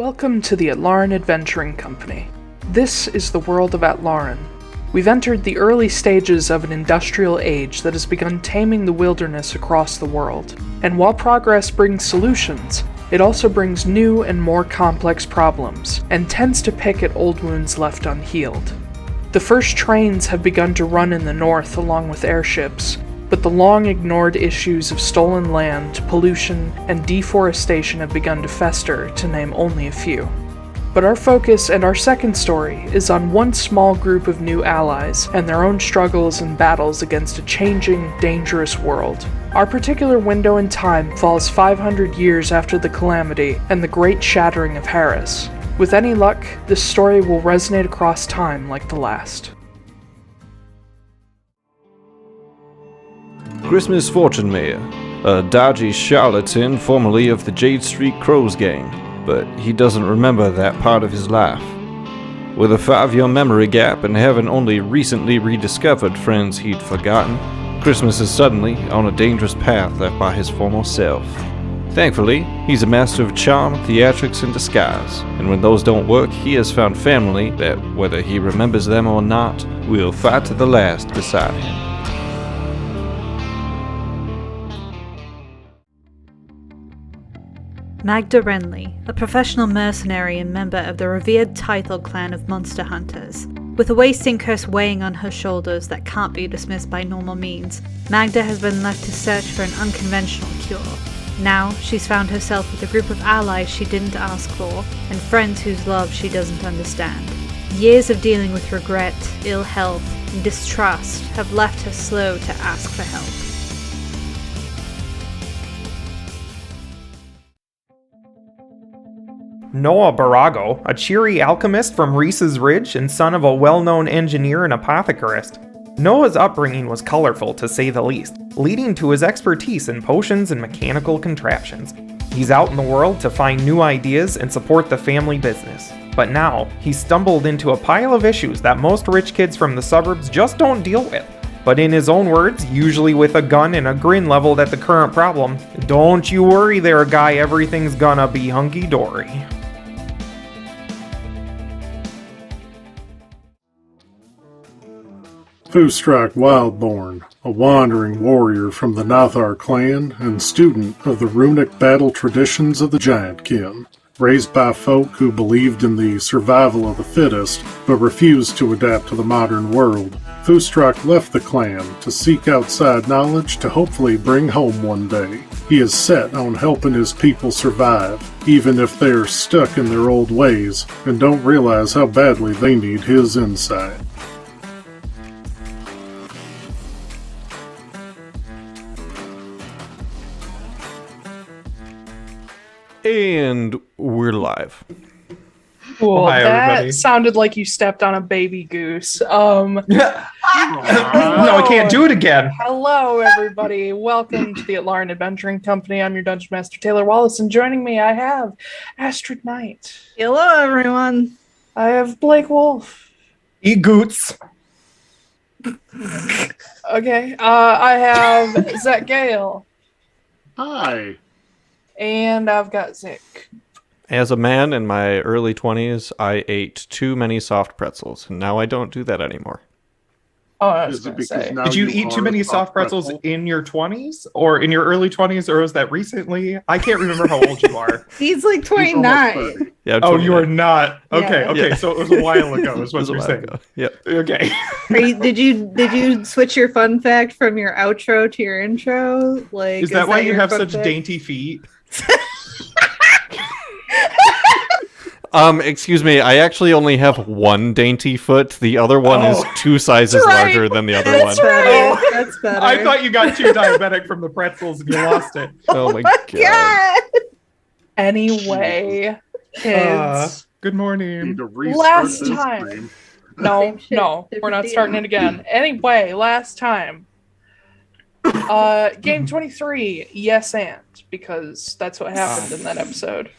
Welcome to the Atlaran Adventuring Company. This is the world of Atlaran. We've entered the early stages of an industrial age that has begun taming the wilderness across the world. And while progress brings solutions, it also brings new and more complex problems, and tends to pick at old wounds left unhealed. The first trains have begun to run in the north along with airships, but the long-ignored issues of stolen land, pollution, and deforestation have begun to fester, to name only a few. But our focus and our second story is on one small group of new allies and their own struggles and battles against a changing, dangerous world. Our particular window in time falls 500 years after the calamity and the great shattering of Harris. With any luck, this story will resonate across time like the last. Christmas Fortunemær, a dodgy charlatan formerly of the Jade Street Crows gang, but he doesn't remember that part of his life. With a 5-year memory gap and having only recently rediscovered friends he'd forgotten, Christmas is suddenly on a dangerous path left by his former self. Thankfully, he's a master of charm, theatrics, and disguise, and when those don't work, he has found family that, whether he remembers them or not, will fight to the last beside him. Magda Wrenly, a professional mercenary and member of the revered Taiylor clan of monster hunters. With a wasting curse weighing on her shoulders that can't be dismissed by normal means, Magda has been left to search for an unconventional cure. Now, she's found herself with a group of allies she didn't ask for, and friends whose love she doesn't understand. Years of dealing with regret, ill health, and distrust have left her slow to ask for help. Noah Borago, a cheery alchemist from Reese's Ridge and son of a well-known engineer and apothecarist. Noah's upbringing was colorful, to say the least, leading to his expertise in potions and mechanical contraptions. He's out in the world to find new ideas and support the family business. But now, he's stumbled into a pile of issues that most rich kids from the suburbs just don't deal with. But in his own words, usually with a gun and a grin leveled at the current problem, "Don't you worry there, guy, everything's gonna be hunky-dory." Foostrak Wildborn, a wandering warrior from the Nathar clan and student of the runic battle traditions of the Giantkin. Raised by folk who believed in the survival of the fittest, but refused to adapt to the modern world, Foostrak left the clan to seek outside knowledge to hopefully bring home one day. He is set on helping his people survive, even if they are stuck in their old ways and don't realize how badly they need his insight. And we're live. Cool. Hi, That everybody. sounded like you stepped on a baby goose. No, I can't do it again. Hello, everybody. Welcome to the Atlaran Adventuring Company. I'm your Dungeon Master, Taiylor Wallace, and joining me, I have Astrid Knight. Hello, everyone. I have Blake Wolfe. Eat goots. Okay. I have Zack Gale. Hi. And I've got Zack. As a man in my early 20s, I ate too many soft pretzels, and now I don't do that anymore. Oh, I was Is it going to because say. now Did you you eat too are many a soft pretzels pretzel? in your 20s or in your early 20s, or was that recently? I can't remember how old you are. He's like He's almost 29. 30. Yeah, I'm Oh, you 29. are not. Okay, Yeah. okay. Yeah. So it was a while ago, is It what was a you're while saying. ago. Yep. Okay. Did you switch your fun fact from your outro to your intro? Like, Is that why you your have fun such fact? dainty feet? Excuse me, I actually only have one dainty foot. The other one is Oh. 2 sizes That's right. larger than the other That's one. better. Oh. That's better. I thought you got too diabetic from the pretzels and you lost it. Oh my god. God. Anyway, kids. Good Need morning. to restart Last this time. stream. No, Same shit, we're different not deal. starting it again. Anyway, last time. Game 23, yes and, because that's what happened in that episode.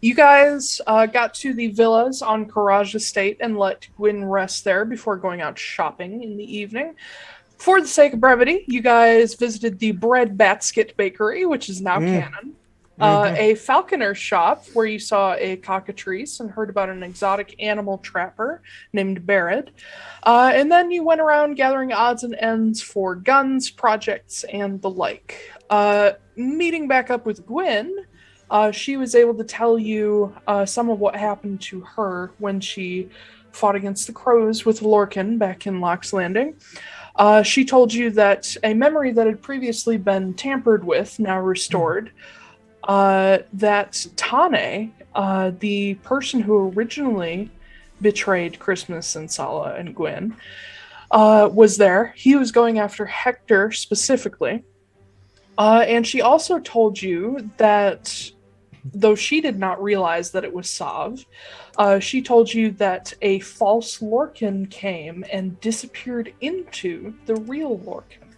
You guys got to the villas on Courage Estate and let Gwyn rest there before going out shopping in the evening. For the sake of brevity, you guys visited the Bread Basket Bakery, which is now canon. A falconer shop where you saw a cockatrice and heard about an exotic animal trapper named Barrett. And then you went around gathering odds and ends for guns, projects, and the like. Meeting back up with Gwyn, she was able to tell you some of what happened to her when she fought against the crows with Lorcan back in Locke's Landing. She told you that a memory that had previously been tampered with, now restored, that Tane, the person who originally betrayed Christmas and Sala and Gwyn, was there. He was going after Hector specifically. And she also told you that, though she did not realize that it was Sav, she told you that a false Lorcan came and disappeared into the real Lorcan.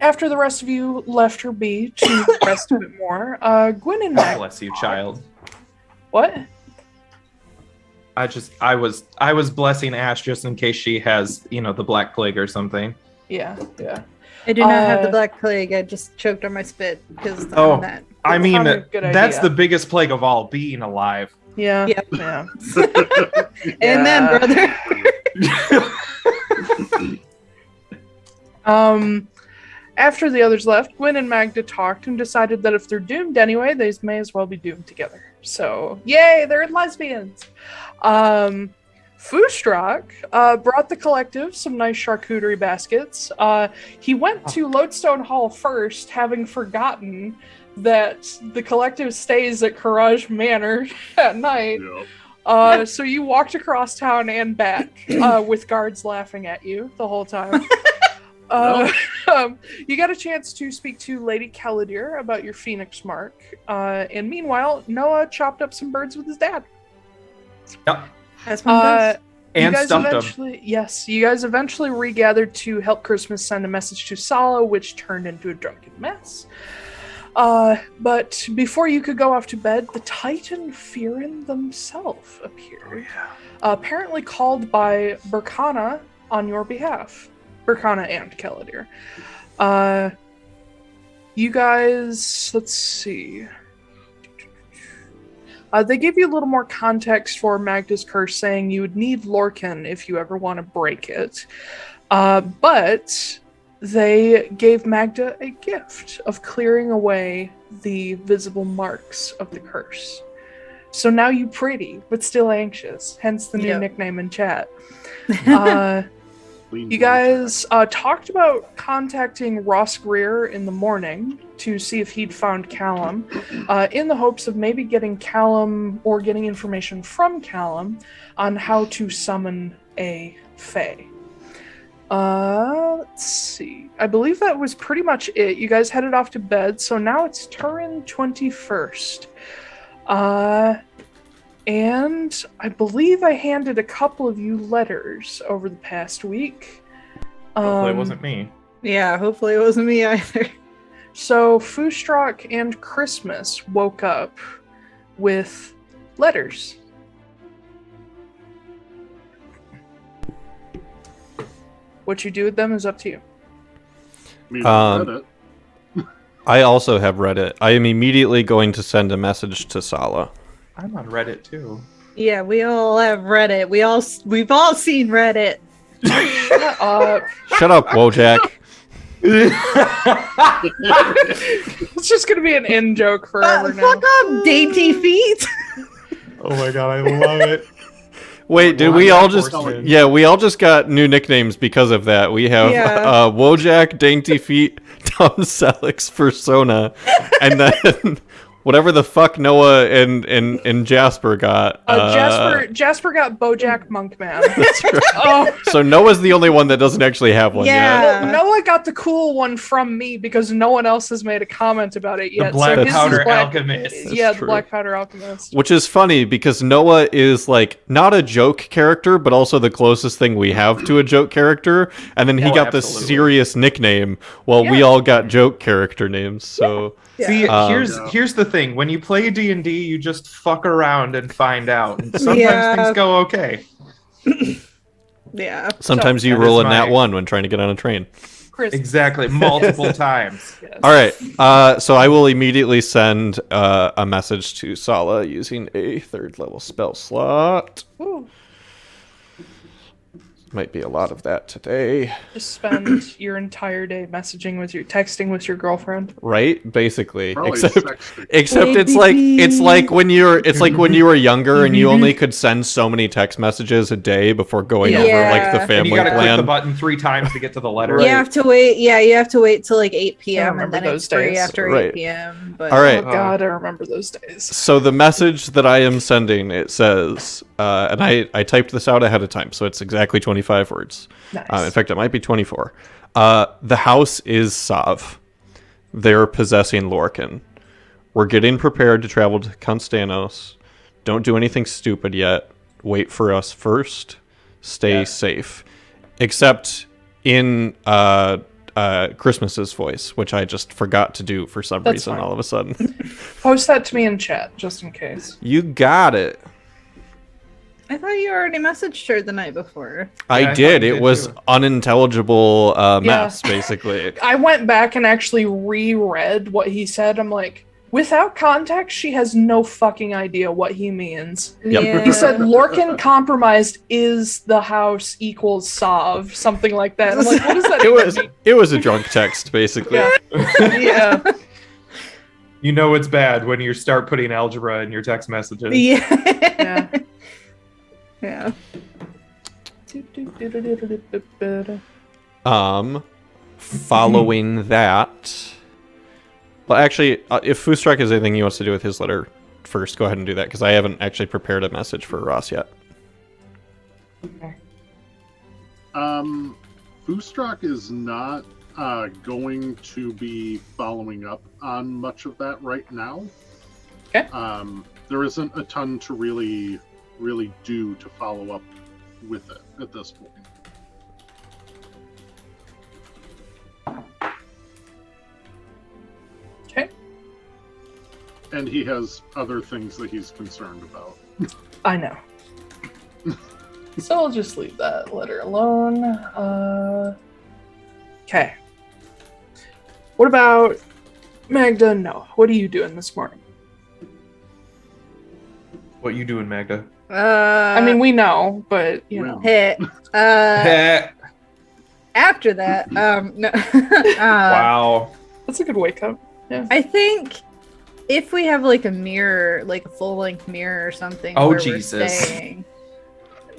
After the rest of you left her be to rest a bit more, Gwyn and Magda. Bless you, child. What? I was blessing Ash just in case she has, the Black Plague or something. Yeah. I do not have the Black Plague. I just choked on my spit because of that. I mean, that's idea. the biggest plague of all, being alive. Yeah. Yep. Yeah. Amen, brother. After the others left, Gwyn and Magda talked and decided that if they're doomed anyway, they may as well be doomed together. So, yay, they're lesbians. Foostrak brought the collective some nice charcuterie baskets. He went to Lodestone Hall first, having forgotten that the collective stays at Courage Manor at night. Yep. So you walked across town and back with guards laughing at you the whole time. You got a chance to speak to Lady Keladir about your Phoenix mark. And meanwhile, Noah chopped up some birds with his dad. Yep. That's one and stumped him. Yes, you guys eventually regathered to help Christmas send a message to Sala, which turned into a drunken mess. But before you could go off to bed, the Titan Fearin themselves appeared. Apparently called by Berkana on your behalf. Berkana and Keladir. You guys, let's see. They gave you a little more context for Magda's curse, saying you would need Lorcan if you ever want to break it. But they gave Magda a gift of clearing away the visible marks of the curse. So now you pretty, but still anxious, hence the new nickname in chat. You guys talked about contacting Ross Greer in the morning to see if he'd found Callum, in the hopes of maybe getting Callum or getting information from Callum on how to summon a Fae. Let's see. I believe that was pretty much it. You guys headed off to bed, so now it's Turin 21st. And I believe I handed a couple of you letters over the past week. Hopefully it wasn't me. Yeah, hopefully it wasn't me either. So Foostrak and Christmas woke up with letters. What you do with them is up to you. I also have read it. I am immediately going to send a message to Sala. I'm on Reddit too. Yeah, we all have Reddit. We've all seen Reddit. Shut up. Shut up, Wojak. It's just gonna be an in joke forever now. Fuck up, dainty feet. Oh my god, I love it. Wait, did we all just... Yeah, we all just got new nicknames because of that. We have Wojak, Dainty Feet, Tom Selleck's Persona, and then... Whatever the fuck Noah and Jasper got. Jasper got BoJack Monkman. That's right. So Noah's the only one that doesn't actually have one yet. Noah got the cool one from me because no one else has made a comment about it yet. The Black Powder Alchemist. Yeah, the Black Powder Alchemist. Which is funny because Noah is like not a joke character, but also the closest thing we have to a joke character. And then he got the serious nickname while we all got joke character names. So... Yeah. See, here's the thing. When you play D&D, you just fuck around and find out. And sometimes things go okay. Yeah. Sometimes you roll a nat 1 when trying to get on a train. Christmas. Exactly, multiple times. Yes. All right. So I will immediately send a message to Sala using a 3rd level spell slot. Ooh. Might be a lot of that today. Just spend your entire day texting with your girlfriend. Right? Basically. Probably Except sexting. it's like when you were younger and you only could send so many text messages a day before going over like the Yeah. And family you gotta click the plan. button 3 times to get to the letter. You have to wait. Yeah, you have to wait till like 8 p.m. and remember then those it's free days. after Right. 8 p.m. But All right. Oh God, I remember those days. So the message that I am sending, it says, and I typed this out ahead of time, so it's exactly 25 words. Nice. In fact, it might be 24. The house is Sav. They're possessing Lorcan. We're getting prepared to travel to Constanos. Don't do anything stupid yet. Wait for us first. Stay safe. Except in Christmas's voice, which I just forgot to do for some That's reason fine. all of a sudden. Post that to me in chat, just in case. You got it. I thought you already messaged her the night before. I I did. thought you It did was too. unintelligible mess, basically. I went back and actually reread what he said. I'm like, without context, she has no fucking idea what he means. Yep. Yeah. He said Lorcan compromised is the house equals Sav, something like that. I'm like, what does that even mean? It was a drunk text, basically. Yeah. Yeah. You know it's bad when you start putting algebra in your text messages. Yeah. Yeah. Yeah. Following that. Well, actually, if Foostrak has anything he wants to do with his letter first, go ahead and do that, because I haven't actually prepared a message for Ross yet. Foostrak is not going to be following up on much of that right now. Okay. There isn't a ton to really do to follow up with it at this point. Okay. And he has other things that he's concerned about. I know. So I'll just leave that letter alone. Okay. What about Magda? No. What are you doing this morning? What you doing, Magda? I mean, we know, but you know. Hit. After that, no. Wow. That's a good wake up. Yeah. I think if we have like a mirror, like a full length mirror or something. Oh, where Jesus. We're staying.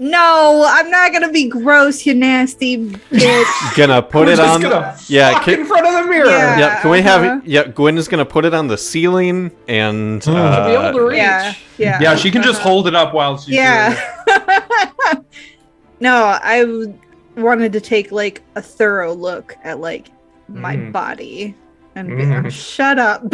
No, I'm not gonna be gross, you nasty bitch. Gonna put We're it just on. gonna Yeah, fuck in front of the mirror. Yeah. yeah. Can we have Uh-huh. it? Yeah, Gwen is gonna put it on the ceiling and. To be able to reach. Yeah, yeah. Yeah, she can just hold it up while she's doing it. Yeah. No, wanted to take like a thorough look at like my body and be, shut up.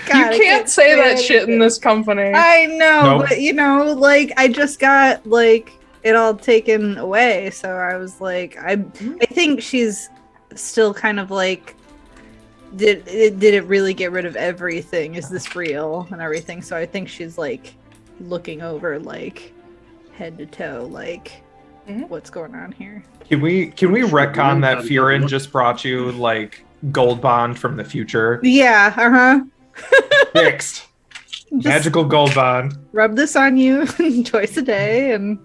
God, You can't say that shit in this company. I know, Nope. but you know, like I just got like it all taken away, so I was like, I think she's still kind of like, did it really get rid of everything? Is this real and everything? So I think she's like looking over like head to toe, like what's going on here. Can we retcon that Furin just brought you like gold bond from the future? Yeah, Fixed. Magical gold bond. Rub this on you twice a day and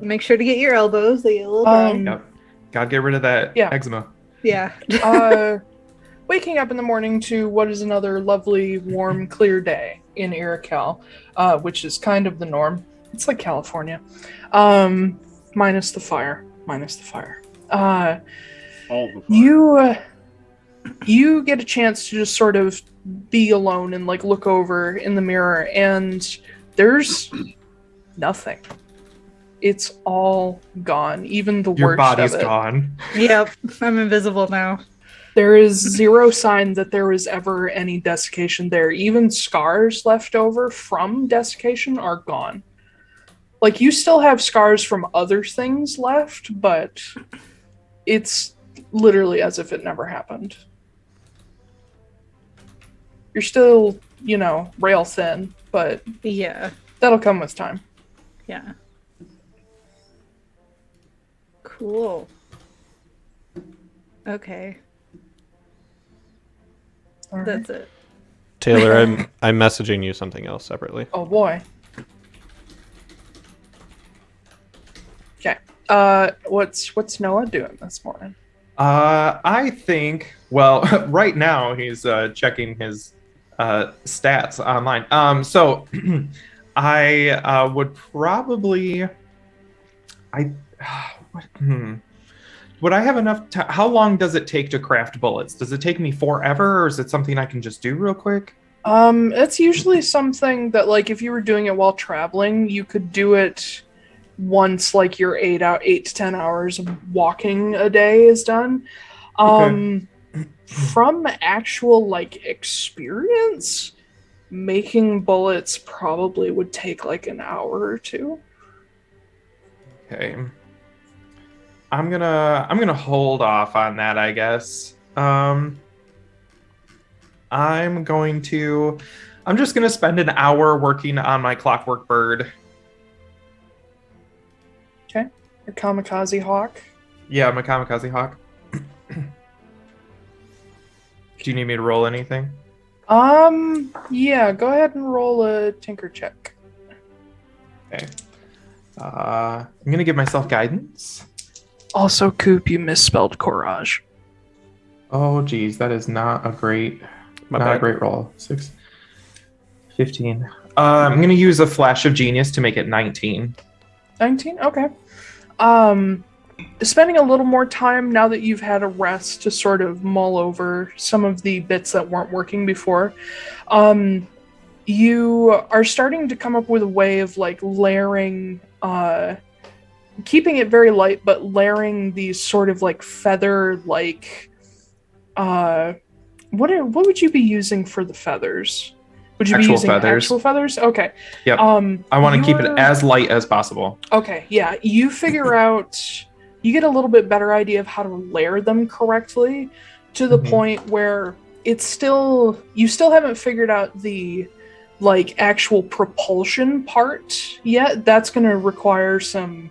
make sure to get your elbows. They get a little brown. Yep. Gotta get rid of that eczema. Yeah. Waking up in the morning to what is another lovely, warm, clear day in Iroquois, which is kind of the norm. It's like California. Minus the fire. All the fun. You get a chance to just sort of be alone and like look over in the mirror, and there's nothing. It's all gone. Even the Your worst body's of it. gone. Yep. I'm invisible now. There is zero sign that there was ever any desiccation there. Even scars left over from desiccation are gone. Like, you still have scars from other things left, but it's literally as if it never happened. You're still, rail thin, but Yeah. that'll come with time. Yeah. Cool. Okay. All right. That's it. Taiylor, I'm messaging you something else separately. Oh boy. Okay. What's Noah doing this morning? I think, well, right now he's checking his stats online. So I would probably, would I have enough time? How long does it take to craft bullets? Does it take me forever, or is it something I can just do real quick? It's usually something that, like, if you were doing it while traveling, you could do it once, like, your 8 to 10 hours of walking a day is done. Okay. From actual, like, experience, making bullets probably would take, like, an hour or two. Okay. I'm gonna hold off on that, I guess. I'm just gonna spend an hour working on my clockwork bird. Okay. Your kamikaze hawk. Yeah, my kamikaze hawk. Do you need me to roll anything? Yeah, go ahead and roll a tinker check. Okay. I'm gonna give myself guidance. Also, Koop, you misspelled courage. Oh, geez, that is not a great roll. 6, 15. I'm gonna use a flash of genius to make it 19. 19? Okay. Spending a little more time now that you've had a rest to sort of mull over some of the bits that weren't working before, you are starting to come up with a way of, like, layering, keeping it very light, but layering these sort of, like, feather, like, what would you be using for the feathers? Would you be using actual feathers? Okay. Yep. I want to keep it as light as possible. Okay, yeah. You figure out, you get a little bit better idea of how to layer them correctly to the point where you still haven't figured out the, like, actual propulsion part yet. That's going to require some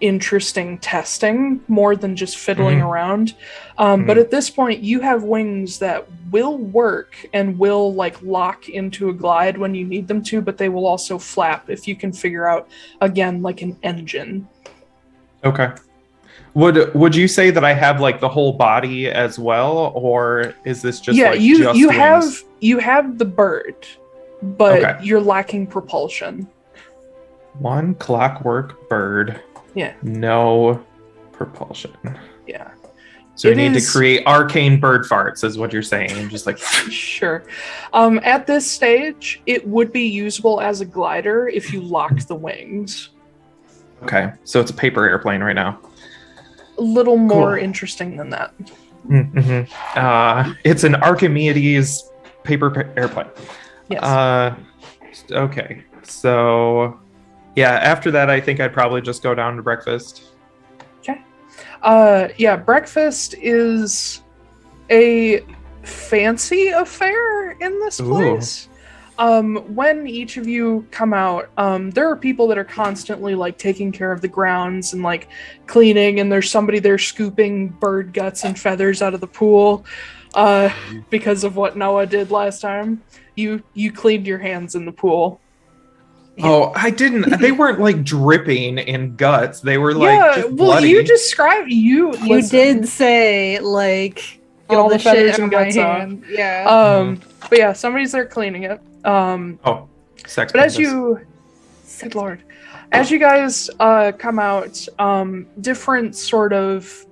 interesting testing more than just fiddling around. But at this point, you have wings that will work and will, like, lock into a glide when you need them to, but they will also flap if you can figure out, again, like an engine. Okay. Would you say that I have, like, the whole body as well, or is this just you have the bird, but you're lacking propulsion. One clockwork bird. Yeah. No propulsion. Yeah. So you need to create arcane bird farts, is what you're saying. Just like Sure. At this stage, it would be usable as a glider if you locked the wings. Okay, so it's a paper airplane right now. A little more interesting than that. It's an Archimedes paper airplane. Yes. Okay, so yeah, after that, I think I'd probably just go down to breakfast. Okay. Yeah, breakfast is a fancy affair in this place. When each of you come out, there are people that are constantly, like, taking care of the grounds and, like, cleaning, and there's somebody there scooping bird guts and feathers out of the pool because of what Noah did last time. You cleaned your hands in the pool. Yeah. Oh, I didn't. They weren't, like, dripping in guts. They were, like, just bloody. You described you did say, like, all the feathers shit and on guts my off. hand. Yeah. But yeah, somebody's there cleaning it. Sex. But good lord, as you guys come out, different sort of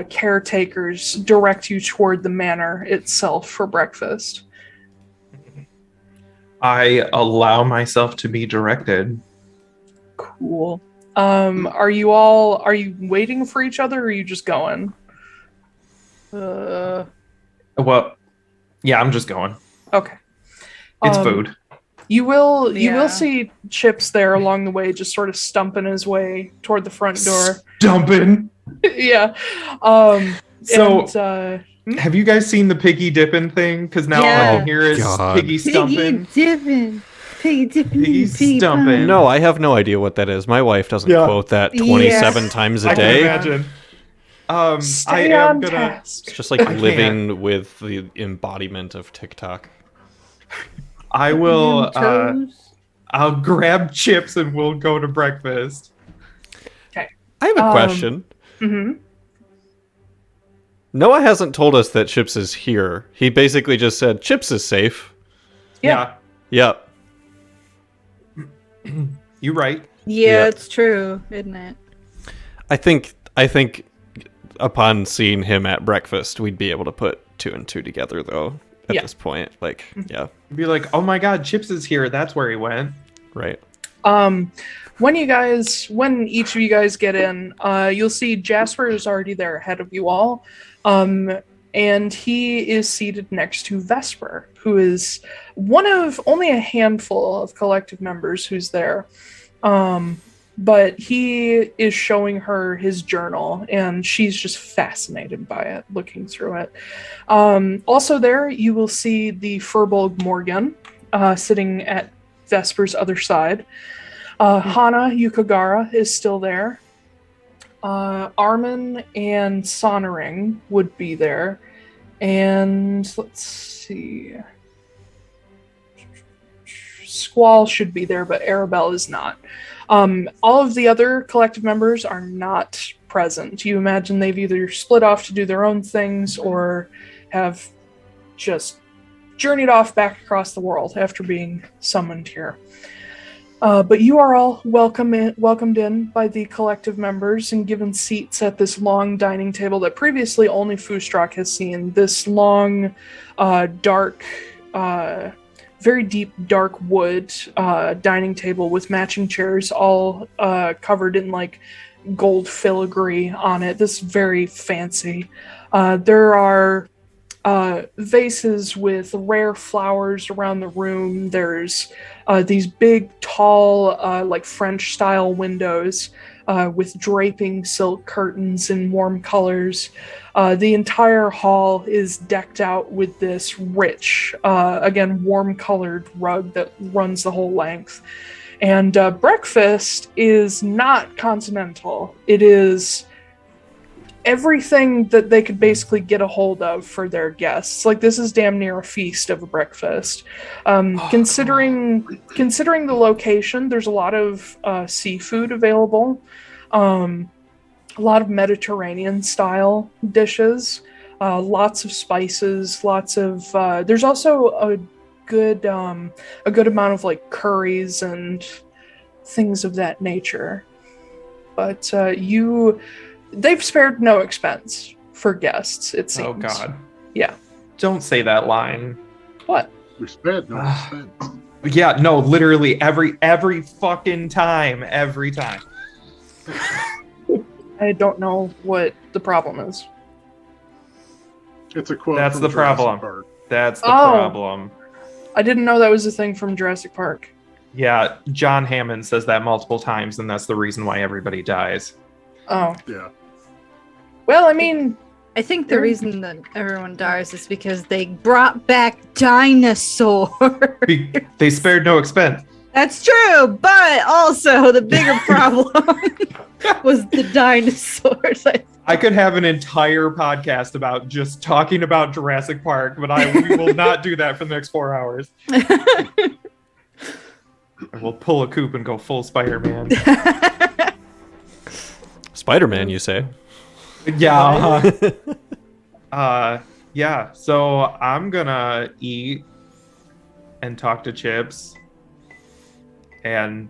caretakers direct you toward the manor itself for breakfast. I allow myself to be directed. Cool. Are you waiting for each other, or are you just going? Well, yeah, I'm just going. Okay. It's food. You will see Chips there along the way, just sort of stumping his way toward the front door. Stumping? Yeah. Have you guys seen the piggy dipping thing? Because now all I can hear is piggy stumping. Piggy stumping. No, I have no idea what that is. My wife doesn't quote that 27 times a day. I can imagine. Stay on task. It's just like living with the embodiment of TikTok. I will. I'll grab chips and we'll go to breakfast. Okay. I have a question. Mm-hmm. Noah hasn't told us that Chips is here. He basically just said Chips is safe. Yeah. Yep. You're right. Yeah, Yeah. it's true, isn't it? I think upon seeing him at breakfast, we'd be able to put 2 and 2 together, though. At this point, like, yeah, You'd be like, oh my god, Chips is here. That's where he went. right. When each of you guys get in, you'll see Jasper is already there ahead of you all. And he is seated next to Vesper, who is one of only a handful of collective members who's there. But he is showing her his journal, and she's just fascinated by it, looking through it. Also there, you will see the Furbolg Morgan sitting at Vesper's other side. Hana Yukagara is still there. Armin and Sonering would be there. And let's see. Squall should be there, but Arabelle is not. All of the other collective members are not present. You imagine they've either split off to do their own things or have just journeyed off back across the world after being summoned here. But you are all welcomed in by the collective members and given seats at this long dining table that previously only Foostrak has seen. This long, dark, very deep, dark wood dining table with matching chairs, all covered in like gold filigree on it. This is very fancy. There are vases with rare flowers around the room. There's these big, tall, like French-style windows with draping silk curtains in warm colors. The entire hall is decked out with this rich, again, warm-colored rug that runs the whole length. And breakfast is not continental. It is everything that they could basically get a hold of for their guests. Like, this is damn near a feast of a breakfast. Considering the location, there's a lot of seafood available. A lot of Mediterranean style dishes, lots of spices, lots of there's also a good amount of like curries and things of that nature. But they've spared no expense for guests, it seems. Oh god. Yeah. Don't say that line. What? We spent no expense. Yeah, no, literally every fucking time. Every time. I don't know what the problem is. It's a quote. That's from the Jurassic problem. Park. That's the Oh. problem. I didn't know that was a thing from Jurassic Park. Yeah, John Hammond says that multiple times, and that's the reason why everybody dies. Oh. Yeah. Well, I mean, I think the reason that everyone dies is because they brought back dinosaurs. They spared no expense. That's true, but also the bigger problem was the dinosaurs. I could have an entire podcast about just talking about Jurassic Park, but we will not do that for the next 4 hours. I will pull a Koop and go full Spider-Man. Spider-Man, you say? Yeah. Yeah. So I'm gonna eat and talk to Chips. And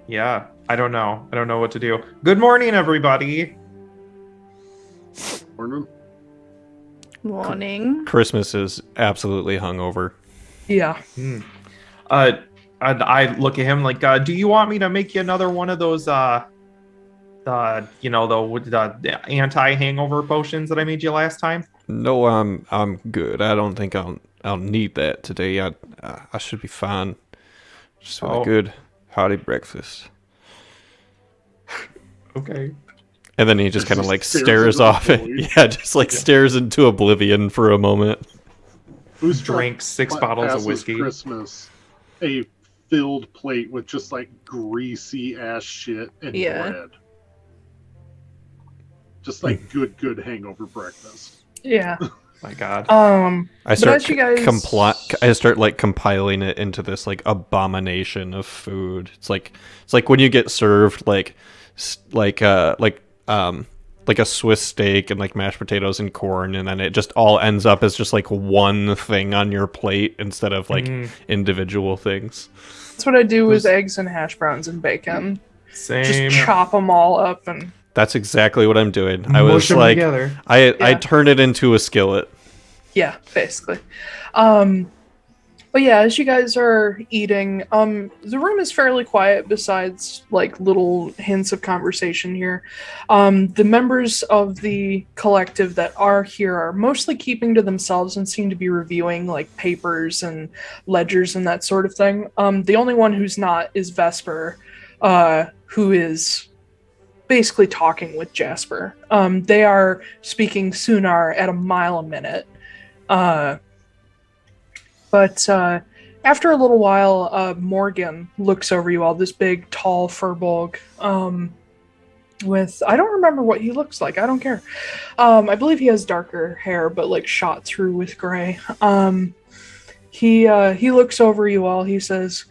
yeah, I don't know. I don't know what to do. Good morning, everybody. Morning. Morning. Christmas is absolutely hungover. yeah. And I look at him like, do you want me to make you another one of those the anti-hangover potions that I made you last time? No, I'm good. I don't think I'll need that today. I should be fine. Just with a good hearty breakfast. Okay. And then he just kind of like stares stares off. Stares into oblivion for a moment. Who's Drank 6 bottles of whiskey. Christmas, a filled plate with just like greasy ass shit and Yeah. bread. Just like good hangover breakfast. Yeah. My God. I start as you guys- I start like compiling it into this like abomination of food. It's like when you get served like a Swiss steak and like mashed potatoes and corn, and then it just all ends up as just like one thing on your plate instead of like individual things. That's what I do with eggs and hash browns and bacon. Same. Just chop them all up and... That's exactly what I'm doing. I Mush was 'em like, together. I turn it into a skillet. Yeah, basically. But yeah, as you guys are eating, the room is fairly quiet besides like little hints of conversation here. The members of the collective that are here are mostly keeping to themselves and seem to be reviewing like papers and ledgers and that sort of thing. The only one who's not is Vesper, who is basically talking with Jasper. They are speaking Sunar at a mile a minute. But after a little while, Morgan looks over you all, this big, tall Furbolg, with, I don't remember what he looks like, I don't care. I believe he has darker hair, but like shot through with gray. He looks over you all, he says,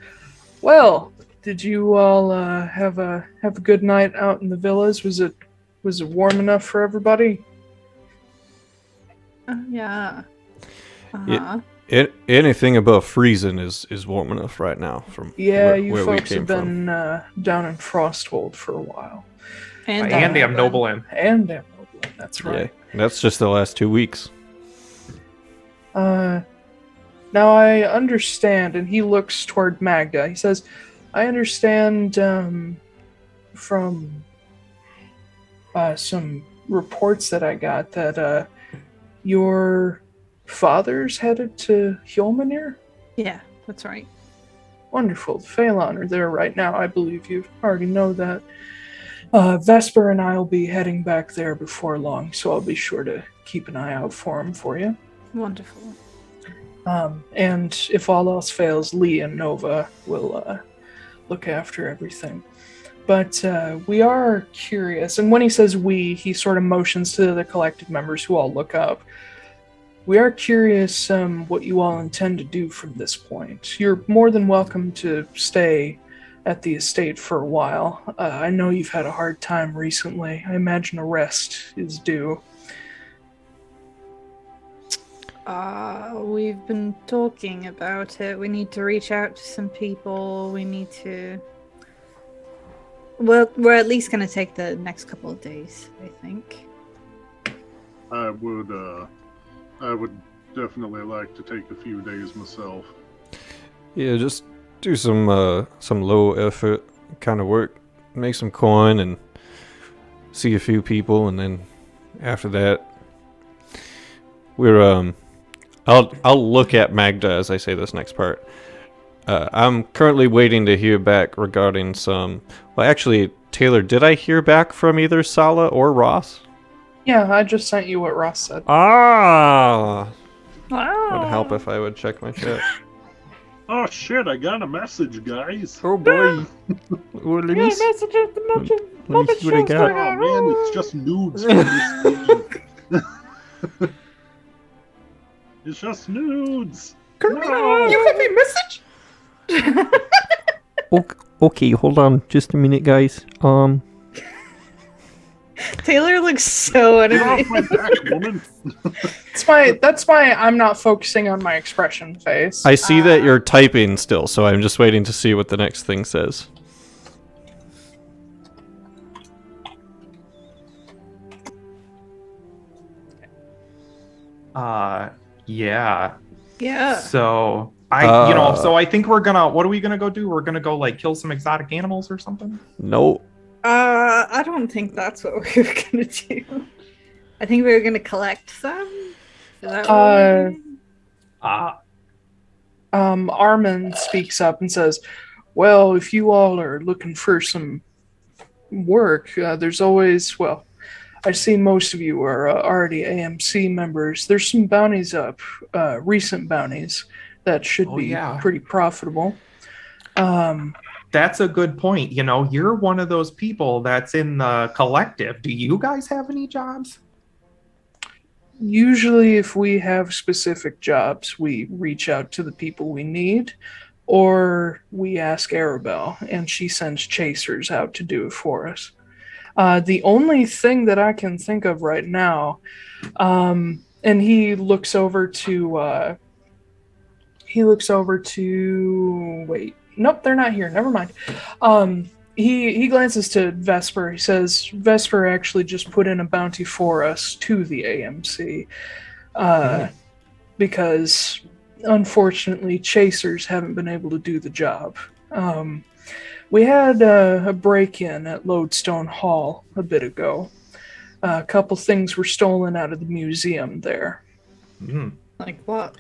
well, did you all have a good night out in the villas? Was it warm enough for everybody? Yeah. Anything above freezing is warm enough right now. From Yeah, you where we folks came have been down in Frosthold for a while. And Damn Noblein. And Damn Noblein, that's right. Yeah, that's just the last 2 weeks. Now I understand, and he looks toward Magda. He says, I understand from some reports that I got that your father's headed to Hjolmanir? Yeah, that's right. Wonderful. The Phelan are there right now. I believe you already know that. Vesper and I will be heading back there before long, so I'll be sure to keep an eye out for him for you. Wonderful. And if all else fails, Lee and Nova will look after everything. But we are curious, and when he says we, he sort of motions to the collective members who all look up. We are curious what you all intend to do from this point. You're more than welcome to stay at the estate for a while. I know you've had a hard time recently. I imagine a rest is due. We've been talking about it. We need to reach out to some people. We need to... Well, we're at least going to take the next couple of days, I think. I would definitely like to take a few days myself. Yeah, just do some low effort kind of work, make some coin, and see a few people, and then after that, we're I'll look at Magda as I say this next part. I'm currently waiting to hear back regarding some. Well, actually, Taiylor, did I hear back from either Sala or Ross? Yeah, I just sent you what Ross said. Ah, Wow. would help if I would check my chat. Oh shit, I got a message, guys. Oh boy. Well, let me see what I got. Oh man, it's just nudes from this thing. It's just nudes. No. You have a message? Okay, hold on just a minute, guys. Taiylor looks so Get off animated. my back, woman. That's my I'm not focusing on my expression face. I see that you're typing still, so I'm just waiting to see what the next thing says. Yeah. Yeah. So I think what are we gonna go do? We're gonna go like kill some exotic animals or something? No. I don't think that's what we were gonna do. I think we were gonna collect some. Is that what we're doing? Armin speaks up and says, well, if you all are looking for some work, there's always, well, I see most of you are already AMC members. There's some bounties up, recent bounties that should be yeah. pretty profitable. that's a good point. You know, you're one of those people that's in the collective. Do you guys have any jobs? Usually, if we have specific jobs, we reach out to the people we need, or we ask Arabelle, and she sends chasers out to do it for us. The only thing that I can think of right now, and he looks over to. Wait, nope, they're not here. Never mind. He glances to Vesper. He says, Vesper actually just put in a bounty for us to the AMC. Because, unfortunately, chasers haven't been able to do the job. We had a break-in at Lodestone Hall a bit ago. A couple things were stolen out of the museum there. Like what?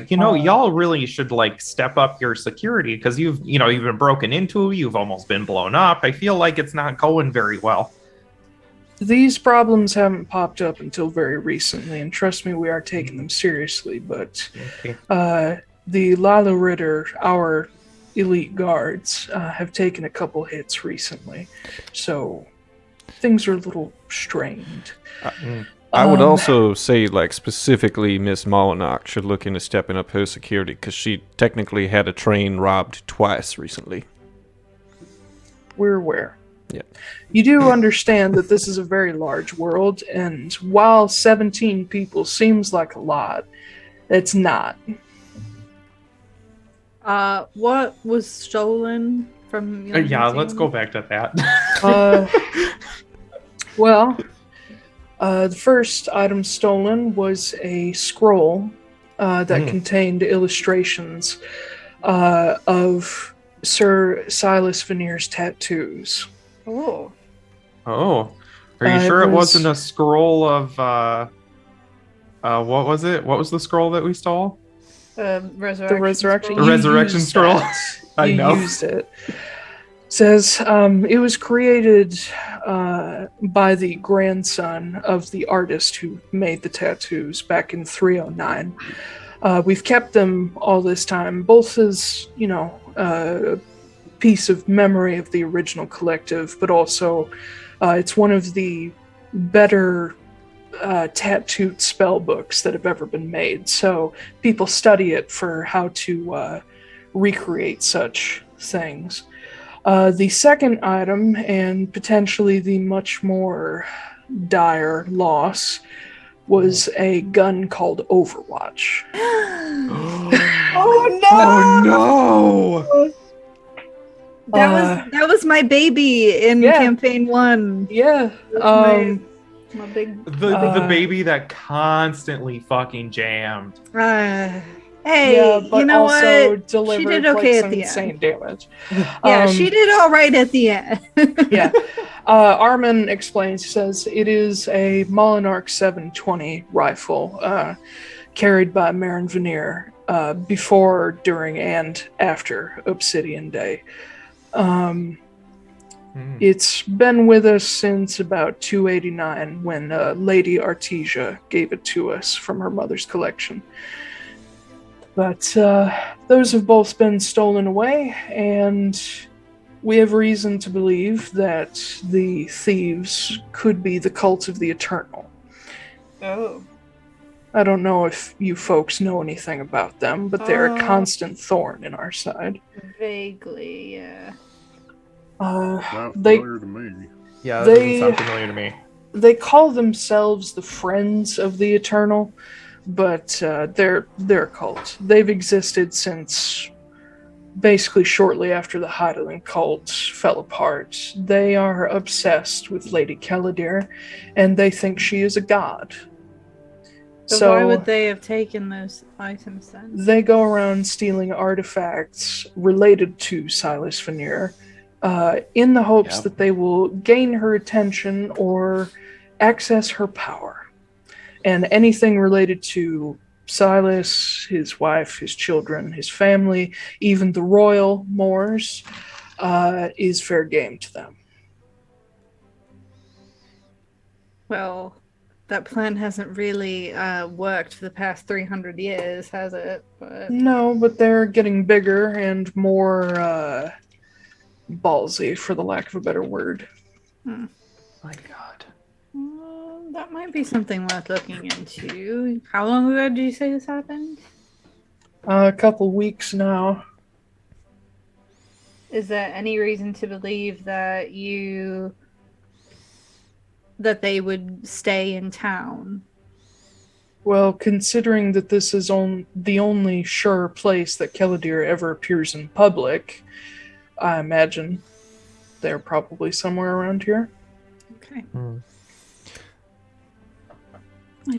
Y'all really should step up your security because you've been broken into, you've almost been blown up. I feel like it's not going very well. These problems haven't popped up until very recently, and trust me, we are taking them seriously, but the Lila Ritter, our elite guards, have taken a couple hits recently, so things are a little strained. I would also say, specifically, Miss Molyneux should look into stepping up her security, because she technically had a train robbed twice recently. We're aware. Yeah. You do understand that this is a very large world, and while 17 people seems like a lot, it's not. What was stolen from your let's museum? go back to that. The first item stolen was a scroll that contained illustrations of Sir Silas Veneer's tattoos. Oh. Are you sure it wasn't a scroll of what was it? What was the scroll that we stole? Resurrection. You Resurrection used scroll. that. I You know. used it. Says it was created by the grandson of the artist who made the tattoos back in 309. We've kept them all this time, both as, a piece of memory of the original collective, but also it's one of the better tattooed spell books that have ever been made. So people study it for how to recreate such things. The second item, and potentially the much more dire loss, was a gun called Overwatch. Oh no! Oh no! That was my baby in campaign 1. Yeah. My big The baby that constantly fucking jammed. Hey, but you know also what? delivered She did okay some at the insane end. damage. Yeah, she did all right at the end. Yeah. Armin explains, he says, it is a Molinarch 720 rifle carried by Marin Veneer before, during, and after Obsidian Day. It's been with us since about 289 when Lady Artesia gave it to us from her mother's collection. But those have both been stolen away, and we have reason to believe that the thieves could be the Cult of the Eternal. Oh. I don't know if you folks know anything about them, but they're a constant thorn in our side. Vaguely, yeah. Not familiar to me. Yeah, that doesn't sound familiar to me. They call themselves the Friends of the Eternal, but they're a cult. They've existed since basically shortly after the Heidelin cult fell apart. They are obsessed with Lady Keladir, and they think she is a god. So why would they have taken those items then? They go around stealing artifacts related to Silas Veneer in the hopes that they will gain her attention or access her power. And anything related to Silas, his wife, his children, his family, even the royal Moors, is fair game to them. Well, that plan hasn't really worked for the past 300 years, has it? No, but they're getting bigger and more ballsy, for the lack of a better word. Hmm. My God. That might be something worth looking into. How long ago did you say this happened? A couple weeks now. Is there any reason to believe that they would stay in town? Well, considering that this is the only sure place that Keladir ever appears in public, I imagine they're probably somewhere around here. Okay.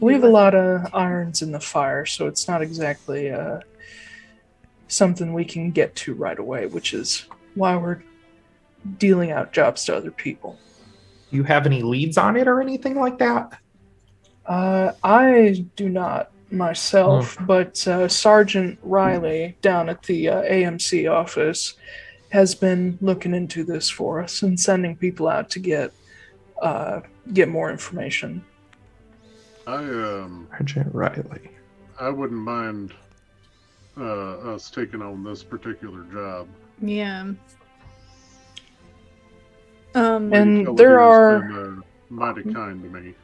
We have a lot of irons in the fire, so it's not exactly something we can get to right away, which is why we're dealing out jobs to other people. Do you have any leads on it or anything like that? I do not myself, but Sergeant Riley down at the AMC office has been looking into this for us and sending people out to get more information. Sergeant Riley. I wouldn't mind us taking on this particular job. Yeah. And there are been, mighty kind to me.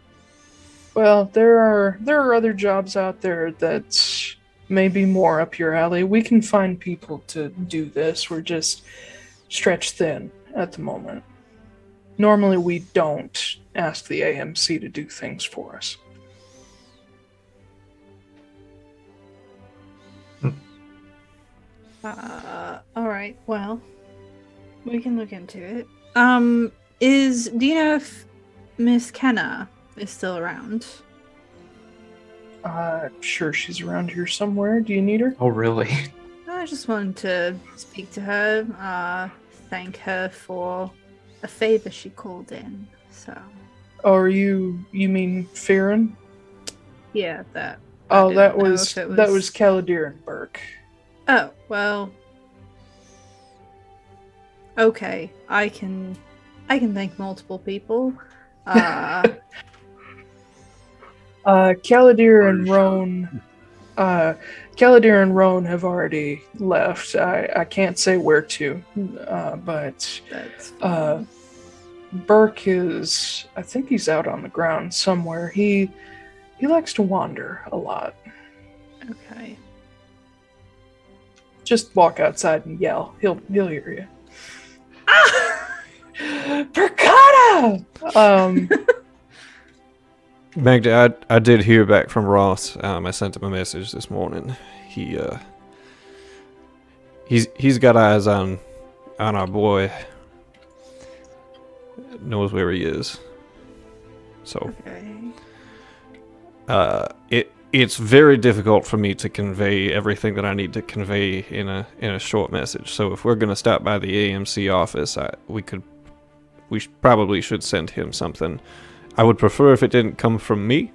Well, there are other jobs out there that may be more up your alley. We can find people to do this. We're just stretched thin at the moment. Normally, we don't ask the AMC to do things for us. All right. Well, we can look into it. Do you know if Miss Kenna is still around? Sure, she's around here somewhere. Do you need her? Oh, really? I just wanted to speak to her, thank her for a favor she called in. So. Oh, you mean Farron? Yeah, that. Oh, that was Keladir and Burke. Oh, well. Okay, I can thank multiple people. Keladir and Roan have already left. I can't say where to, but Burke is. I think he's out on the ground somewhere. He likes to wander a lot. Okay. Just walk outside and yell. He'll hear you. Ah! Percata! Magda, I did hear back from Ross. I sent him a message this morning. He's got eyes on our boy. Knows where he is. So it's very difficult for me to convey everything that I need to convey in a short message. So if we're gonna stop by the AMC office, we probably should send him something. I would prefer if it didn't come from me,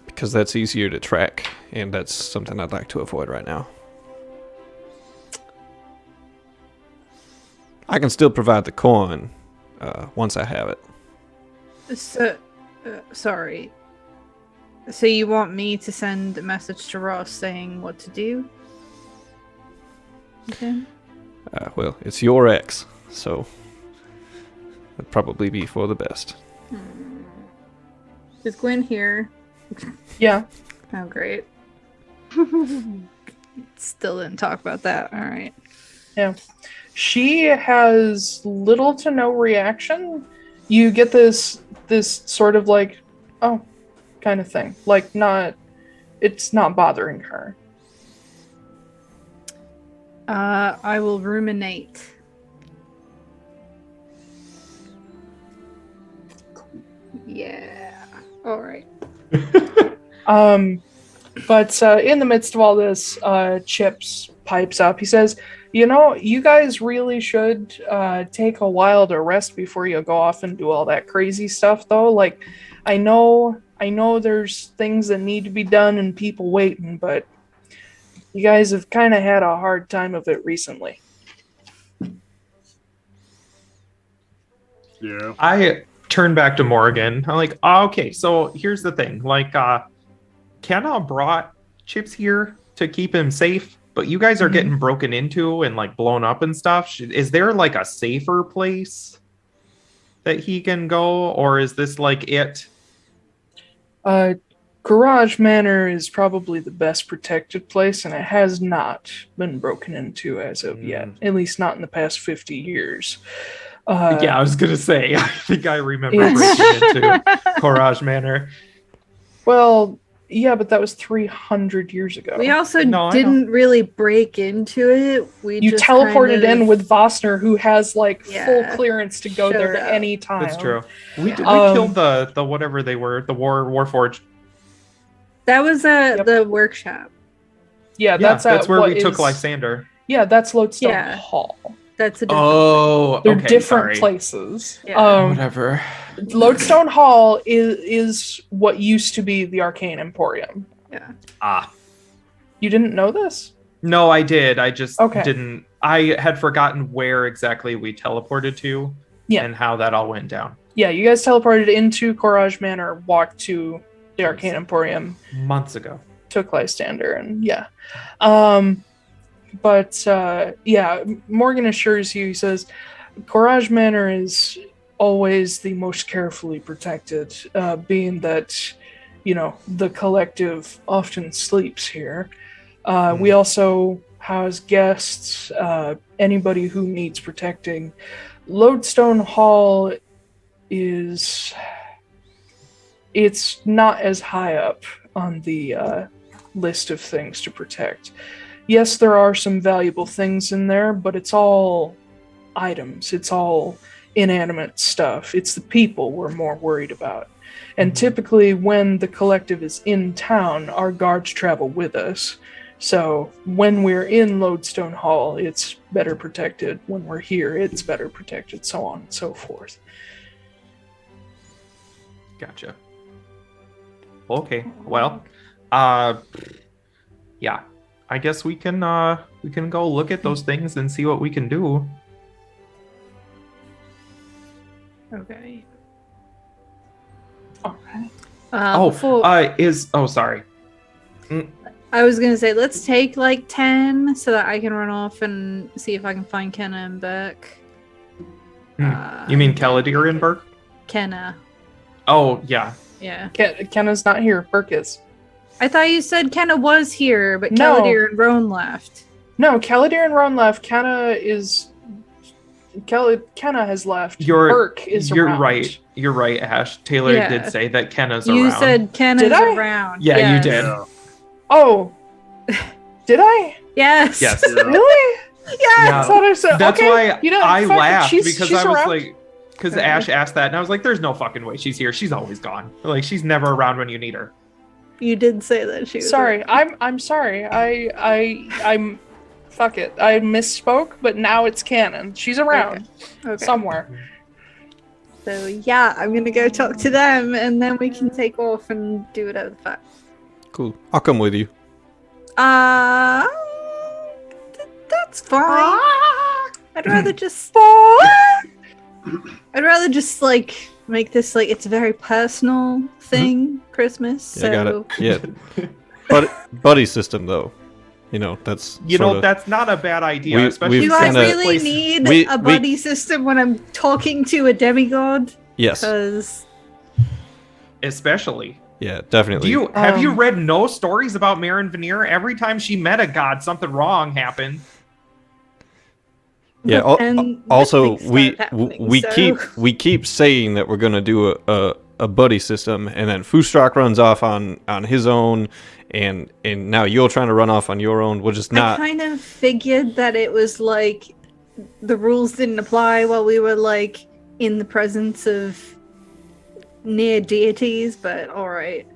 because that's easier to track, and that's something I'd like to avoid right now. I can still provide the coin once I have it. So, sorry. So you want me to send a message to Ross saying what to do? Okay. Well, it's your ex, so it'd probably be for the best. Is Gwen here? Yeah. Oh, great. Still didn't talk about that. All right. Yeah. She has little to no reaction. You get this sort of like, oh, kind of thing. Like, it's not bothering her. I will ruminate. Yeah. All right. But in the midst of all this, Chips pipes up. He says, you guys really should take a while to rest before you go off and do all that crazy stuff, though. Like, I know there's things that need to be done and people waiting, but you guys have kind of had a hard time of it recently. Yeah. I turn back to Morgan. I'm like, okay, so here's the thing. Like, Kenna brought Chips here to keep him safe But you guys are getting broken into and like blown up and stuff. Is there like a safer place that he can go, or is this like it? Garage Manor is probably the best protected place, and it has not been broken into as of yet. At least not in the past 50 years. Yeah, I was gonna say. I think I remember breaking into Garage Manor. Well, yeah, but that was 300 years ago. We also didn't really break into it. You just teleported in with Vosner, who has like full clearance to go there at any time. That's true. We killed the whatever they were, the Warforged. That was the workshop. Yeah, that's where we took Lysander. Yeah, that's Lodestone Hall. That's a different they're different places. Yeah. Whatever. Lodestone Hall is what used to be the Arcane Emporium. Yeah. You didn't know this? No, I did. I just didn't. I had forgotten where exactly we teleported to and how that all went down. Yeah, you guys teleported into Courage Manor, walked to the Arcane Emporium. Months ago. Took Lysander, and Morgan assures you, he says, Courage Manor is always the most carefully protected, being that, the collective often sleeps here. We also house guests, anybody who needs protecting. Lodestone Hall it's not as high up on the list of things to protect. Yes, there are some valuable things in there, but it's all items. It's all inanimate stuff. It's the people we're more worried about. And typically when the collective is in town, our guards travel with us. So when we're in Lodestone Hall, it's better protected. When we're here, it's better protected, so on and so forth. Gotcha. Okay, well, yeah. I guess we can go look at those things and see what we can do. Okay. Okay. Sorry. I was gonna say let's take like 10 so that I can run off and see if I can find Kenna and Burke. You mean Caladir and Burke? Kenna. Oh yeah. Yeah. Kenna's not here. Burke is. I thought you said Kenna was here, but Caladir and Roan left. No, Caladir and Roan left. Kenna has left. Burke is around. You're right, Ash. Taiylor did say that Kenna's around. You said Kenna's around. Yeah, yes. you did. Oh. Did I? Yes. Yes. Really? Yeah. I thought I said. That's why I laughed she's because I was around? like, because Ash asked that, and I was like, "There's no fucking way she's here. She's always gone. Like she's never around when you need her." You did say that she was. Sorry, I'm sorry. I'm fuck it. I misspoke, but now it's canon. She's around somewhere. So yeah, I'm gonna go talk to them, and then we can take off and do whatever the fuck. Cool. I'll come with you. That's fine. I'd rather just like make this like it's a very personal thing. Christmas. Yeah, I got it. Yeah. But buddy system though. That's that's not a bad idea. Especially do I really need a buddy system when I'm talking to a demigod? Yes. Because especially. Yeah, definitely. Have you read no stories about Marin Veneer? Every time she met a god, something wrong happened. Yeah. Also, we keep saying that we're gonna do a buddy system, and then Foostrak runs off on his own, and now you're trying to run off on your own. We'll just not. I kind of figured that it was like the rules didn't apply while we were like in the presence of near deities, but all right.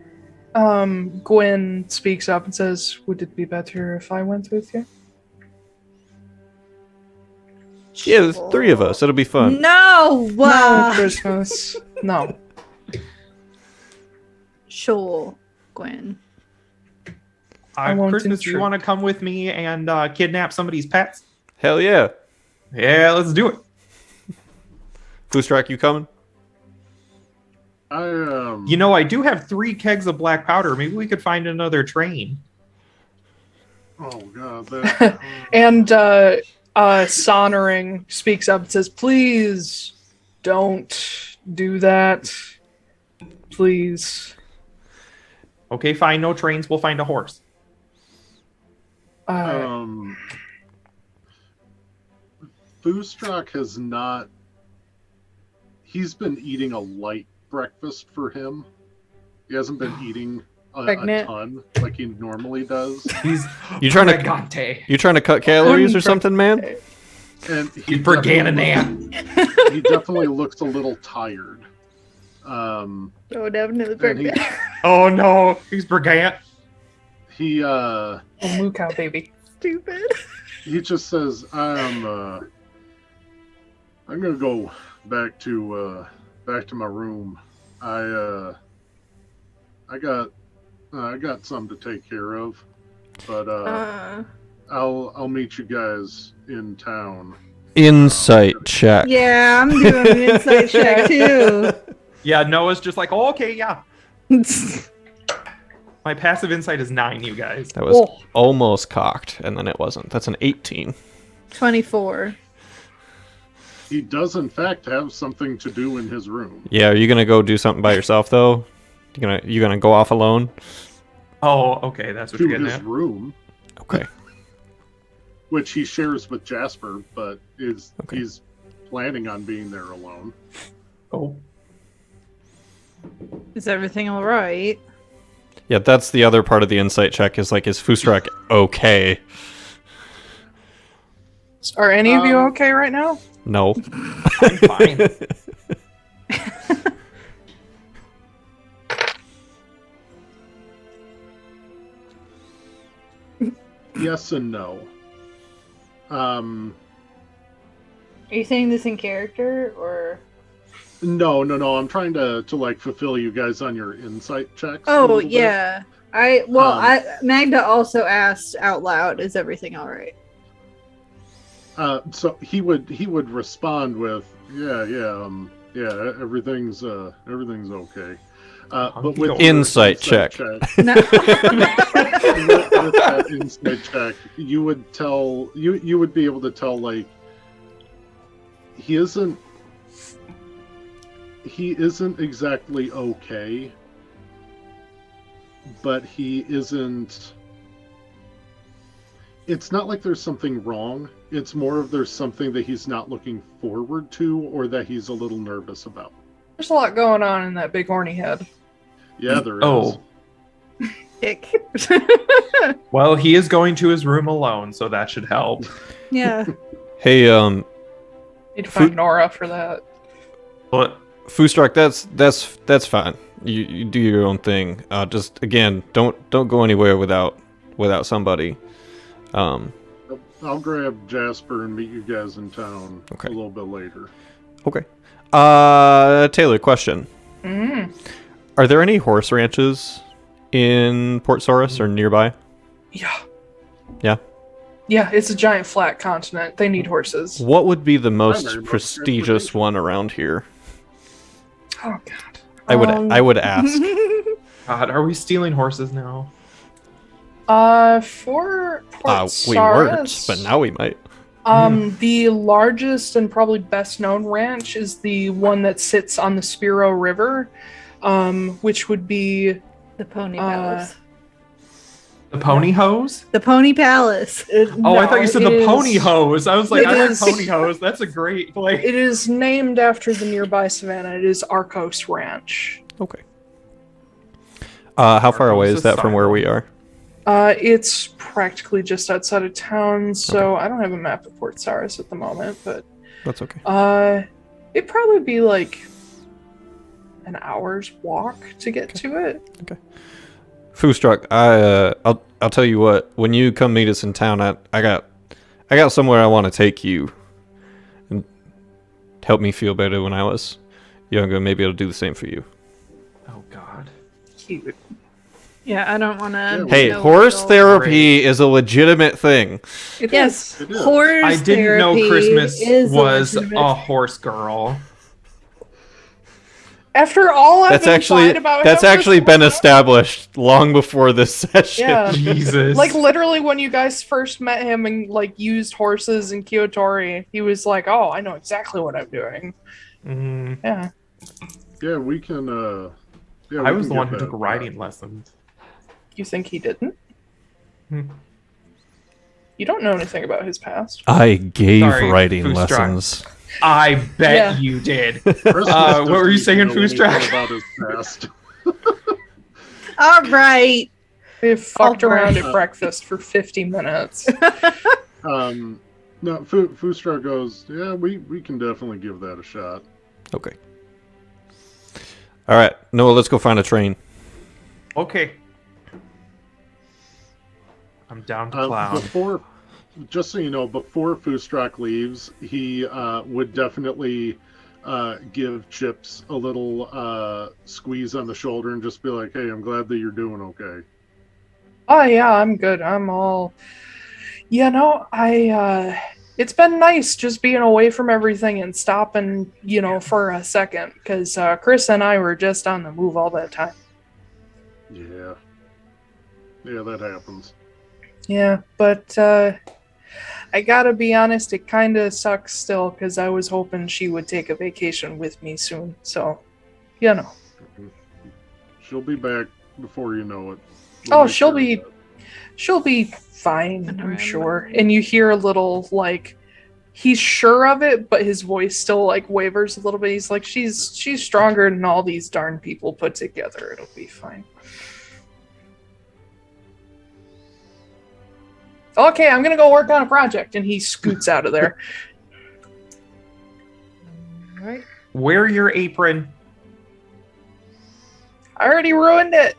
Gwen speaks up and says, "Would it be better if I went with you?" Yeah, there's 3 of us. It'll be fun. No, Christmas. No. Sure, Gwen. Christmas, do you want to come with me and kidnap somebody's pets? Hell yeah. Yeah, let's do it. Foostrak, you coming? I do have 3 kegs of black powder. Maybe we could find another train. Oh god, that. And Sonering speaks up and says, "Please don't do that. Please." Okay, fine. No trains. We'll find a horse. Foostrak has not. He's been eating a light breakfast for him. He hasn't been eating a ton like he normally does. You trying to cut calories or something, man? And he definitely looks a little tired. Definitely. Oh no, he's Brigant. He moo cow baby. Stupid. He just says, I'm gonna go back to my room. I got some to take care of, but I'll meet you guys in town. Insight check. Yeah, I'm doing an insight check too. Yeah, Noah's just like, oh, okay, yeah. My passive insight is 9, you guys. That was almost cocked, and then it wasn't. That's an 18. 24. He does, in fact, have something to do in his room. Yeah, are you gonna go do something by yourself though? You gonna go off alone? Oh, okay, that's what you're getting his at. room. Okay. Which he shares with Jasper, but he's planning on being there alone. Oh. Is everything all right? Yeah, that's the other part of the insight check is like, is Foostrak okay? Are any of you okay right now? No. I'm fine. Yes and no. Are you saying this in character or? No. I'm trying to like fulfill you guys on your insight checks. Oh yeah. Magda also asked out loud, "Is everything all right?" So he would respond with, yeah, everything's okay. But with insight check. with that insight check, you would be able to tell, like, he isn't exactly okay, but he isn't. It's not like there's something wrong. It's more of there's something that he's not looking forward to or that he's a little nervous about. There's a lot going on in that big horny head. Yeah, there is. Oh. Ick. Well, he is going to his room alone, so that should help. Yeah. Hey, Need to find Nora for that. But Foostrak, that's fine. You do your own thing. Just again, don't go anywhere without somebody. I'll grab Jasper and meet you guys in town a little bit later. Okay. Taiylor, question. Mm. Are there any horse ranches in Port Sauris or nearby? Yeah. Yeah? Yeah, it's a giant flat continent. They need horses. What would be the most prestigious one around here? Oh, God. I would ask. God, are we stealing horses now? For Port we Sauris, weren't, but now we might. The largest and probably best known ranch is the one that sits on the Spiro River, which would be The Pony Palace. The Pony Hose? The Pony Palace. I thought you said the Pony Hose. I was like, I like is- Pony Hose. That's a great place. It is named after the nearby savannah. It is Arcos Ranch. Okay. How far away is that from where Asylum. we are? It's practically just outside of town, so I don't have a map of Port Sauris at the moment, but That's okay. it'd probably be like an hour's walk to get to it. Okay. Foostrak, I'll tell you what. When you come meet us in town, I got somewhere I want to take you, and help me feel better when I was younger. Maybe it'll do the same for you. Oh, God. Cute. Yeah, I don't want to. Hey, horse therapy is a legitimate thing. Yes, It is. horse I didn't know therapy Christmas is was legitimate. a horse girl. After all I've implied about that's him actually before, been established long before this session. Yeah. Jesus. Like literally when you guys first met him and like used horses in Kyotori, he was like, "Oh, I know exactly what I'm doing." Yeah. Yeah, we can. I was the one who took riding lessons. You think he didn't? You don't know anything about his past. I gave Sorry, writing Foostrak. lessons. I bet Yeah. you did. What were you saying, Foostrak? About his past. All right. We fucked Oh, around boy. at breakfast for 50 minutes. No, Foostrak goes, yeah, we can definitely give that a shot. Okay. All right, Noah, let's go find a train. Okay. I'm down to clown. Just so you know, before Foostrak leaves, he would definitely give Chips a little squeeze on the shoulder and just be like, hey, I'm glad that you're doing okay. Oh yeah, I'm good. I'm all... it's been nice just being away from everything and stopping, for a second, because Chris and I were just on the move all that time. Yeah. Yeah, that happens. Yeah, but I gotta be honest, it kinda sucks still, because I was hoping she would take a vacation with me soon, so, She'll be back before you know it. Oh, she'll be fine, I'm sure. And you hear a little, he's sure of it, but his voice still, wavers a little bit. He's like, she's stronger than all these darn people put together. It'll be fine. Okay, I'm gonna go work on a project. And he scoots out of there. All right. Wear your apron. I already ruined it.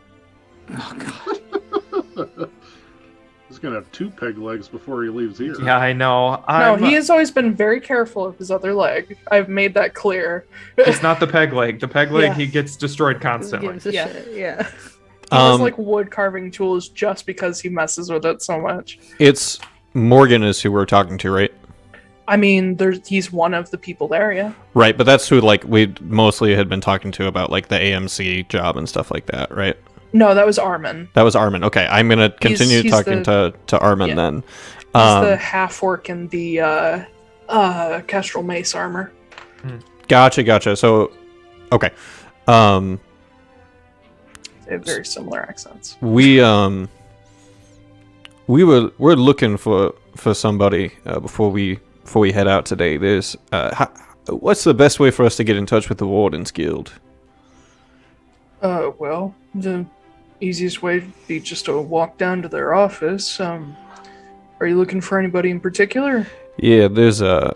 He's gonna have 2 peg legs before he leaves here. Yeah, I know. No, he has always been very careful of his other leg. I've made that clear. It's not the peg leg. The peg leg, Yeah. he gets destroyed constantly. Gives a Yeah. shit, yeah. He has wood carving tools just because he messes with it so much. It's Morgan is who we're talking to, right? I mean, he's one of the people there, yeah. Right, but that's who we mostly had been talking to about the AMC job and stuff like that, right? No, that was Armin. That was Armin. Okay, I'm gonna continue He's talking to Armin yeah. then. He's the half orc in the Kestrel Mace armor. Gotcha. So, okay. They have very similar accents. We're looking for somebody before we head out today. There's what's the best way for us to get in touch with the Warden's Guild? Well, the easiest way would be just to walk down to their office. Are you looking for anybody in particular? Yeah, there's a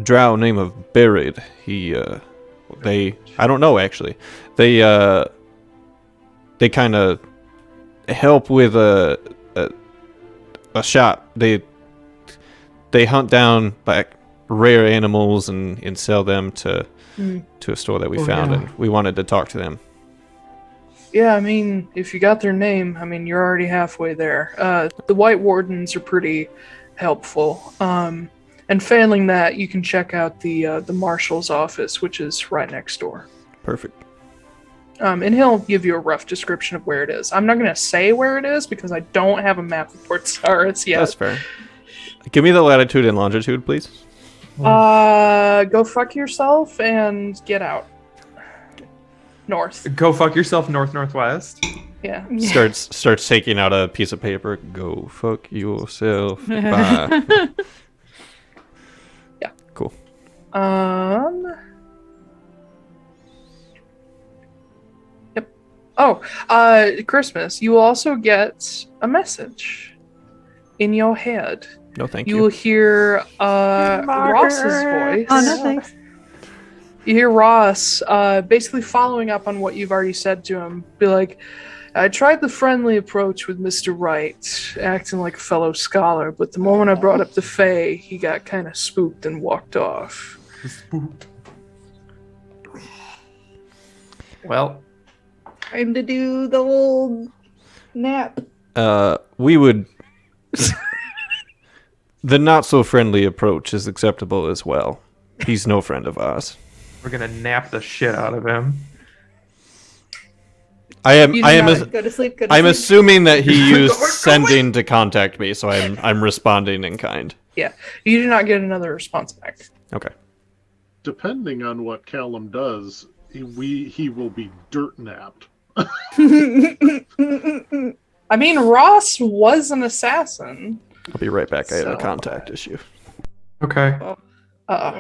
drow name of Buried. I don't know actually. They kind of help with a shop. They hunt down rare animals and sell them to a store that we found, and we wanted to talk to them. Yeah, I mean, if you got their name, you're already halfway there. The White Wardens are pretty helpful. And failing that, you can check out the Marshal's office, which is right next door. Perfect. And he'll give you a rough description of where it is. I'm not going to say where it is because I don't have a map of Port Sauris yet. That's fair. Give me the latitude and longitude, please. Go fuck yourself and get out. North. Go fuck yourself, northwest. Yeah. Starts taking out a piece of paper. Go fuck yourself. Bye. Yeah. Cool. Yep. Oh, Christmas. You will also get a message in your head. No, thank You you. will hear Ross's voice. Oh, no thanks. You hear Ross basically following up on what you've already said to him. Be like, I tried the friendly approach with Mr. Wright, acting like a fellow scholar, but the moment I brought up the Fae, he got kind of spooked and walked off. Spooked. Well, Time to do the old nap. We would... The not-so-friendly approach is acceptable as well. He's no friend of ours. We're gonna nap the shit out of him. Go to sleep. I'm assuming that he used sending to contact me, so I'm responding in kind. Yeah, you do not get another response back. Okay. Depending on what Callum does, he will be dirt napped. I mean, Ross was an assassin. I'll be right back. I have a contact issue. Okay. Uh-oh.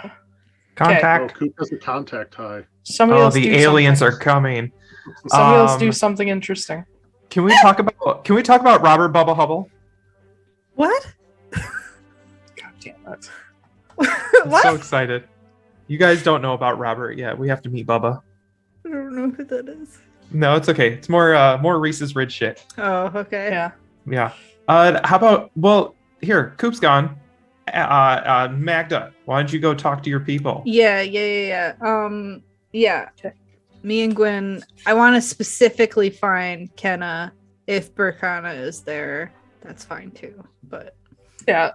Contact. Coop has a contact high. Somebody else the do aliens something. are coming. Somebody else do something interesting. Can we talk about Robert Bubba Hubble? What? God damn it. I'm What? so excited. You guys don't know about Robert yet. We have to meet Bubba. I don't know who that is. No, it's okay. It's more Reese's Ridge shit. Oh, okay. Yeah. Yeah. How about, well, here, Coop's gone. Magda, why don't you go talk to your people? Yeah. Yeah. Okay. Me and Gwen, I want to specifically find Kenna. If Burkana is there, that's fine too. But Yeah.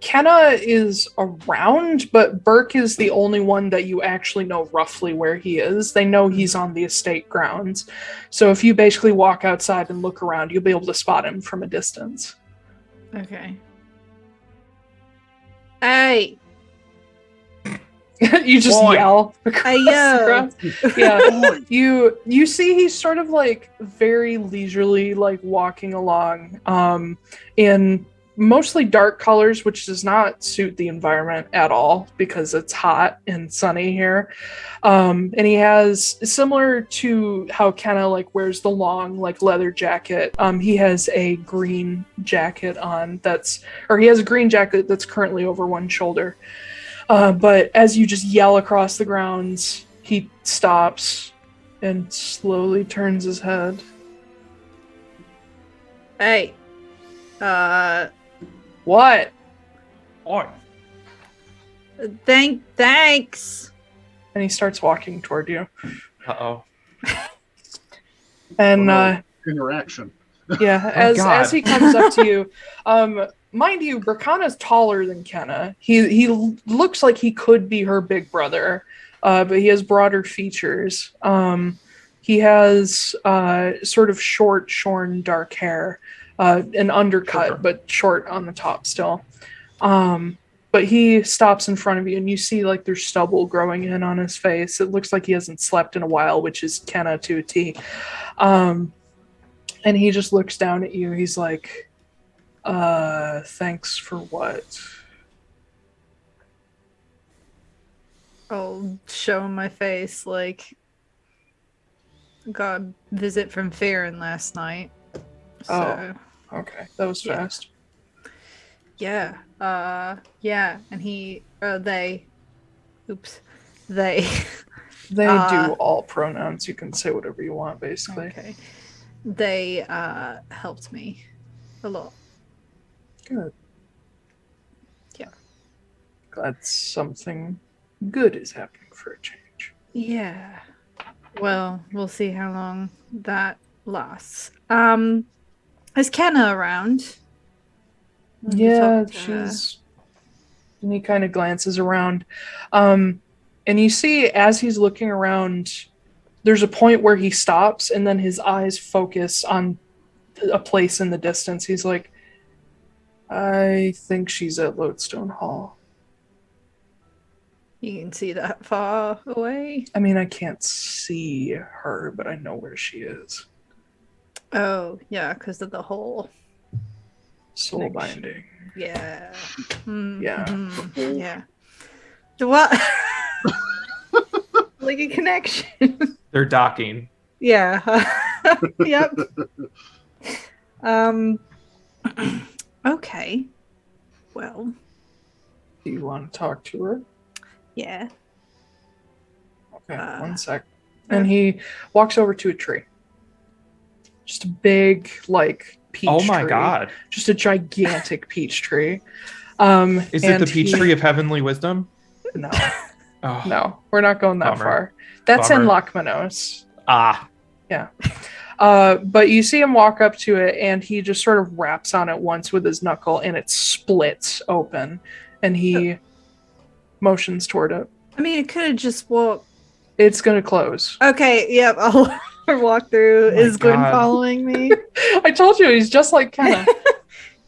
Kenna is around, but Burke is the only one that you actually know roughly where he is. They know he's on the estate grounds. So if you basically walk outside and look around, you'll be able to spot him from a distance. okay. Hey, You just Boy. yell across Hey, the yo. ground. Yeah. You see he's sort of like very leisurely, like walking along in mostly dark colors, which does not suit the environment at all because it's hot and sunny here. And he has, similar to how Kenna like wears the long like leather jacket, he has a green jacket on he has a green jacket that's currently over one shoulder. But as you just yell across the grounds, he stops and slowly turns his head. hey. What? Oi. Thanks. And he starts walking toward you. Uh-oh. And Interaction. yeah, God. as he comes up to you, mind you, Burkana's taller than Kenna. He looks like he could be her big brother, but he has broader features. He has sort of short, shorn, dark hair, an undercut, Sure. but short on the top still. But he stops in front of you, and you see like there's stubble growing in on his face. It looks like he hasn't slept in a while, which is Kenna to a T. And he just looks down at you. He's like, thanks for what? I'll show him my face, like, got a visit from Farron last night. So, Okay, that was fast. yeah, and they They do all pronouns. You can say whatever you want, basically. okay, they helped me a lot. Good. Yeah. Glad something good is happening for a change. Yeah. Well, we'll see how long that lasts. Is Kenna around? Yeah, talk to her. she's. And he kind of glances around. And you see, as he's looking around, there's a point where he stops, and then his eyes focus on a place in the distance. He's like, I think she's at Lodestone Hall. You can see that far away. I mean, I can't see her, but I know where she is. Oh, yeah, because of the hole. Soul Connection. binding. Yeah. Yeah. Yeah. What? Like a connection. They're docking. Yeah. Yep. Okay. Well, Do you want to talk to her? yeah. Okay, 1 sec. And he walks over to a tree. Just a big, like, peach Oh my tree. god. Just a gigantic peach tree. Is it the peach he- tree of heavenly wisdom? No, Oh. no, we're not going that Bummer. far. That's in Bummer. Lochmanos. Ah. But you see him walk up to it, and he just sort of raps on it once with his knuckle, and it splits open, and he motions toward it. I mean, it could have just walked. It's gonna close. Okay, yep, I'll walk through. Oh Is Gwen God. following me? I told you he's just like Kenna.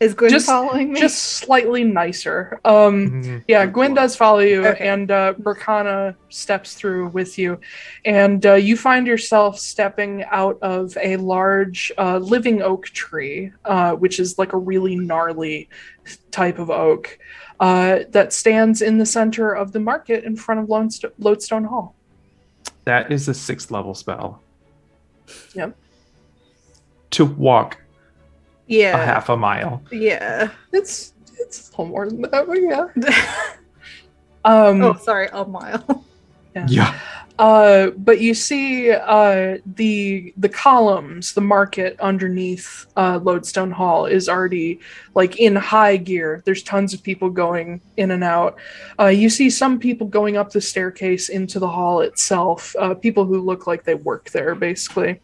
Is Gwen following me? Just slightly nicer. Mhm. Yeah, Gwen does follow you, Okay. and Berkana steps through with you, and you find yourself stepping out of a large living oak tree, which is like a really gnarly type of oak that stands in the center of the market in front of Lodestone Hall. That is a 6th level spell. Yep. To walk Yeah. a half a mile. Yeah. It's a little more than that, but yeah. Oh, sorry, a mile. Yeah. But you see the columns, the market underneath Lodestone Hall is already like in high gear. There's tons of people going in and out. You see some people going up the staircase into the hall itself, people who look like they work there, basically.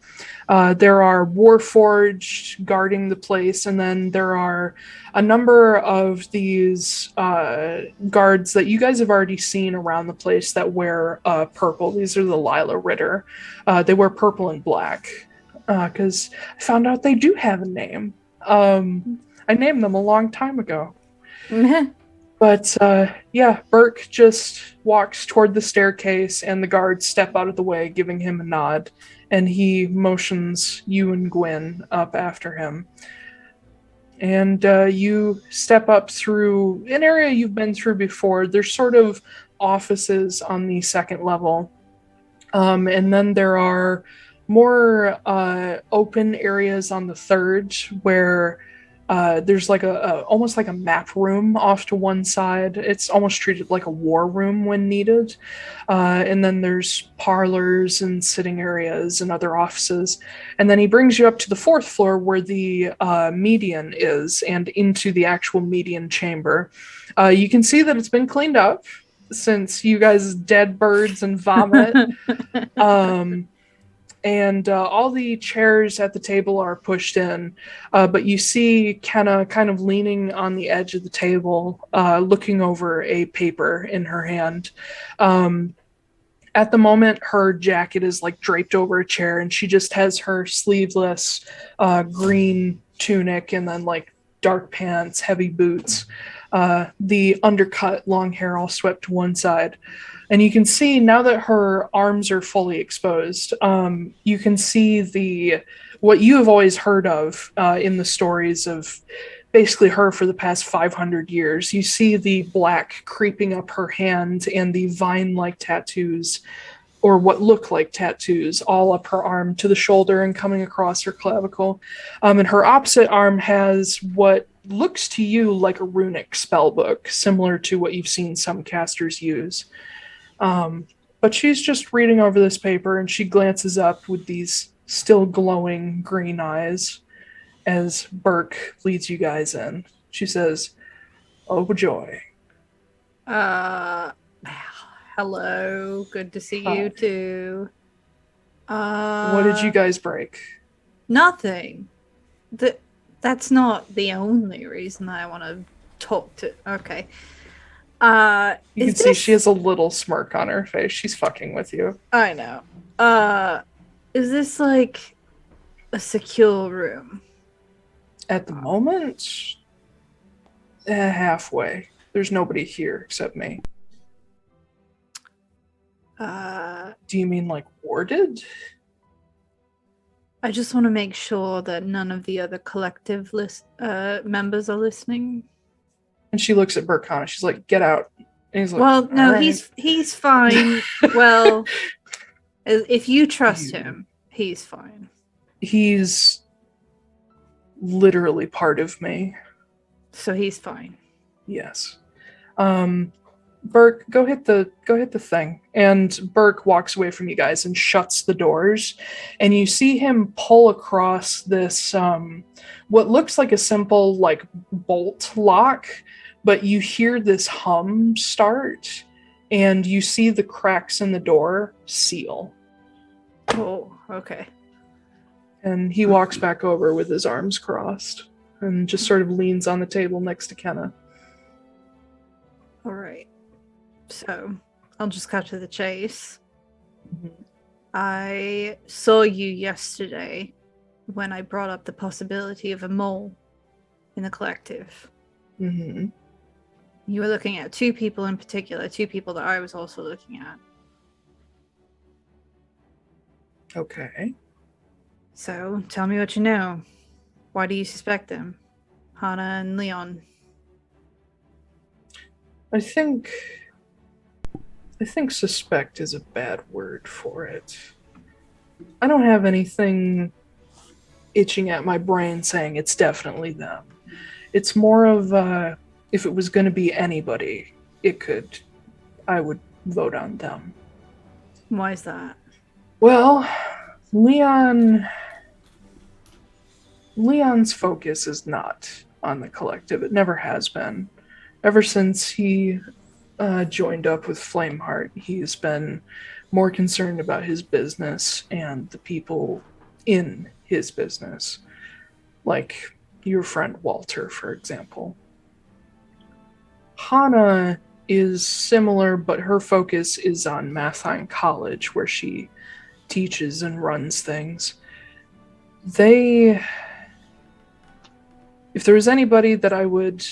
There are Warforged guarding the place, and then there are a number of these guards that you guys have already seen around the place that wear purple. These are the Lila Ritter. They wear purple and black because I found out they do have a name. I named them a long time ago. But yeah, Burke just walks toward the staircase, and the guards step out of the way, giving him a nod, and he motions you and Gwen up after him. And you step up through an area you've been through before. There's sort of offices on the 2nd level. And then there are more open areas on the 3rd where there's like almost like a map room off to one side. It's almost treated like a war room when needed. And then there's parlors and sitting areas and other offices. And then he brings you up to the 4th floor where the median is, and into the actual median chamber. You can see that it's been cleaned up since you guys' dead birds and vomit. And all the chairs at the table are pushed in, but you see Kenna kind of leaning on the edge of the table, looking over a paper in her hand. At the moment, her jacket is like draped over a chair, and she just has her sleeveless green tunic and then like dark pants, heavy boots, the undercut long hair all swept to one side. And you can see now that her arms are fully exposed, you can see what you have always heard of in the stories of basically her for the past 500 years. You see the black creeping up her hand and the vine-like tattoos, or what look like tattoos, all up her arm to the shoulder and coming across her clavicle. And her opposite arm has what looks to you like a runic spellbook, similar to what you've seen some casters use. But she's just reading over this paper, and she glances up with these still glowing green eyes as Burke leads you guys in. She says, "Oh, joy." Hello. Good to see you too. What did you guys break? Nothing. That's not the only reason I want to talk to. Okay. You can see she has a little smirk on her face. She's fucking with you. I know. Is this like a secure room? At the moment, halfway. There's nobody here except me. Do you mean like warded? I just want to make sure that none of the other collective members are listening. And she looks at Burkana. She's like, "Get out." And he's like, "Well, no, right. he's fine." Well, if you trust him, he's fine. He's literally part of me. So he's fine. Yes. Burke, go hit the thing. And Burke walks away from you guys and shuts the doors. And you see him pull across this what looks like a simple like bolt lock, but you hear this hum start, and you see the cracks in the door seal. Oh, okay. And he walks back over with his arms crossed and just sort of leans on the table next to Kenna. All right. So, I'll just cut to the chase. Mm-hmm. I saw you yesterday when I brought up the possibility of a mole in the collective. Mm-hmm. You were looking at two people in particular, two people that I was also looking at. Okay. So, tell me what you know. Why do you suspect them? Hana and Leon. I think suspect is a bad word for it. I don't have anything itching at my brain saying it's definitely them. It's more of if it was going to be anybody, I would vote on them. Why is that? Well, Leon's focus is not on the collective. It never has been. Ever since he joined up with Flameheart, he's been more concerned about his business and the people in his business. Like your friend Walter, for example. Hana is similar, but her focus is on Mathine College, where she teaches and runs things. If there was anybody that I would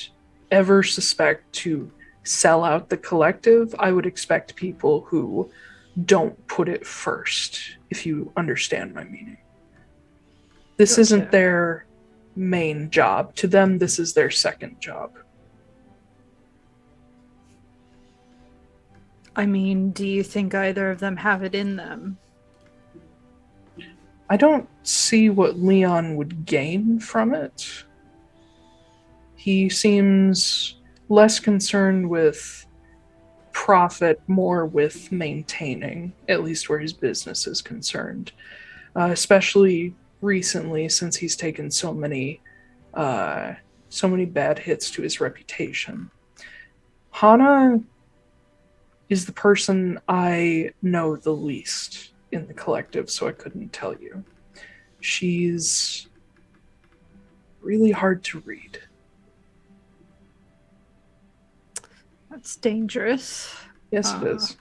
ever suspect to sell out the collective, I would expect people who don't put it first, if you understand my meaning. This Gotcha. Isn't their main job. To them, this is their second job. I mean, do you think either of them have it in them? I don't see what Leon would gain from it. He seems less concerned with profit, more with maintaining, at least where his business is concerned. Especially recently, since he's taken so many bad hits to his reputation. Hana is the person I know the least in the collective, so I couldn't tell you. She's really hard to read. That's dangerous. Yes, it is.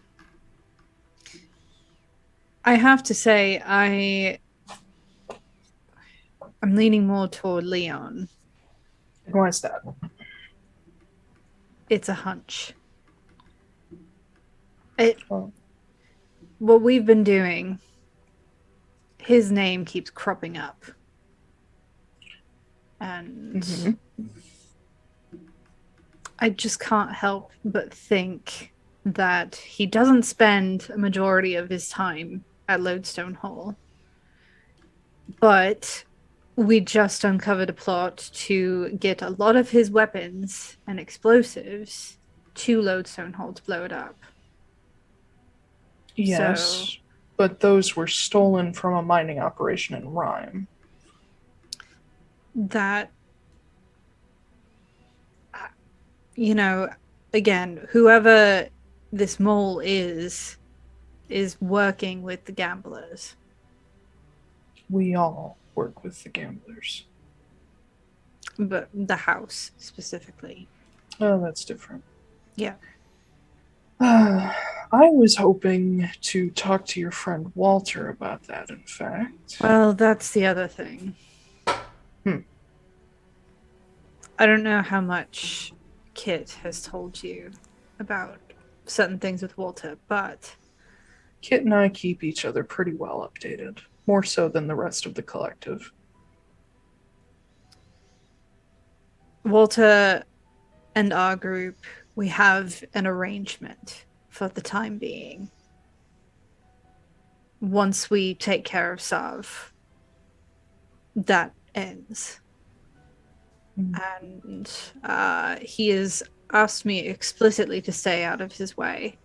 I have to say, I'm leaning more toward Leon. And why is that? It's a hunch. Oh. What we've been doing, his name keeps cropping up. And I just can't help but think that he doesn't spend a majority of his time at Lodestone Hall. But we just uncovered a plot to get a lot of his weapons and explosives to Lodestone Hall to blow it up. Yes, but those were stolen from a mining operation in Rhyme. That, again, whoever this mole is working with the gamblers. We all work with the gamblers. But the house, specifically. Oh, that's different. Yeah. I was hoping to talk to your friend Walter about that, in fact. Well, that's the other thing. I don't know how much Kit has told you about certain things with Walter, but Kit and I keep each other pretty well updated, more so than the rest of the collective. Walter and our group, we have an arrangement for the time being. Once we take care of Sav, that ends. And he has asked me explicitly to stay out of his way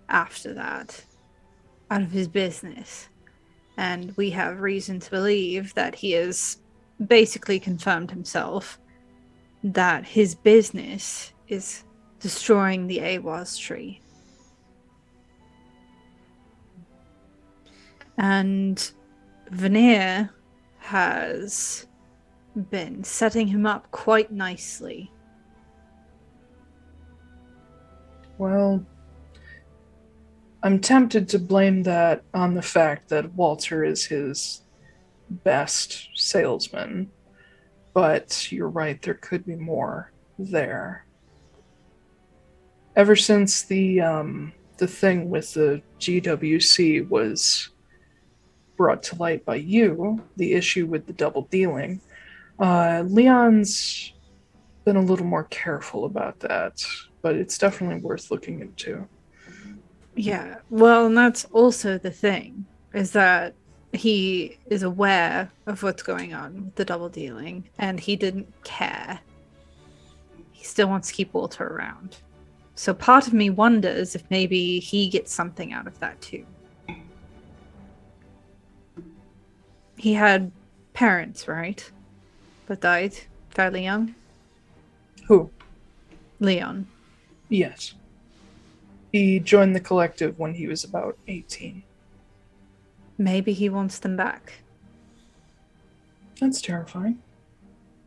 after that, out of his business. And we have reason to believe that he has basically confirmed himself that his business is destroying the Awaz tree. And Veneer has been setting him up quite nicely. Well, I'm tempted to blame that on the fact that Walter is his best salesman, but you're right, there could be more there. Ever since the thing with the GWC was brought to light by you, the issue with the double dealing, Leon's been a little more careful about that, but it's definitely worth looking into. Yeah, well, and that's also the thing, is that he is aware of what's going on with the double dealing, and he didn't care. He still wants to keep Walter around. So part of me wonders if maybe he gets something out of that too. He had parents, right? That died fairly young? Who? Leon. Yes. He joined the collective when he was about 18. Maybe he wants them back. That's terrifying.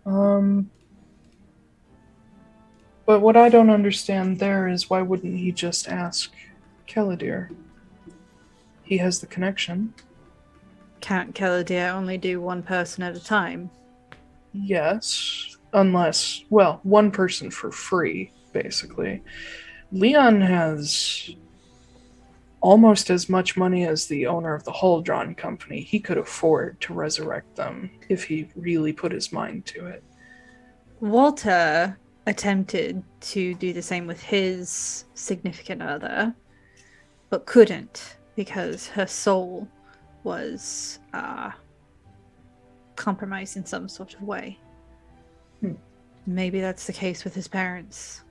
But what I don't understand there is why wouldn't he just ask Keladir? He has the connection. Can't Keladir only do one person at a time? Yes, unless, well, one person for free, basically. Leon has almost as much money as the owner of the Huldron company. He could afford to resurrect them if he really put his mind to it. Walter attempted to do the same with his significant other, but couldn't because her soul was compromised in some sort of way. Maybe that's the case with his parents.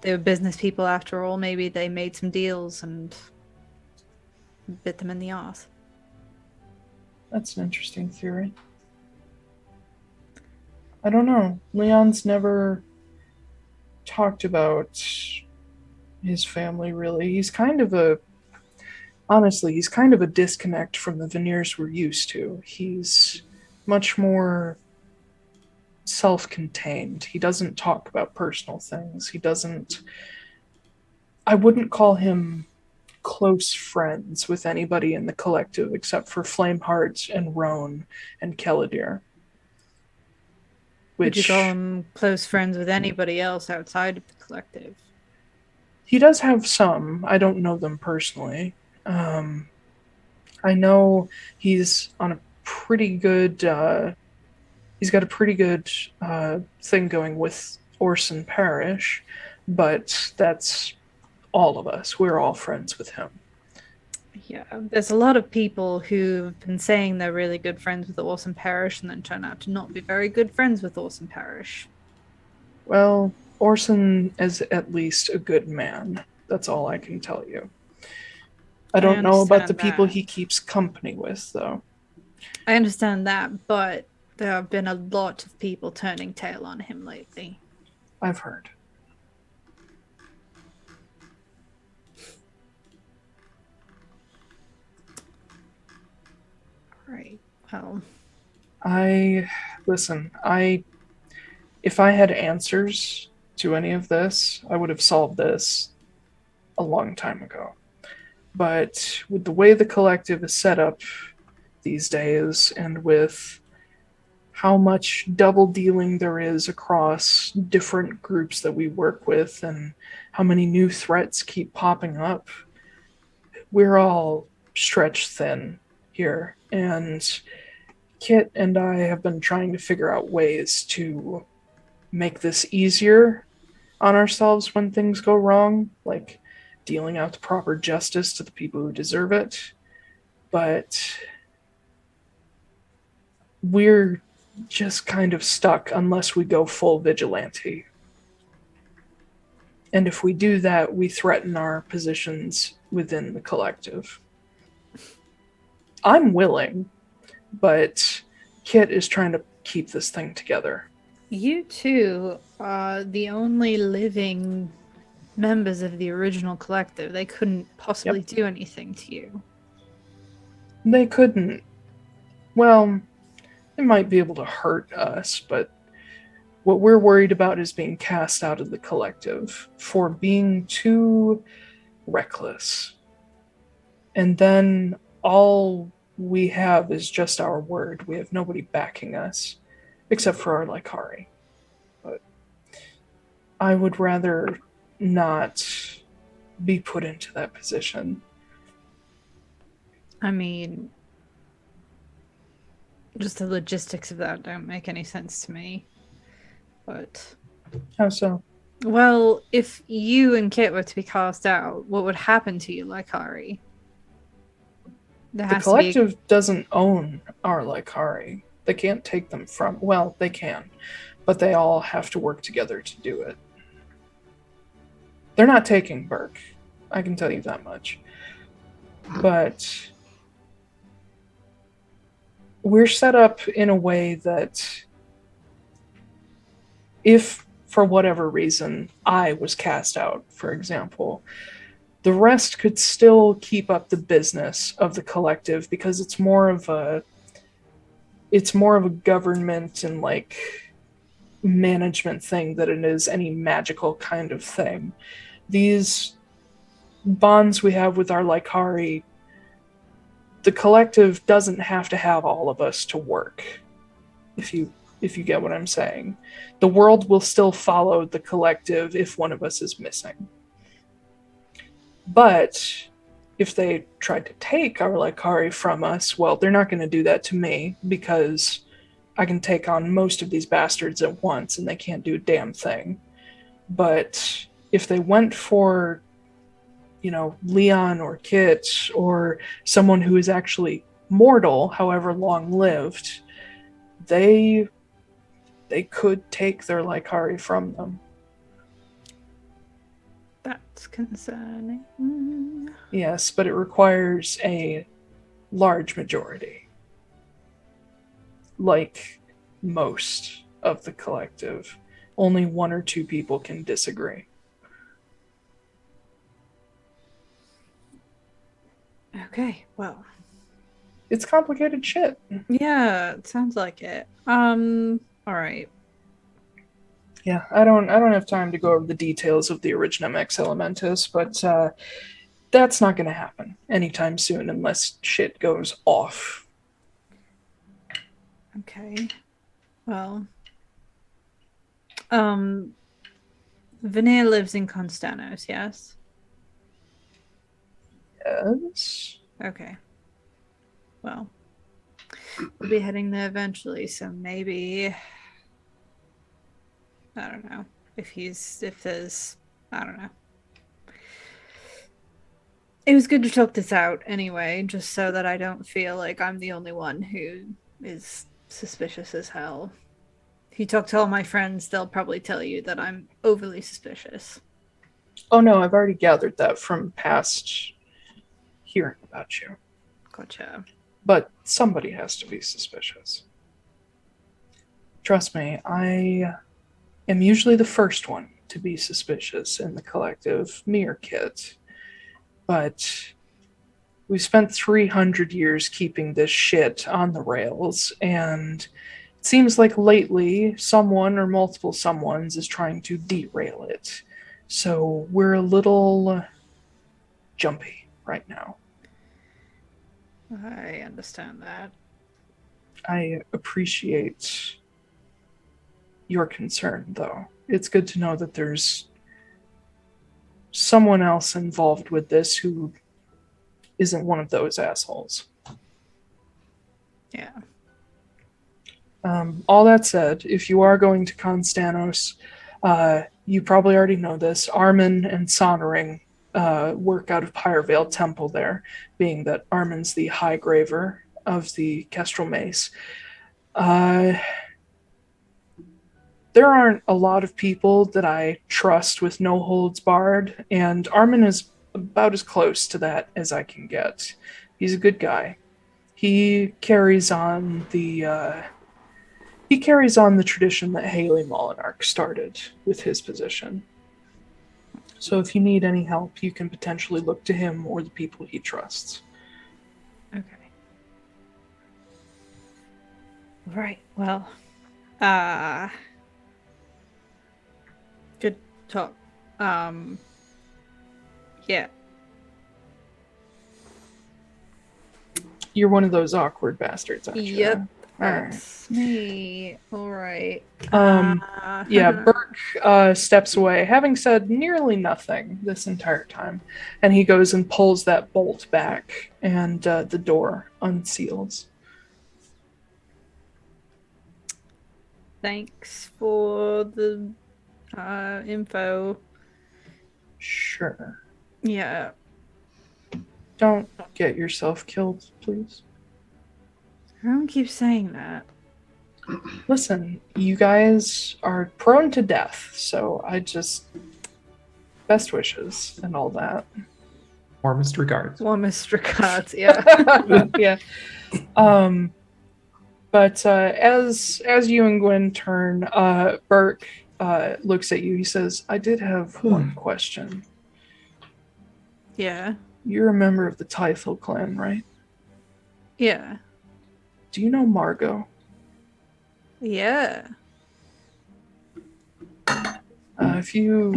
They were business people after all. Maybe they made some deals and bit them in the arse. That's an interesting theory. I don't know. Leon's never talked about his family, really. He's kind of a disconnect from the Veneers we're used to. He's much more self-contained. He doesn't talk about personal things. I wouldn't call him close friends with anybody in the collective except for Flameheart and Roan and Keladir. Would you call him close friends with anybody else outside of the collective? He does have some. I don't know them personally. I know he's on a pretty good... he's got a pretty good thing going with Orson Parish, but that's all of us. We're all friends with him. Yeah, there's a lot of people who've been saying they're really good friends with Orson Parish and then turn out to not be very good friends with Orson Parish. Well, Orson is at least a good man. That's all I can tell you. I don't know about the people he keeps company with, though. I understand that, but there have been a lot of people turning tail on him lately. I've heard. Right. Well, if I had answers to any of this, I would have solved this a long time ago. But with the way the collective is set up these days, and with how much double dealing there is across different groups that we work with, and how many new threats keep popping up, we're all stretched thin here. And Kit and I have been trying to figure out ways to make this easier on ourselves when things go wrong, like dealing out the proper justice to the people who deserve it. But we're just kind of stuck unless we go full vigilante. And if we do that, we threaten our positions within the collective. I'm willing, but Kit is trying to keep this thing together. You two are the only living members of the original collective. They couldn't possibly do anything to you. They couldn't. Well, they might be able to hurt us, but what we're worried about is being cast out of the collective for being too reckless. And then all we have is just our word. We have nobody backing us, except for our Lycari. But I would rather not be put into that position. I mean, just the logistics of that don't make any sense to me. But How so? well, if you and Kit were to be cast out, what would happen to you, Lycari? The collective doesn't own our Lycari. They can't take them from... Well, they can, but they all have to work together to do it. They're not taking Burke. I can tell you that much. But we're set up in a way that if, for whatever reason, I was cast out, for example, the rest could still keep up the business of the collective because it's more of a government and like management thing than it is any magical kind of thing. These bonds we have with our Lycari, the collective doesn't have to have all of us to work. If you get what I'm saying. The world will still follow the collective if one of us is missing. But if they tried to take our Lycari from us, well, they're not going to do that to me because I can take on most of these bastards at once and they can't do a damn thing. But if they went for, Leon or Kit or someone who is actually mortal, however long-lived, they could take their Lycari from them. That's concerning. Yes, but it requires a large majority. Like most of the collective. Only one or two people can disagree. Okay, well. It's complicated shit. Yeah, it sounds like it. Alright. Yeah, I don't have time to go over the details of the Originum Ex Elementus, but that's not going to happen anytime soon unless shit goes off. Okay. Well. Veneer lives in Constanos, yes? Yes. Okay. Well. We'll be heading there eventually, so maybe... I don't know. I don't know. It was good to talk this out anyway, just so that I don't feel like I'm the only one who is suspicious as hell. If you talk to all my friends, they'll probably tell you that I'm overly suspicious. Oh no, I've already gathered that from past hearing about you. Gotcha. But somebody has to be suspicious. Trust me, I am usually the first one to be suspicious in the collective, me or Kit. But we spent 300 years keeping this shit on the rails, and it seems like lately someone or multiple someones is trying to derail it. So we're a little jumpy right now. I understand that. I appreciate your concern, though. It's good to know that there's someone else involved with this who isn't one of those assholes. Yeah. All that said, if you are going to Constanos, you probably already know this. Armin and Sonering work out of Pyrevale Temple there, being that Armin's the High Graver of the Kestrel Mace. There aren't a lot of people that I trust with no holds barred, and Armin is about as close to that as I can get. He's a good guy. He carries on the tradition that Haley Molinarch started with his position. So if you need any help, you can potentially look to him or the people he trusts. Okay. Right. Well, good talk. Yeah. You're one of those awkward bastards, aren't you? Yep. All right. That's me. All right. Yeah, Burke steps away, having said nearly nothing this entire time. And he goes and pulls that bolt back, and the door unseals. Thanks for the info. Sure. Yeah. Don't get yourself killed, please. Everyone keeps saying that. Listen, you guys are prone to death, so I just... Best wishes and all that. Warmest regards. Warmest regards, yeah. Yeah. But as you and Gwen turn, Burke looks at you. He says, I did have one question. Yeah. You're a member of the Taiylor clan, right? Yeah. Do you know Margot? Yeah. If you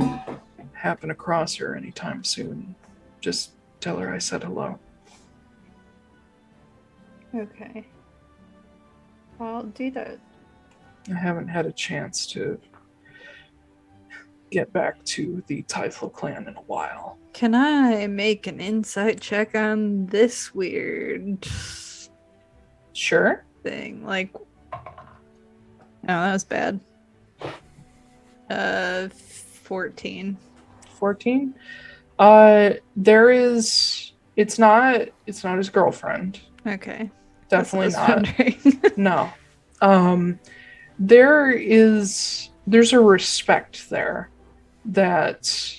happen across her anytime soon, just tell her I said hello. Okay. I'll do that. I haven't had a chance to get back to the Taiylor clan in a while. Can I make an insight check on this weird Sure. thing? Like, oh, that was bad. 14. 14? It's not his girlfriend. Okay. Definitely That's not. No. There's a respect there that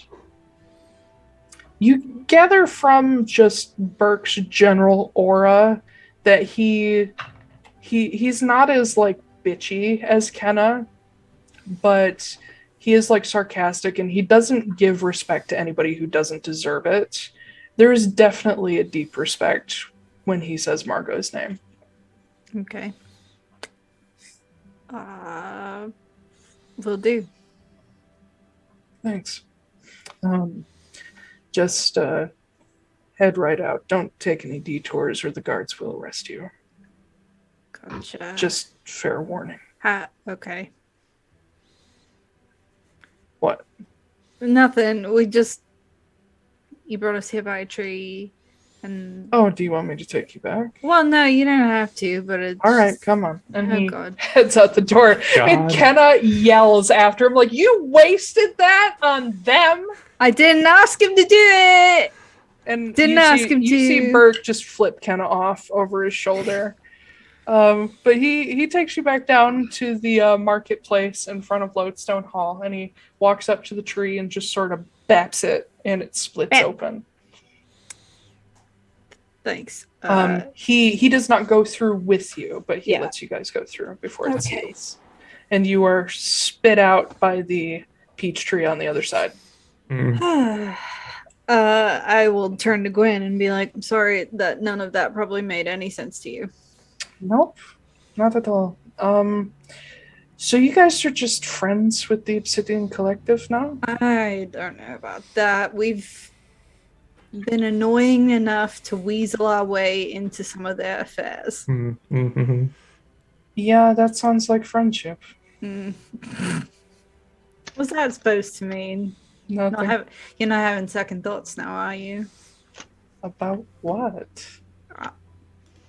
you gather from just Burke's general aura that he's not as like bitchy as Kenna, but he is like sarcastic and he doesn't give respect to anybody who doesn't deserve it. There is definitely a deep respect when he says Margot's name. Okay. Will do. Thanks. Just head right out. Don't take any detours or the guards will arrest you. Gotcha. Just fair warning. Okay. What? Nothing. You brought us here by a tree, and... Oh, do you want me to take you back? Well, no, you don't have to, but it's... All right, come on. And he God. heads out the door. God. And Kenna yells after him, like, you wasted that on them? I didn't ask him to do it! And you see Burke just flip Kenna off over his shoulder. But he takes you back down to the marketplace in front of Lodestone Hall, and he walks up to the tree and just sort of baps it, and it splits open. Thanks. He does not go through with you, but he Yeah. lets you guys go through before it seals. And you are spit out by the peach tree on the other side. I will turn to Gwen and be like, I'm sorry that none of that probably made any sense to you. Nope, not at all. So you guys are just friends with the Obsidian Collective now? I don't know about that. We've been annoying enough to weasel our way into some of their affairs. Mm-hmm. Yeah, that sounds like friendship. What's that supposed to mean? Nothing. You're not having second thoughts now, are you? About what?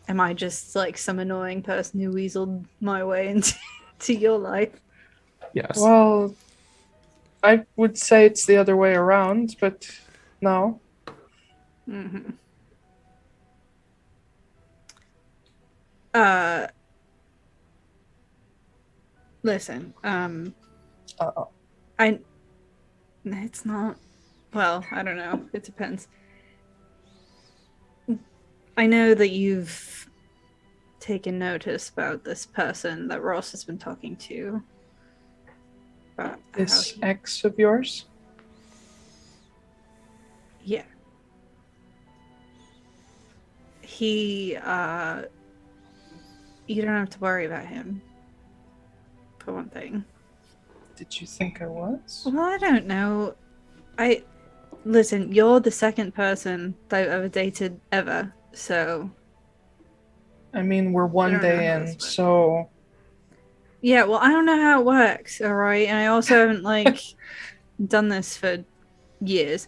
Am I just like some annoying person who weaseled my way into your life? Yes. Well, I would say it's the other way around, but no. Mm-hmm. Listen, it's not, well, I don't know. It depends. I know that you've taken notice about this person that Ross has been talking to. About This ex of yours? Yeah. He, you don't have to worry about him, for one thing. Did you think I was? Well, I don't know. Listen, you're the second person that I've ever dated ever, so I mean, we're I one don't know day how in, this works. so Yeah, well, I don't know how it works, alright? And I also haven't, like, done this for years.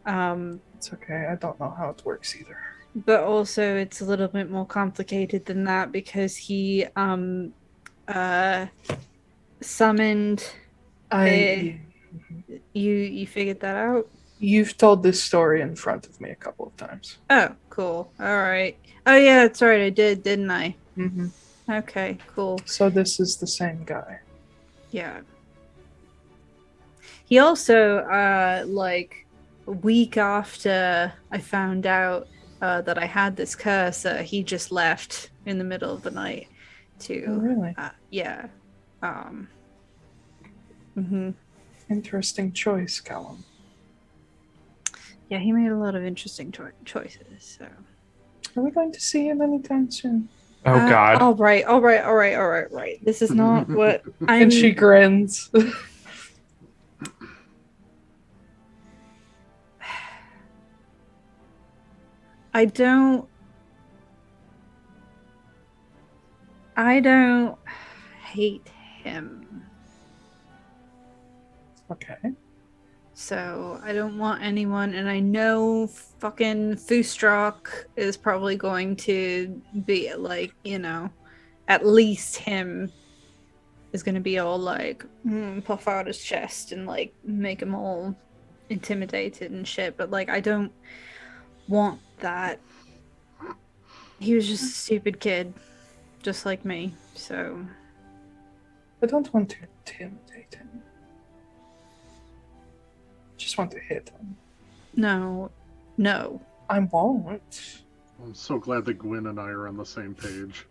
it's okay. I don't know how it works either. But also it's a little bit more complicated than that because he, summoned... You figured that out? You've told this story in front of me a couple of times. Oh, cool. Alright. Oh, yeah, that's right, I did, didn't I? Mm-hmm. Okay, cool. So this is the same guy. Yeah. He also, like, a week after I found out that I had this curse, he just left in the middle of the night to... Oh, really? Yeah. Interesting choice, Callum. Yeah, he made a lot of interesting choices, so... Are we going to see him anytime soon? Oh God. All right. This is not what I'm... And she grins. I don't hate him. Okay. So I don't want anyone, and I know fucking Foostrak is probably going to be like, you know, at least him is going to be all like, puff out his chest and like make him all intimidated and shit. But like, I don't want that. He was just a stupid kid, just like me. So I don't want to intimidate him. Just want to hit him. no. I won't. I'm so glad that Gwen and I are on the same page.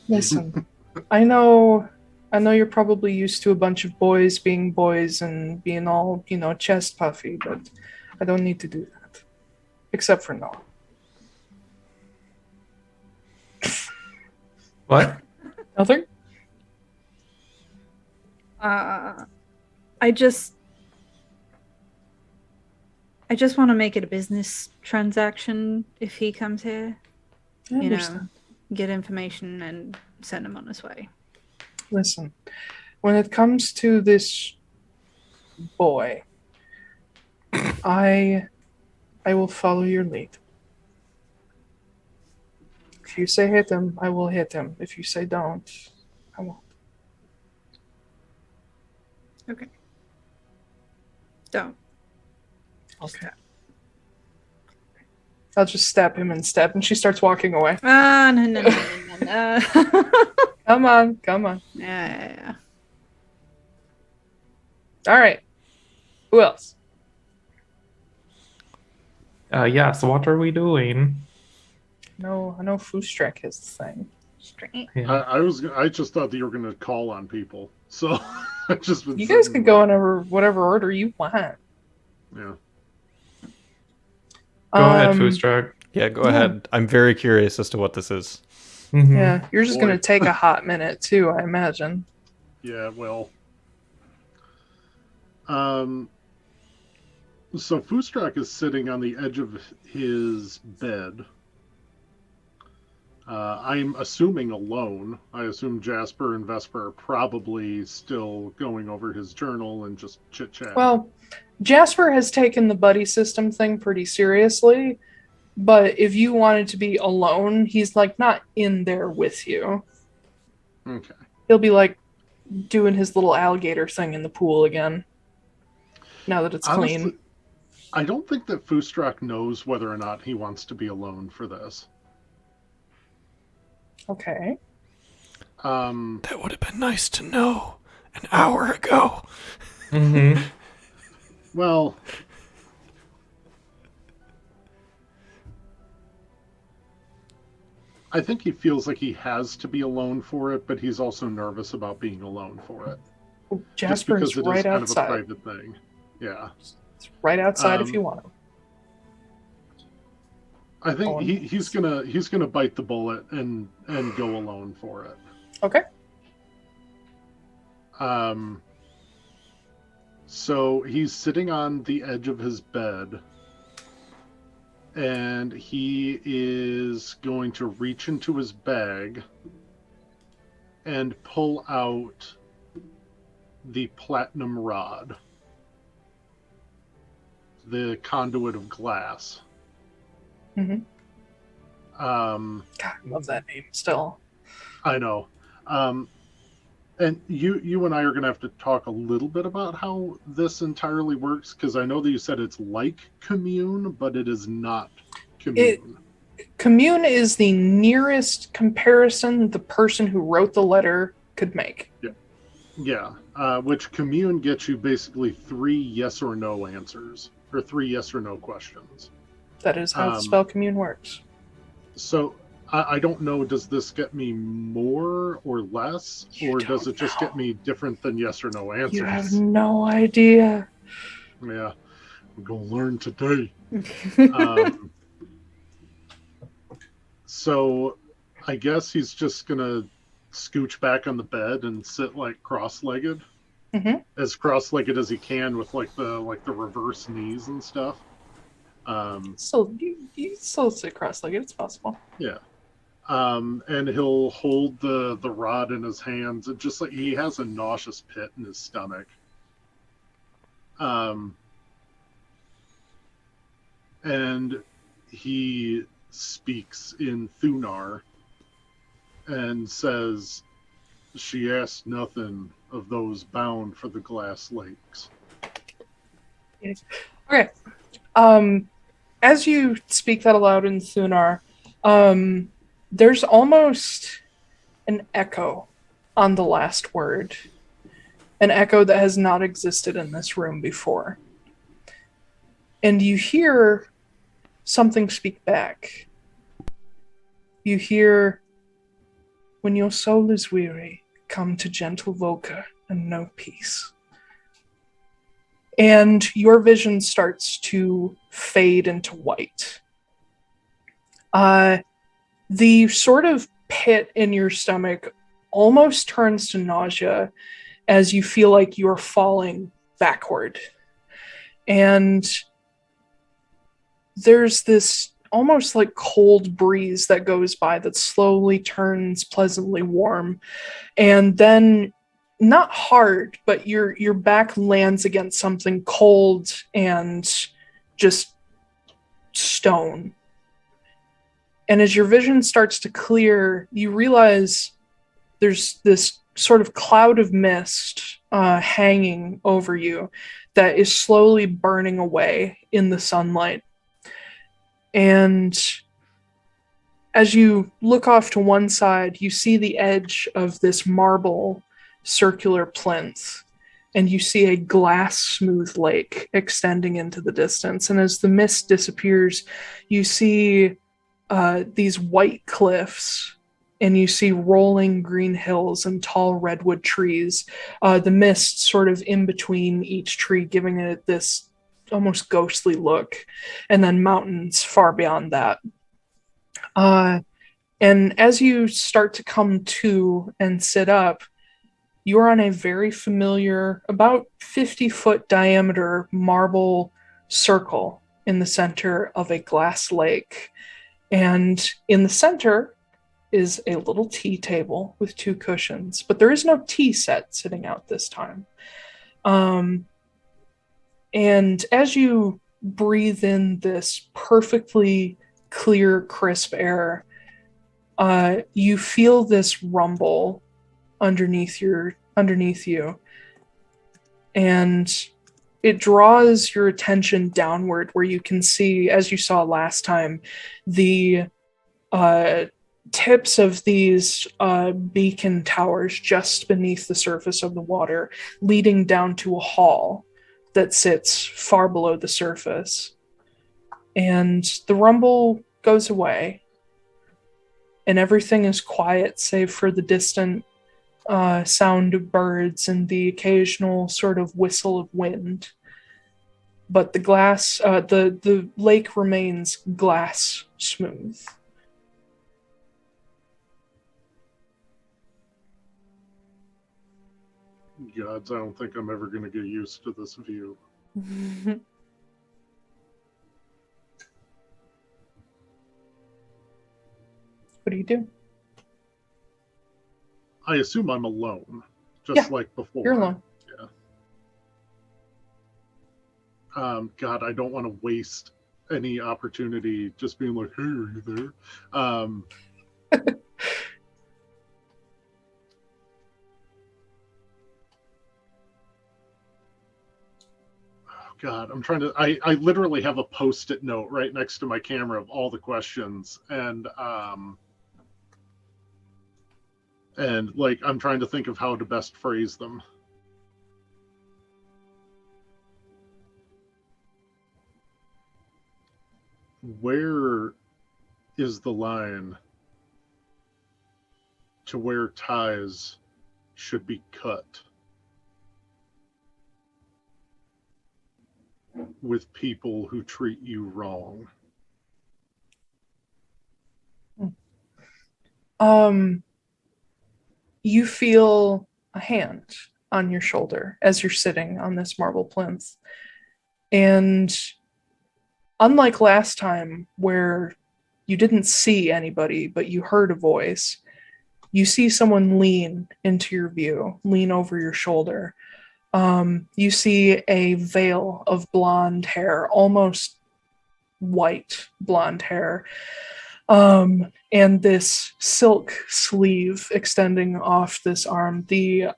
Listen, I know you're probably used to a bunch of boys being boys and being all, you know, chest puffy, but I don't need to do that. Except for Noah. What? Nothing? I just want to make it a business transaction if he comes here. I You know, understand. get information and send him on his way. Listen, when it comes to this boy, I will follow your lead. If you say hit him, I will hit him. If you say don't, I won't. Okay. Don't. Okay. I'll just stab him instead, and she starts walking away. No. Come on. Yeah. All right. Who else? Yeah, so what are we doing? No, I know Foostrak has the thing. Straight. Yeah. I just thought that you were going to call on people. So I've just been You guys sitting could go there. in whatever order you want. Yeah. Go ahead, Foostrak. Yeah, go ahead. I'm very curious as to what this is. Mhm. Yeah, you're just Boy. going to take a hot minute too, I imagine. Yeah, well. So Foostrak is sitting on the edge of his bed. I'm assuming alone. I assume Jasper and Vesper are probably still going over his journal and just chit-chat. Well, Jasper has taken the buddy system thing pretty seriously, but if you wanted to be alone, he's like not in there with you. Okay. He'll be like doing his little alligator thing in the pool again. Now that it's Honestly, clean. I don't think that Foostrak knows whether or not he wants to be alone for this. Okay. That would have been nice to know an hour ago. Mm-hmm. Well, I think he feels like he has to be alone for it, but he's also nervous about being alone for it. Just Jasper because is it is right kind outside. of a private thing. Yeah. It's right outside if you want him. I think Owen? he's gonna bite the bullet and go alone for it. Okay. So he's sitting on the edge of his bed, and he is going to reach into his bag and pull out the platinum rod, the Conduit of Glass. Mm-hmm. God, I love that name still. I know. And you and I are going to have to talk a little bit about how this entirely works, because I know that you said it's like commune, but it is not commune. Commune is the nearest comparison the person who wrote the letter could make. Yeah. Which commune gets you basically 3 yes or no answers, or 3 yes or no questions. That is how the spell commune works. So I don't know, does this get me more or less, or does it just get me different than yes or no answers? You have no idea. Yeah, I'm going to learn today. So I guess he's just going to scooch back on the bed and sit like cross-legged. Mm-hmm. As cross-legged as he can with like the reverse knees and stuff. So you still sit cross-legged, it's possible. Yeah. And he'll hold the rod in his hands, and just like he has a nauseous pit in his stomach. And he speaks in Thunar and says, "She asked nothing of those bound for the Glass Lakes." Okay. As you speak that aloud in Thunar, there's almost an echo on the last word. An echo that has not existed in this room before. And you hear something speak back. You hear, "When your soul is weary, come to gentle Volca and know peace." And your vision starts to fade into white. The sort of pit in your stomach almost turns to nausea as you feel like you're falling backward. And there's this almost like cold breeze that goes by that slowly turns pleasantly warm. And then, not hard, but your back lands against something cold and just stone. And as your vision starts to clear, you realize there's this sort of cloud of mist hanging over you that is slowly burning away in the sunlight. And as you look off to one side, you see the edge of this marble circular plinth, and you see a glass smooth lake extending into the distance. And as the mist disappears, you see these white cliffs, and you see rolling green hills and tall redwood trees. The mist sort of in between each tree, giving it this almost ghostly look, and then mountains far beyond that. And as you start to come to and sit up, you're on a very familiar, about 50-foot diameter marble circle in the center of a glass lake. And in the center is a little tea table with 2 cushions, but there is no tea set sitting out this time. And as you breathe in this perfectly clear, crisp air, you feel this rumble underneath you, and it draws your attention downward, where you can see, as you saw last time, the tips of these beacon towers just beneath the surface of the water, leading down to a hall that sits far below the surface. And the rumble goes away, and everything is quiet save for the distant sound of birds and the occasional sort of whistle of wind. But the glass, the lake remains glass smooth. Gods, I don't think I'm ever going to get used to this view. do you do? I assume I'm alone, just like before. You're alone. Yeah. God, I don't want to waste any opportunity just being like, hey, are you there? God, I'm trying to. I literally have a post-it note right next to my camera of all the questions, and like I'm trying to think of how to best phrase them. Where is the line to where ties should be cut with people who treat you wrong? You feel a hand on your shoulder as you're sitting on this marble plinth. And unlike last time where you didn't see anybody, but you heard a voice, you see someone lean into your view, lean over your shoulder. You see a veil of blonde hair, almost white blonde hair, and this silk sleeve extending off this arm. The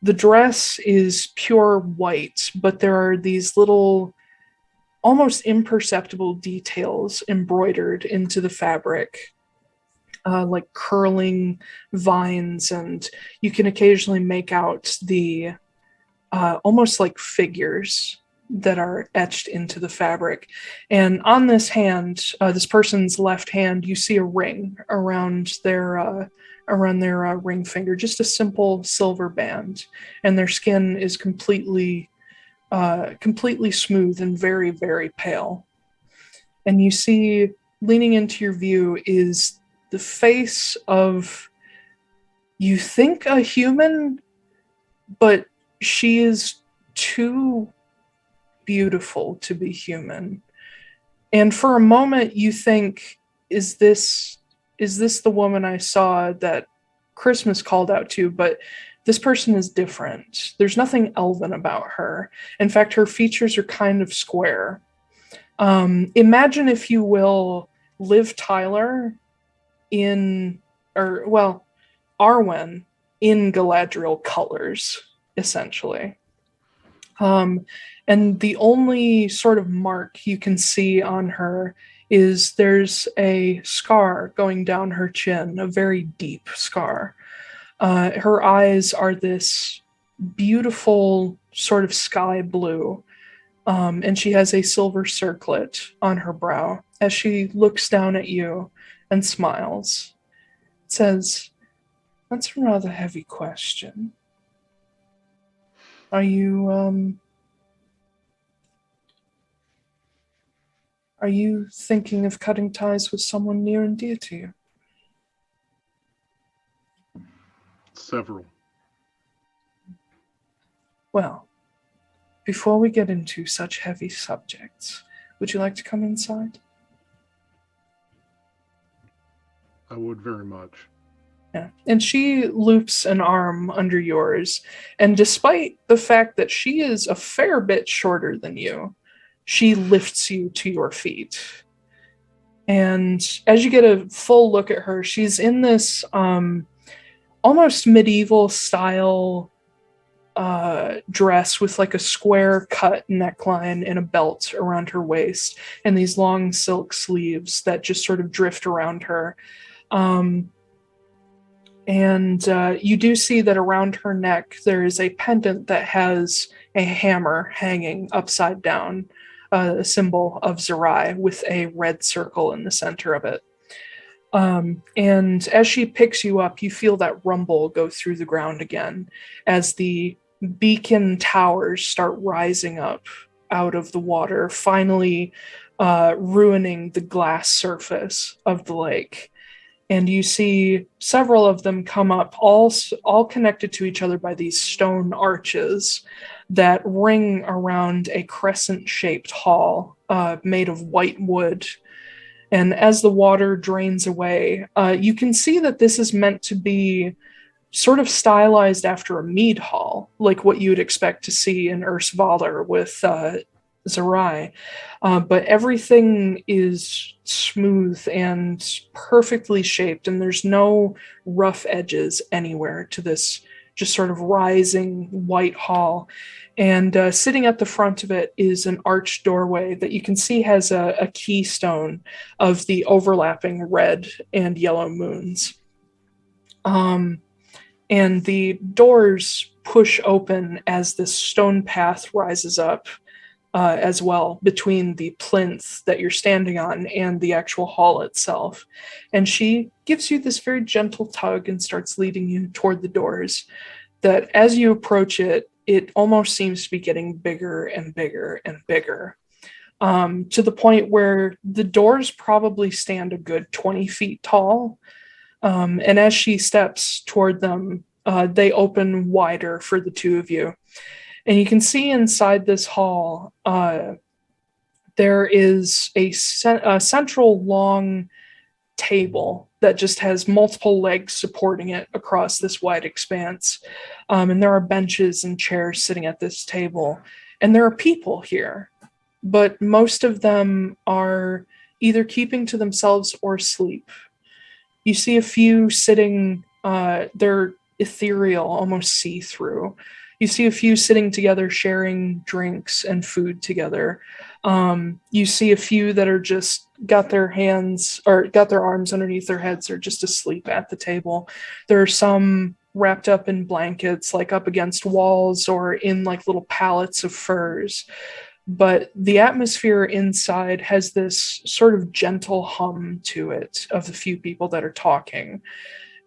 dress is pure white, but there are these little, almost imperceptible details embroidered into the fabric. Like curling vines, and you can occasionally make out the almost like figures that are etched into the fabric. And on this hand, this person's left hand, you see a ring around their ring finger, just a simple silver band, and their skin is completely smooth and very, very pale. And you see, leaning into your view is the face of, you think, a human, but she is too beautiful to be human. And for a moment you think, is this the woman I saw that Christmas called out to? But this person is different. There's nothing elven about her. In fact, her features are kind of square. Imagine, if you will, Liv Taiylor Arwen in Galadriel colors, essentially. And the only sort of mark you can see on her is there's a scar going down her chin, a very deep scar. Her eyes are this beautiful sort of sky blue, and she has a silver circlet on her brow as she looks down at you and smiles. It says, "That's a rather heavy question. Are you thinking of cutting ties with someone near and dear to you?" Several. Well, before we get into such heavy subjects, would you like to come inside? I would very much. Yeah. And she loops an arm under yours, and despite the fact that she is a fair bit shorter than you, she lifts you to your feet. And as you get a full look at her, she's in this almost medieval style dress with like a square cut neckline and a belt around her waist, and these long silk sleeves that just sort of drift around her. And you do see that around her neck there is a pendant that has a hammer hanging upside down, a symbol of Zachary with a red circle in the center of it. And as she picks you up, you feel that rumble go through the ground again as the beacon towers start rising up out of the water, finally ruining the glass surface of the lake. And you see several of them come up, all connected to each other by these stone arches that ring around a crescent-shaped hall made of white wood. And as the water drains away, you can see that this is meant to be sort of stylized after a mead hall, like what you'd expect to see in Ursvalar with Zerai. But everything is smooth and perfectly shaped, and there's no rough edges anywhere to this just sort of rising white hall. And sitting at the front of it is an arched doorway that you can see has a keystone of the overlapping red and yellow moons. And the doors push open as this stone path rises up as well between the plinth that you're standing on and the actual hall itself. And she gives you this very gentle tug and starts leading you toward the doors. That as you approach it, it almost seems to be getting bigger and bigger and bigger, to the point where the doors probably stand a good 20 feet tall. And as she steps toward them, they open wider for the two of you. And you can see inside this hall, there is a central long table that just has multiple legs supporting it across this wide expanse. And there are benches and chairs sitting at this table. And there are people here, but most of them are either keeping to themselves or asleep. You see a few sitting, they're ethereal, almost see-through. You see a few sitting together, sharing drinks and food together. You see a few that are just got their arms underneath their heads, or just asleep at the table. There are some wrapped up in blankets, like up against walls or in like little pallets of furs. But the atmosphere inside has this sort of gentle hum to it of the few people that are talking.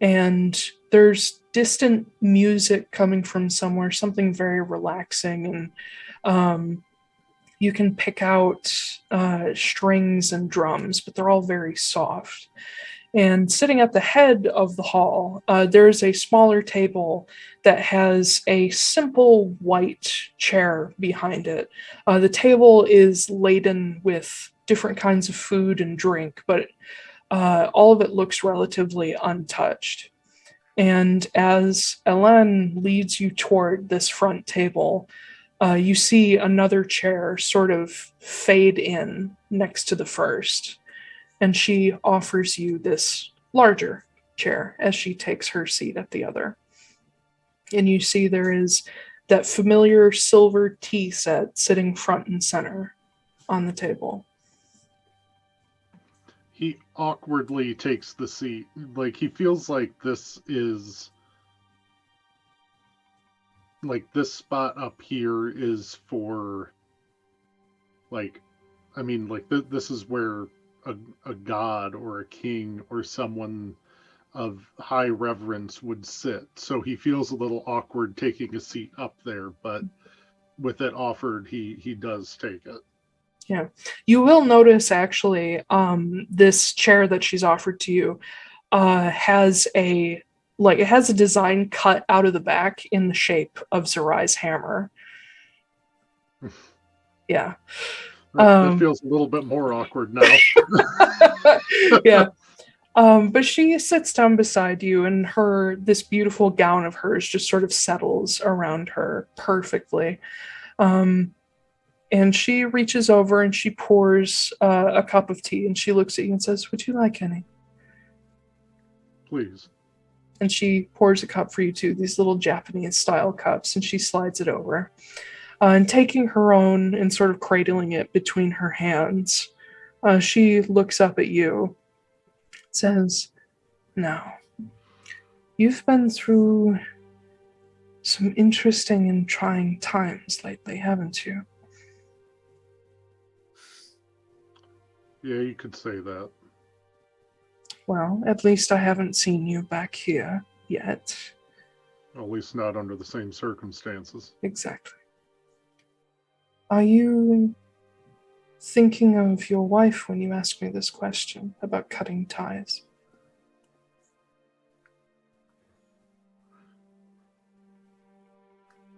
And there's distant music coming from somewhere, something very relaxing. And you can pick out strings and drums, but they're all very soft. And sitting at the head of the hall, there's a smaller table that has a simple white chair behind it. The table is laden with different kinds of food and drink, but all of it looks relatively untouched. And as Ellen leads you toward this front table, you see another chair sort of fade in next to the first. And she offers you this larger chair as she takes her seat at the other. And you see there is that familiar silver tea set sitting front and center on the table. He awkwardly takes the seat. Like, he feels like this is... like, this spot up here is for... like, I mean, like, this is where a god or a king or someone of high reverence would sit. So he feels a little awkward taking a seat up there, but with it offered, he does take it. Yeah. You will notice, actually, this chair that she's offered to you has a design cut out of the back in the shape of Zerai's hammer. Yeah. That feels a little bit more awkward now. Yeah. But she sits down beside you, and this beautiful gown of hers just sort of settles around her perfectly. And she reaches over and she pours a cup of tea, and she looks at you and says, "Would you like any?" Please. And she pours a cup for you too, these little Japanese style cups, and she slides it over. And taking her own and sort of cradling it between her hands, she looks up at you, says, "Now, you've been through some interesting and trying times lately, haven't you?" Yeah, you could say that. Well, at least I haven't seen you back here yet. At least not under the same circumstances. Exactly. Are you thinking of your wife when you ask me this question about cutting ties?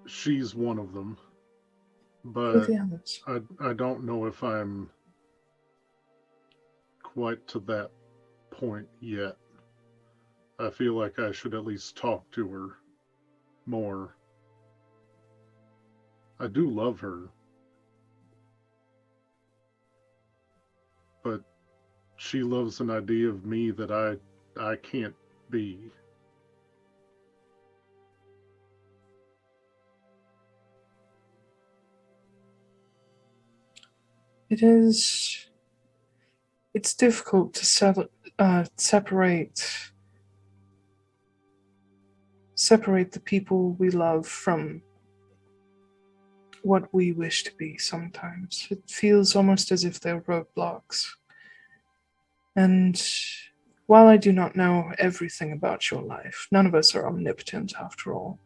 She's one of them. Who are But the others? I don't know if I'm quite to that point yet. I feel like I should at least talk to her more. I do love her, but she loves an idea of me that I can't be. It's difficult to separate the people we love from what we wish to be sometimes. It feels almost as if they're roadblocks. And while I do not know everything about your life, none of us are omnipotent after all,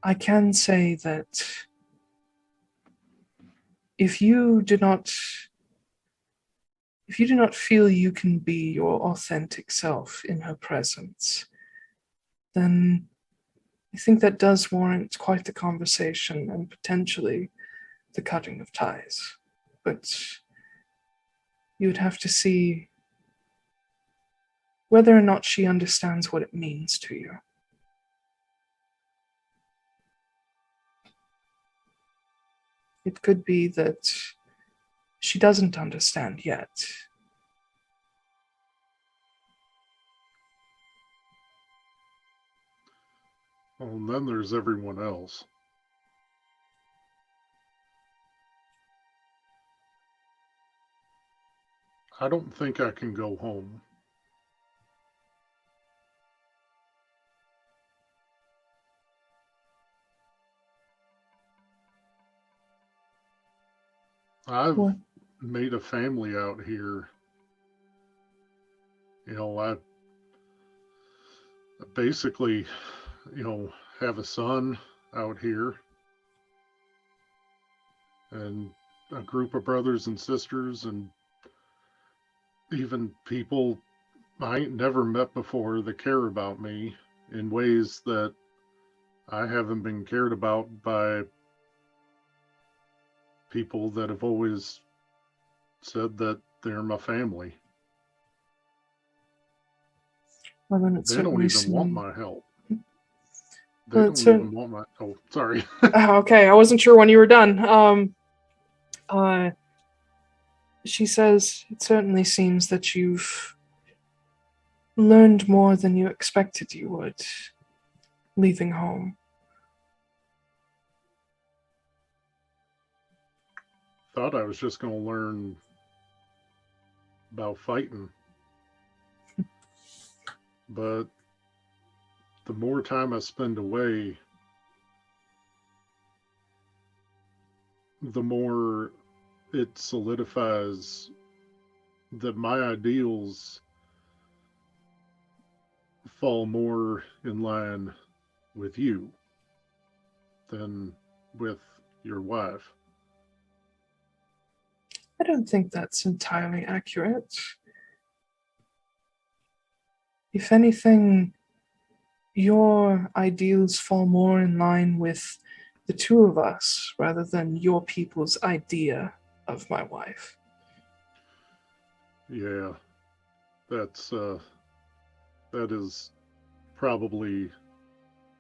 I can say that if you do not feel you can be your authentic self in her presence, then I think that does warrant quite the conversation and potentially the cutting of ties. But you would have to see whether or not she understands what it means to you. It could be that she doesn't understand yet. Well, and then there's everyone else. I don't think I can go home. I've made a family out here. I basically, have a son out here and a group of brothers and sisters and even people I ain't never met before that care about me in ways that I haven't been cared about by people that have always said that they're my family. Well, then They don't even want my help. They Well, don't even want my... Oh, sorry. Okay, I wasn't sure when you were done. She says, it certainly seems that you've learned more than you expected you would, leaving home. Thought I was just going to learn about fighting. But the more time I spend away, the more it solidifies that my ideals fall more in line with you than with your wife. I don't think that's entirely accurate. If anything, your ideals fall more in line with the two of us rather than your people's idea of my wife. Yeah, that is probably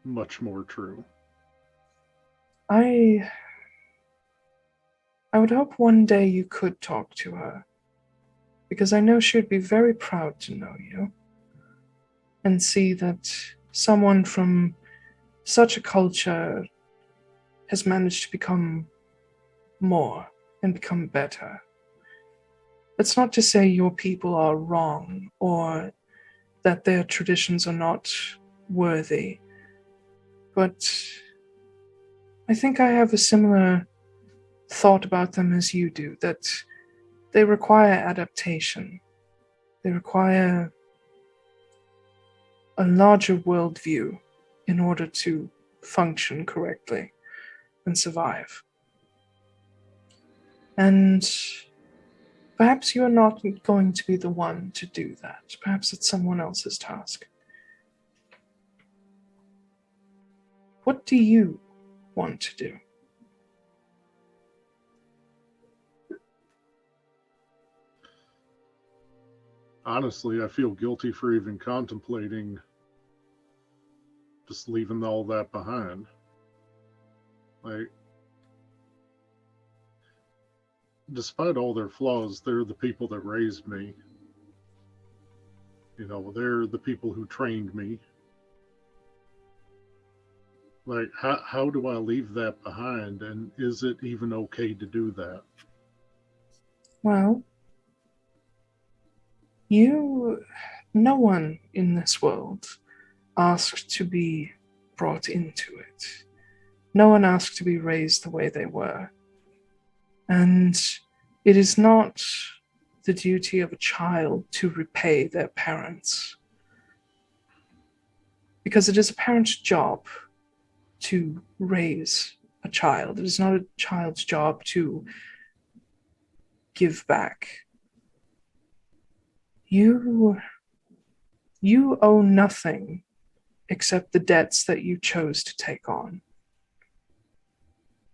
much more true. I would hope one day you could talk to her, because I know she would be very proud to know you and see that someone from such a culture has managed to become more and become better. That's not to say your people are wrong or that their traditions are not worthy, but I think I have a similar thought about them as you do, that they require adaptation. They require a larger worldview in order to function correctly and survive. And perhaps you're not going to be the one to do that. Perhaps it's someone else's task. What do you want to do? Honestly, I feel guilty for even contemplating just leaving all that behind. Like, despite all their flaws, they're the people that raised me. You know, they're the people who trained me. Like, how do I leave that behind? And is it even okay to do that? Well, no one in this world asked to be brought into it. No one asked to be raised the way they were. And it is not the duty of a child to repay their parents. Because it is a parent's job to raise a child. It is not a child's job to give back. You owe nothing except the debts that you chose to take on.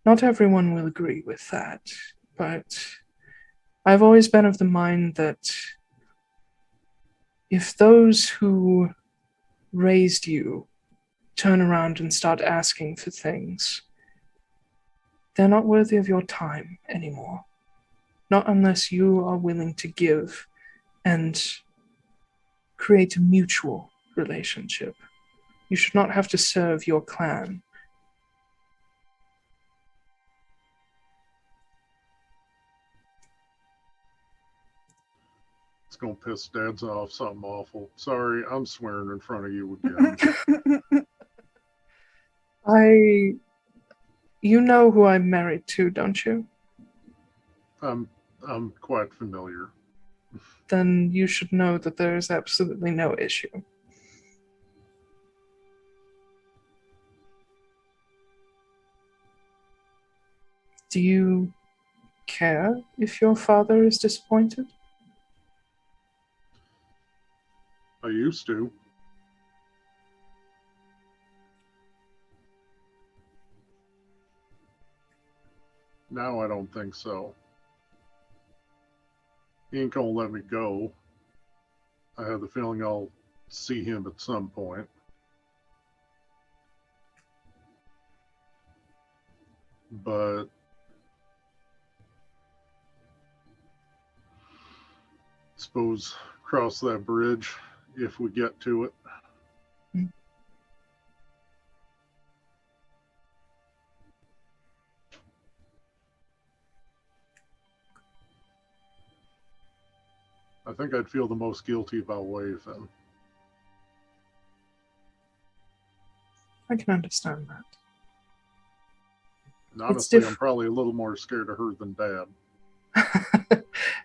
Not everyone will agree with that, but I've always been of the mind that if those who raised you turn around and start asking for things, they're not worthy of your time anymore. Not unless you are willing to give and create a mutual relationship. You should not have to serve your clan. It's gonna piss Dad's off something awful. Sorry, I'm swearing in front of you again. You know who I'm married to, don't you? I'm quite familiar. Then you should know that there is absolutely no issue. Do you care if your father is disappointed? I used to. Now I don't think so. He ain't gonna let me go. I have the feeling I'll see him at some point. But suppose cross that bridge if we get to it. I think I'd feel the most guilty about Wave then. I can understand that. And honestly, I'm probably a little more scared of her than Dad.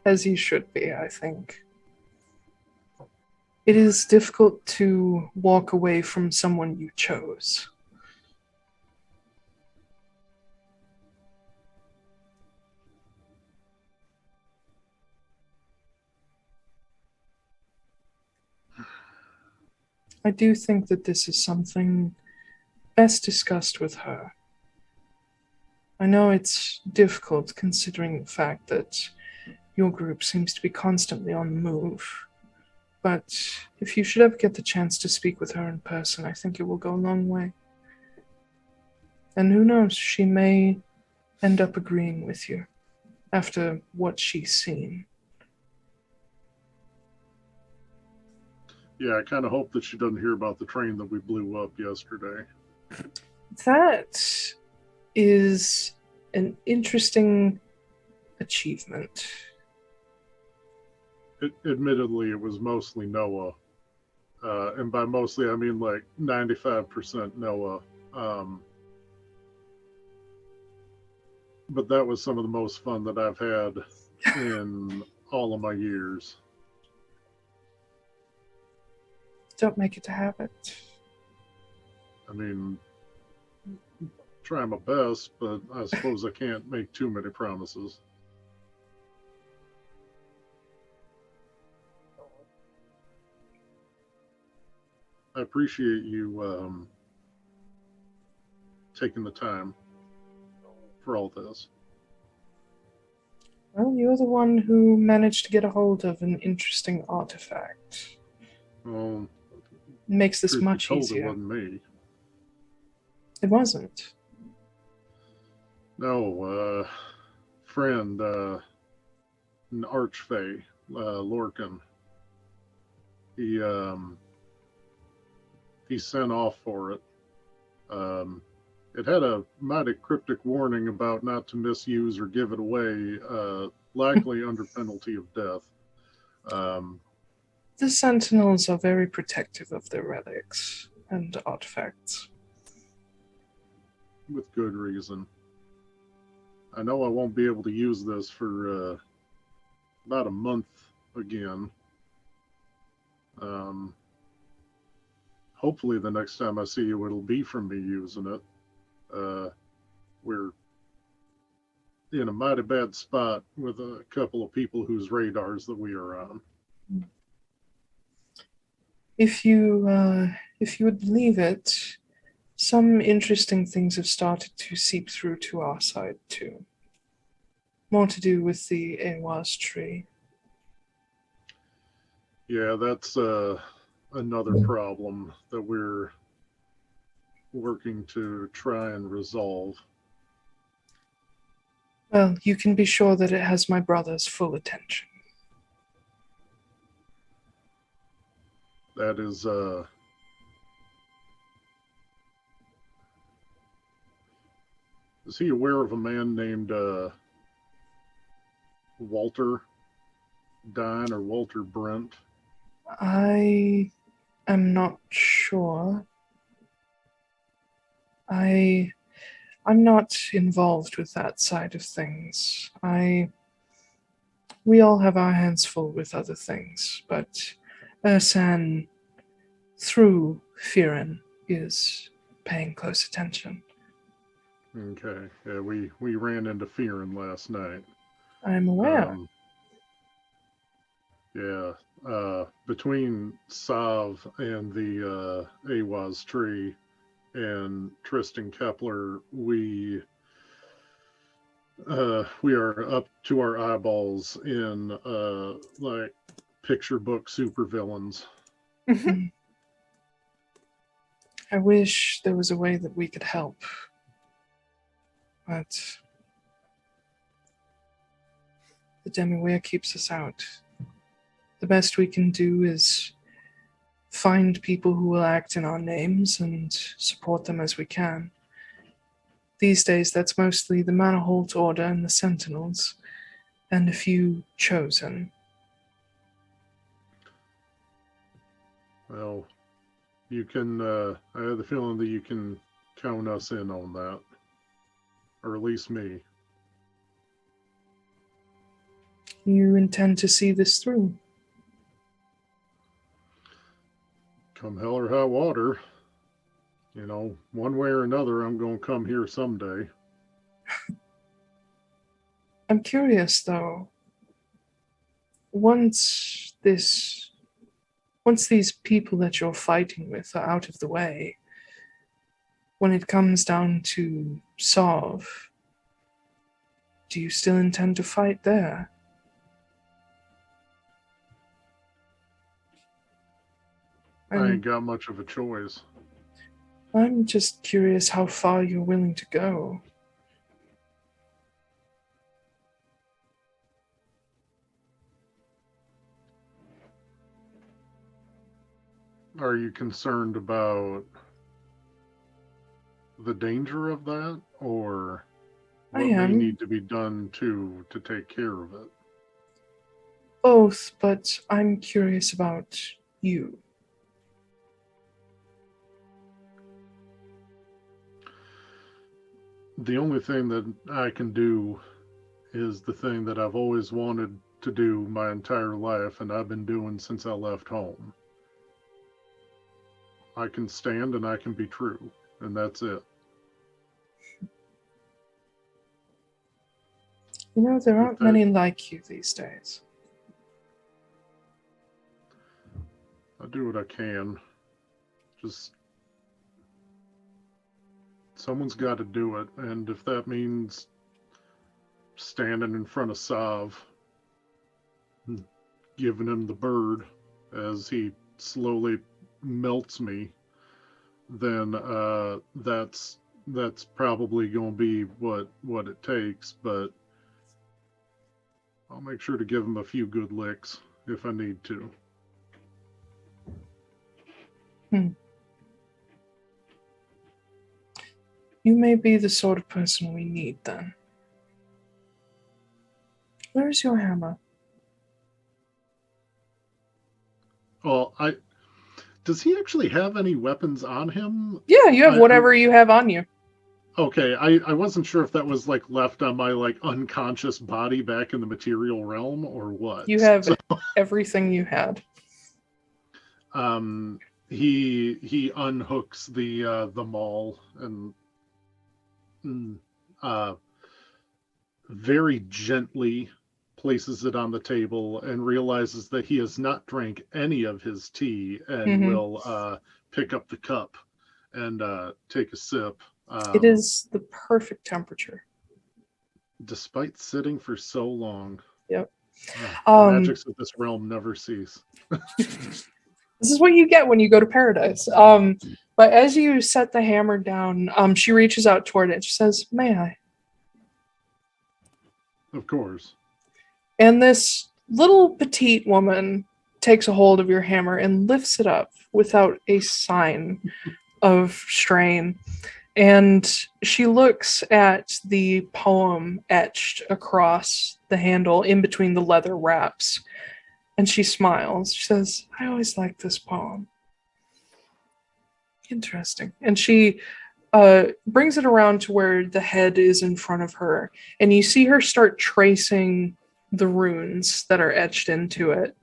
As you should be, I think. It is difficult to walk away from someone you chose. I do think that this is something best discussed with her. I know it's difficult considering the fact that your group seems to be constantly on the move, but if you should ever get the chance to speak with her in person, I think it will go a long way. And who knows, she may end up agreeing with you after what she's seen. Yeah, I kind of hope that she doesn't hear about the train that we blew up yesterday. That is an interesting achievement. Admittedly, it was mostly Noah. And by mostly, I mean like 95% Noah. But that was some of the most fun that I've had in all of my years. Don't make it a habit. I mean, try my best, but I suppose I can't make too many promises. I appreciate you taking the time for all this. Well, you're the one who managed to get a hold of an interesting artifact. Well, Makes this truth be much told, easier. it wasn't me. It wasn't. No, friend, an archfey, Lorcan. He sent off for it. It had a mighty cryptic warning about not to misuse or give it away, likely under penalty of death. The Sentinels are very protective of their relics and artifacts. With good reason. I know I won't be able to use this for about a month again. Hopefully the next time I see you, it'll be from me using it. We're in a mighty bad spot with a couple of people whose radars that we are on. If you would believe it, some interesting things have started to seep through to our side too. More to do with the Awas tree. Yeah, that's another problem that we're working to try and resolve. Well, you can be sure that it has my brother's full attention. That is he aware of a man named Walter Dine or Walter Brent? I am not sure. I'm not involved with that side of things. We all have our hands full with other things, but Ursan, through Firen, is paying close attention. Okay. Yeah, we ran into Fearin last night. I'm aware. Yeah. Between Sav and the Awaz tree and Tristan Kepler, we are up to our eyeballs in like picture book supervillains. I wish there was a way that we could help, but the Demiware keeps us out. The best we can do is find people who will act in our names and support them as we can. These days, that's mostly the Manaholt Order and the Sentinels, and a few chosen. Well, you can, I have the feeling that you can count us in on that. Or at least me. You intend to see this through? Come hell or high water. You know, one way or another, I'm going to come here someday. I'm curious, though. Once these people that you're fighting with are out of the way, when it comes down to Sov, do you still intend to fight there? I ain't got much of a choice. I'm just curious how far you're willing to go. Are you concerned about the danger of that, or what may need to be done to take care of it? Both, but I'm curious about you. The only thing that I can do is the thing that I've always wanted to do my entire life, and I've been doing since I left home. I can stand and I can be true, and that's it. You know, there aren't many like you these days. I do what I can. Just someone's got to do it, and if that means standing in front of Sav, giving him the bird as he slowly melts me, then that's probably going to be what it takes, but I'll make sure to give him a few good licks if I need to. You may be the sort of person we need, then. Where's your hammer? Well, does he actually have any weapons on him? Yeah, you have whatever you have on you. Okay, I wasn't sure if that was like left on my like unconscious body back in the material realm or what. You have everything you had. He unhooks the maul and very gently places it on the table and realizes that he has not drank any of his tea and will pick up the cup and take a sip. It is the perfect temperature. Despite sitting for so long. Yep. The magics of this realm never cease. This is what you get when you go to paradise. But as you set the hammer down, she reaches out toward it. She says, "May I?" Of course. And this little petite woman takes a hold of your hammer and lifts it up without a sign of strain. And she looks at the poem etched across the handle in between the leather wraps. And she smiles. She says, "I always liked this poem. Interesting." And she brings it around to where the head is in front of her. And you see her start tracing the runes that are etched into it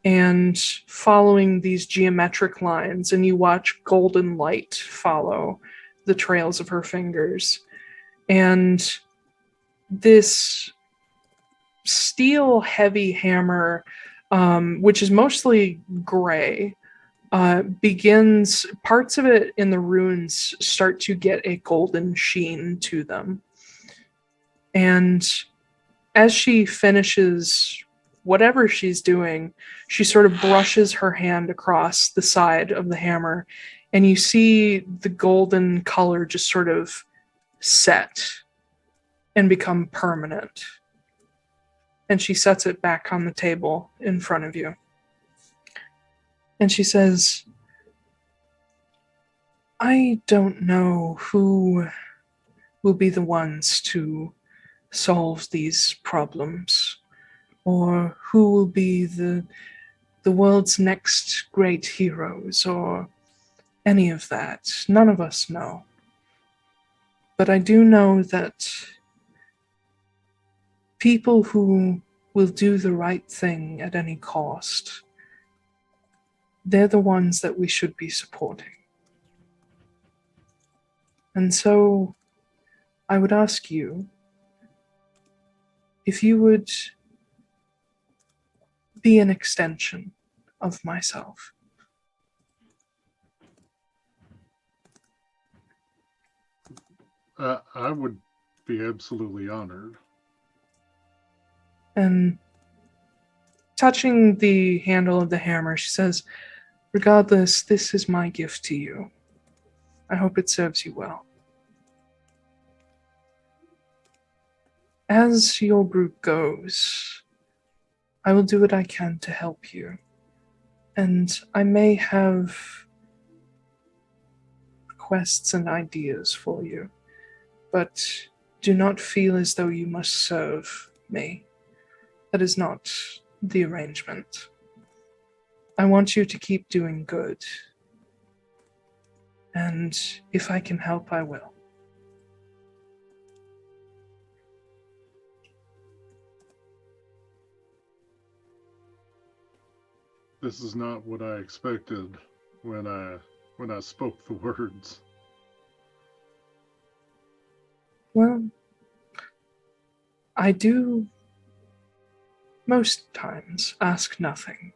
and following these geometric lines. And you watch golden light follow the trails of her fingers. And this steel heavy hammer, which is mostly gray, begins, parts of it in the runes start to get a golden sheen to them. And as she finishes whatever she's doing, she sort of brushes her hand across the side of the hammer, and you see the golden color just sort of set and become permanent. And she sets it back on the table in front of you. And she says, "I don't know who will be the ones to solve these problems, or who will be the world's next great heroes, or any of that. None of us know. But I do know that people who will do the right thing at any cost, they're the ones that we should be supporting. And so I would ask you if you would be an extension of myself." I would be absolutely honored. And touching the handle of the hammer, she says, "Regardless, this is my gift to you. I hope it serves you well. As your group goes, I will do what I can to help you. And I may have requests and ideas for you, but do not feel as though you must serve me. That is not the arrangement. I want you to keep doing good. And if I can help, I will." This is not what I expected when I spoke the words. Well, I do most times ask nothing,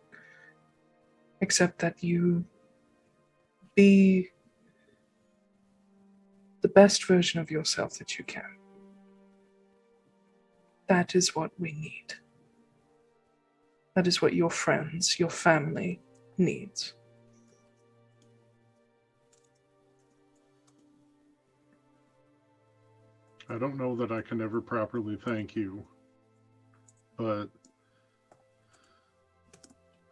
except that you be the best version of yourself that you can. That is what we need. That is what your friends, your family needs. I don't know that I can ever properly thank you, but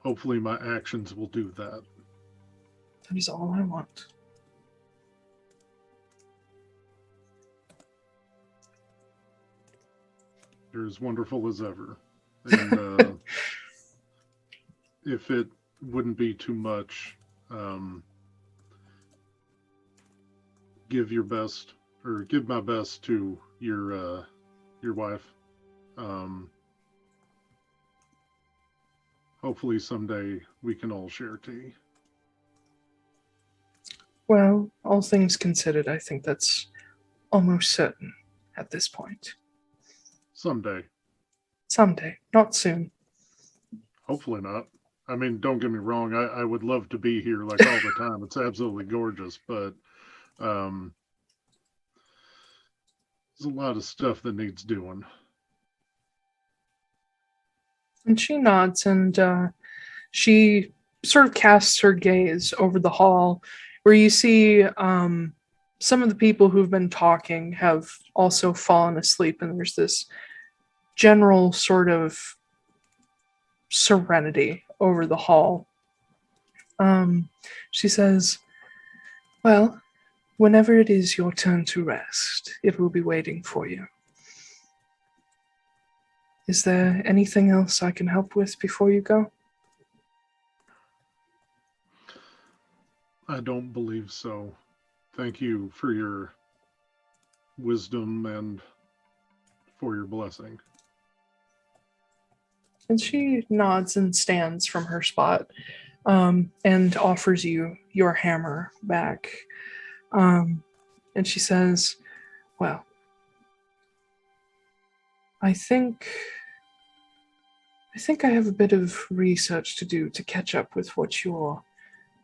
hopefully my actions will do that. That is all I want. You're as wonderful as ever. And if it wouldn't be too much, give your best, or give my best to your wife. Hopefully someday we can all share tea. Well, all things considered, I think that's almost certain at this point. Someday. Someday, not soon. Hopefully not. I mean, don't get me wrong. I would love to be here like all the time. It's absolutely gorgeous, but there's a lot of stuff that needs doing. And she nods, and she sort of casts her gaze over the hall, where you see some of the people who've been talking have also fallen asleep, and there's this general sort of serenity over the hall. She says, well, whenever it is your turn to rest, it will be waiting for you. Is there anything else I can help with before you go? I don't believe so. Thank you for your wisdom and for your blessing. And she nods and stands from her spot and offers you your hammer back. And she says, well, I think I have a bit of research to do to catch up with what your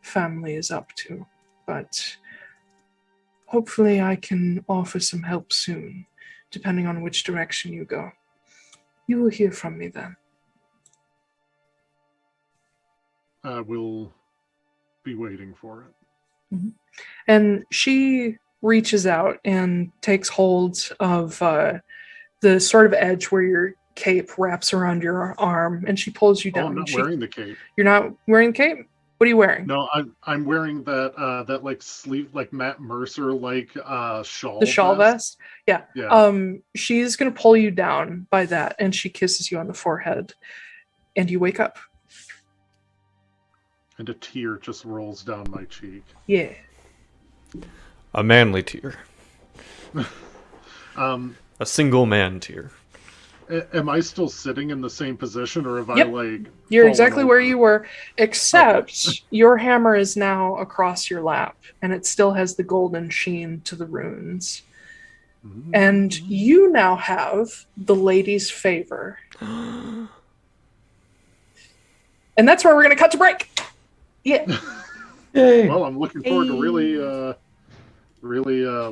family is up to, but hopefully I can offer some help soon, depending on which direction you go. You will hear from me then. I will be waiting for it. Mm-hmm. And she reaches out and takes hold of the sort of edge where your cape wraps around your arm, and she pulls you down. Oh, I'm not wearing the cape. You're not wearing the cape? What are you wearing? No, I'm wearing that like sleeve, like Matt Mercer like shawl. The shawl vest? Yeah. Yeah. She's gonna pull you down by that, and she kisses you on the forehead, and you wake up. And a tear just rolls down my cheek. Yeah. A manly tear. A single man tear. Am I still sitting in the same position, or have Yep. I like? You're exactly over? where you were, except your hammer is now across your lap, and it still has the golden sheen to the runes. Mm-hmm. And you now have the lady's favor. And that's where we're going to cut to break. Yeah. Yay. Well, I'm looking forward to really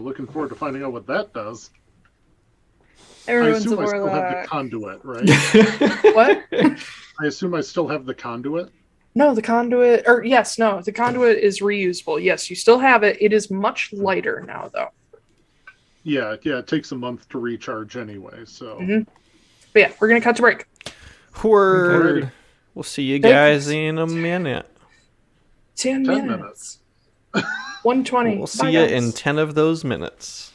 looking forward to finding out what that does. Everyone's I assume a I still have warlock. the conduit, right? What? I assume I still have the conduit? No, the conduit, the conduit is reusable. Yes, you still have it. It is much lighter now, though. Yeah, it takes a month to recharge anyway, so. Mm-hmm. But yeah, we're going to cut to break. Word. Okay. We'll see you guys in a minute. 10 minutes. 1:20. We'll see you in 10 of those minutes.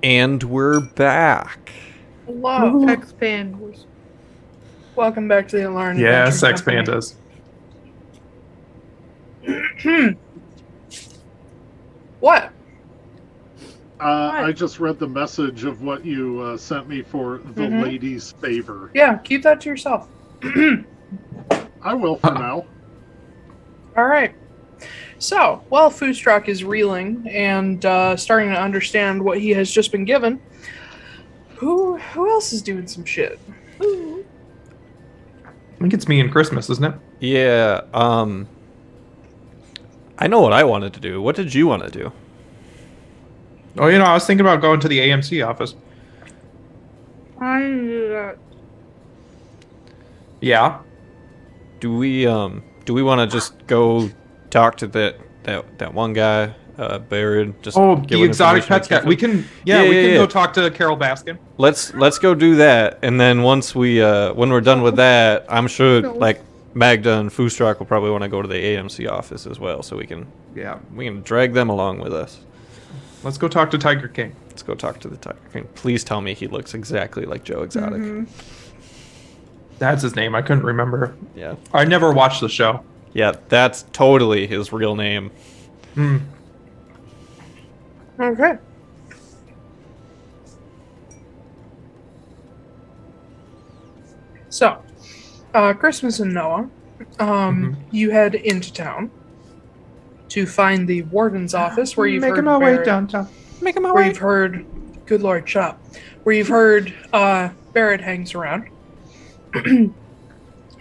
And we're back. Hello. Sex pandas. Welcome back to the Atlaran. Yeah, Adventure sex Company. pandas. What? I just read the message of what you sent me for the lady's favor. Yeah, keep that to yourself. I will for now. All right. So, while Foostrak is reeling and starting to understand what he has just been given, who else is doing some shit? I think it's me and Christmas, isn't it? Yeah, I know what I wanted to do. What did you want to do? Oh, I was thinking about going to the AMC office. I knew that. Yeah. Do we want to just go talk to that one guy, Barrett? Just The exotic pets guy. We can go talk to Carol Baskin. Let's go do that, and then once when we're done with that, I'm sure like Magda and Foostrak will probably want to go to the AMC office as well, so we can drag them along with us. Let's go talk to Tiger King. Let's go talk to the Tiger King. Please tell me he looks exactly like Joe Exotic. That's his name. I couldn't remember. Yeah. I never watched the show. Yeah, that's totally his real name. Okay. So, Christmas and Noah, you head into town to find the warden's office where you've heard my way Barrett- downtown. Making my where way. you've heard, good Lord, shut up, where you've heard Barrett hangs around.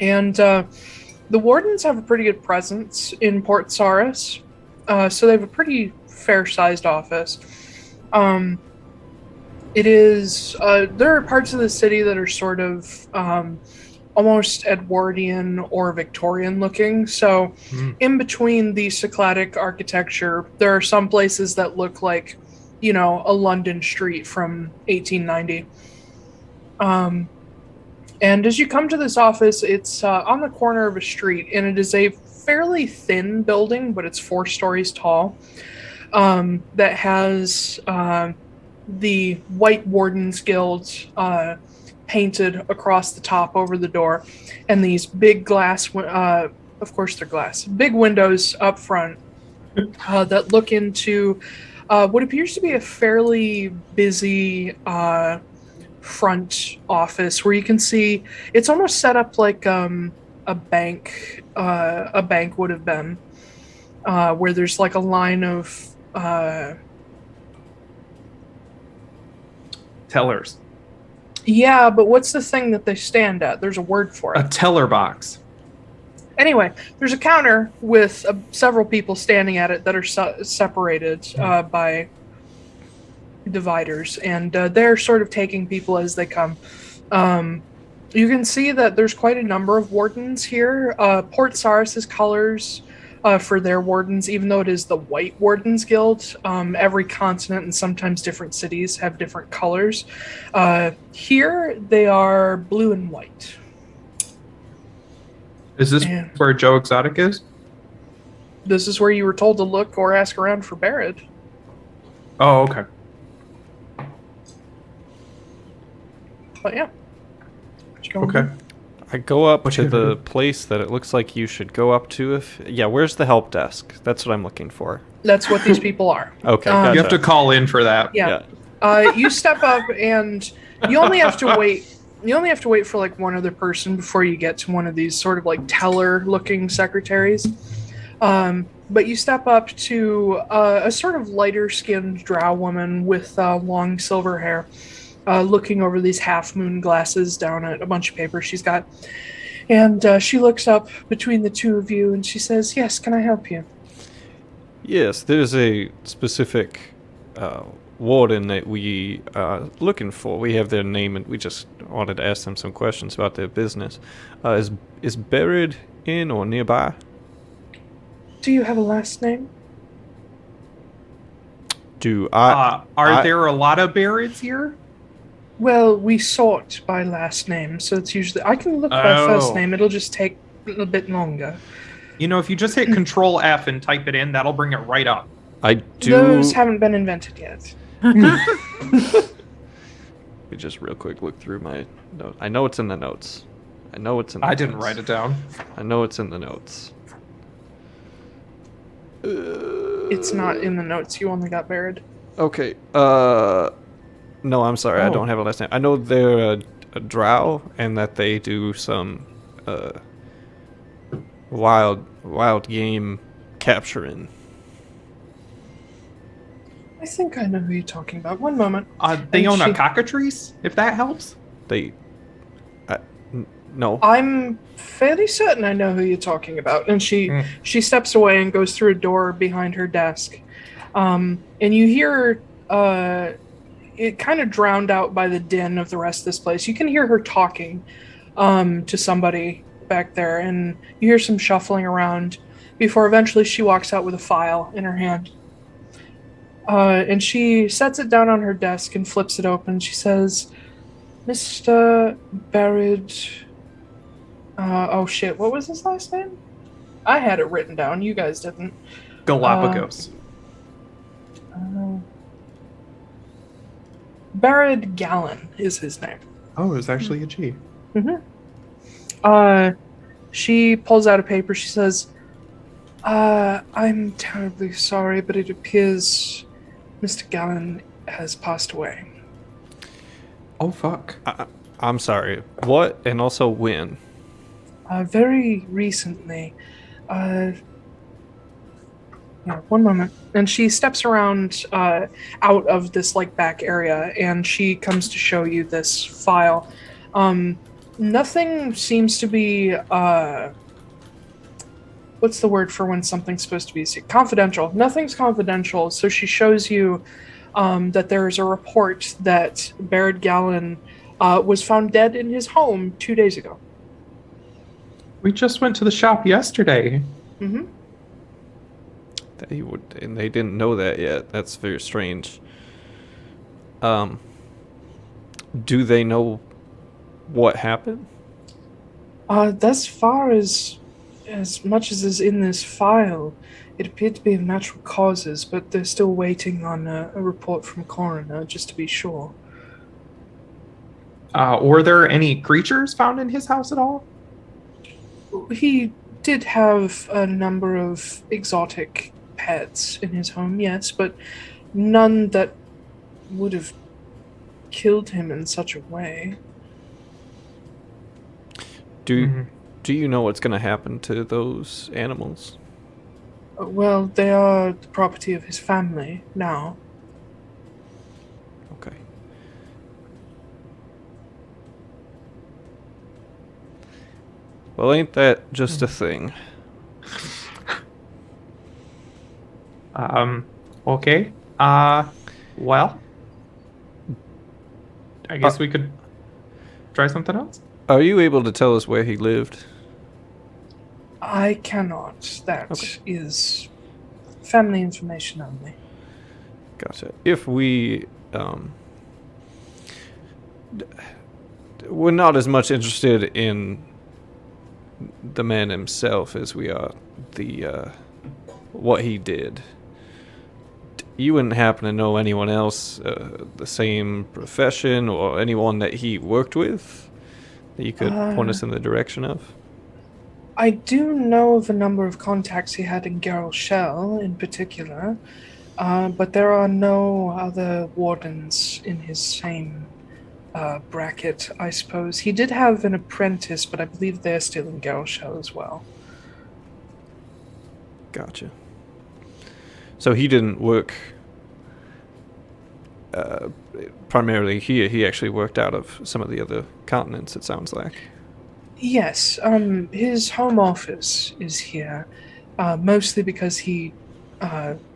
And the wardens have a pretty good presence in Port Sauris, so they have a pretty fair-sized office. It is, there are parts of the city that are sort of almost Edwardian or Victorian looking, so in between the Cycladic architecture, there are some places that look like, a London street from 1890. And as you come to this office, it's on the corner of a street, and it is a fairly thin building, but it's 4 stories tall, that has the White Wardens Guild painted across the top over the door, and these big glass, of course they're glass, big windows up front that look into what appears to be a fairly busy front office, where you can see it's almost set up like a bank would have been, where there's like a line of Tellers. Yeah, but what's the thing that they stand at? There's a word for it. A teller box. Anyway, there's a counter with several people standing at it that are separated by dividers, and they're sort of taking people as they come. You can see that there's quite a number of wardens here. Port Sauris' colors for their wardens, even though it is the White Wardens Guild, every continent and sometimes different cities have different colors. Here, they are blue and white. Is this where Joe Exotic is? This is where you were told to look or ask around for Barrett. Oh, okay. But yeah. Okay. I go up to the place that it looks like you should go up to. Where's the help desk? That's what I'm looking for. That's what these people are. Okay, gotcha. You have to call in for that. Yeah. You step up, and you only have to wait. You only have to wait for like one other person before you get to one of these sort of like teller-looking secretaries. But you step up to a sort of lighter-skinned drow woman with long silver hair, looking over these half-moon glasses down at a bunch of papers she's got. And she looks up between the two of you, and she says, "Yes, can I help you?" Yes, there's a specific warden that we are looking for. We have their name, and we just wanted to ask them some questions about their business. Is Barrett in or nearby? Do you have a last name? Are there a lot of Barretts here? Well, we sort by last name, so it's usually... I can look by first name. It'll just take a bit longer. If you just hit Control F and type it in, that'll bring it right up. I do... Those haven't been invented yet. We just real quick look through my note. I know it's in the notes. I didn't write it down. I know it's in the notes. It's not in the notes. You only got buried. Okay. No, I'm sorry. I don't have a last name. I know they're a drow and that they do some wild game capturing. I think I know who you're talking about. One moment. They own a cockatrice, if that helps. No. I'm fairly certain I know who you're talking about. And she steps away and goes through a door behind her desk. And you hear it kind of drowned out by the din of the rest of this place. You can hear her talking to somebody back there, and you hear some shuffling around before eventually she walks out with a file in her hand. And she sets it down on her desk and flips it open. She says, Mr. Barrett... oh shit, what was his last name? I had it written down, you guys didn't. Galapagos. Barrett Gallon is his name. Oh, it's actually a G. Mm-hmm. She pulls out a paper. She says, I'm terribly sorry, but it appears Mr. Gallon has passed away. Oh, fuck. I'm sorry. What? And also when? Very recently. Yeah, one moment. And she steps around out of this back area, and she comes to show you this file. Nothing seems to be what's the word for when something's supposed to be confidential? Nothing's confidential. So she shows you that there's a report that Barrett Gallon was found dead in his home 2 days ago. We just went to the shop yesterday. Mm-hmm. And they didn't know that yet. That's very strange. Do they know what happened? Thus far as much as is in this file, it appeared to be of natural causes, but they're still waiting on a report from coroner, just to be sure. Were there any creatures found in his house at all? He did have a number of exotic pets in his home, yes, but none that would have killed him in such a way. Do you know what's going to happen to those animals? Well, they are the property of his family now. Okay. Well, ain't that just a thing? Okay. Well, I guess we could try something else. Are you able to tell us where he lived? I cannot. That is family information only. Gotcha. If we, we're not as much interested in the man himself as we are the, what he did. You wouldn't happen to know anyone else, the same profession, or anyone that he worked with that you could point us in the direction of? I do know of a number of contacts he had in Garel Shell in particular, but there are no other wardens in his same bracket, I suppose. He did have an apprentice, but I believe they're still in Garel Shell as well. Gotcha. So he didn't work primarily here. He actually worked out of some of the other continents, it sounds like. Yes, his home office is here, mostly because he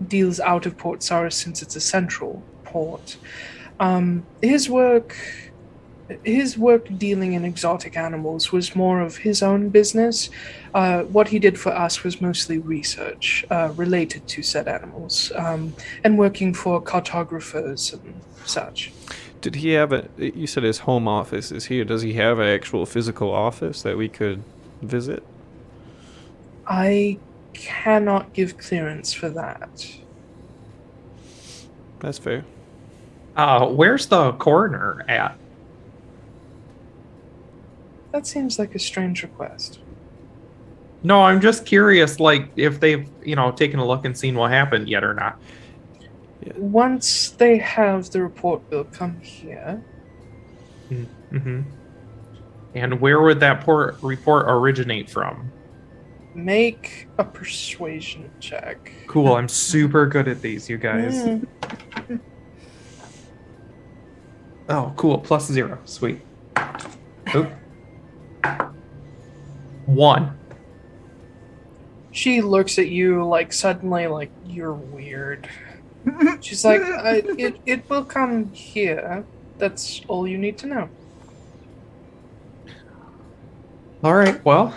deals out of Port Sauris since it's a central port. His work dealing in exotic animals was more of his own business. What he did for us was mostly research related to said animals, and working for cartographers and such. Did he have you said his home office is here. Does he have an actual physical office that we could visit? I cannot give clearance for that. That's fair. Where's the coroner at? That seems like a strange request. No, I'm just curious, like, if they've, taken a look and seen what happened yet or not. Once they have the report, they'll come here. Mm-hmm. And where would that report originate from? Make a persuasion check. Cool, I'm super good at these, you guys. Oh, cool, +0. Sweet. Oop. 1. She looks at you like suddenly like you're weird. She's like, it will come here. That's all you need to know. All right, well,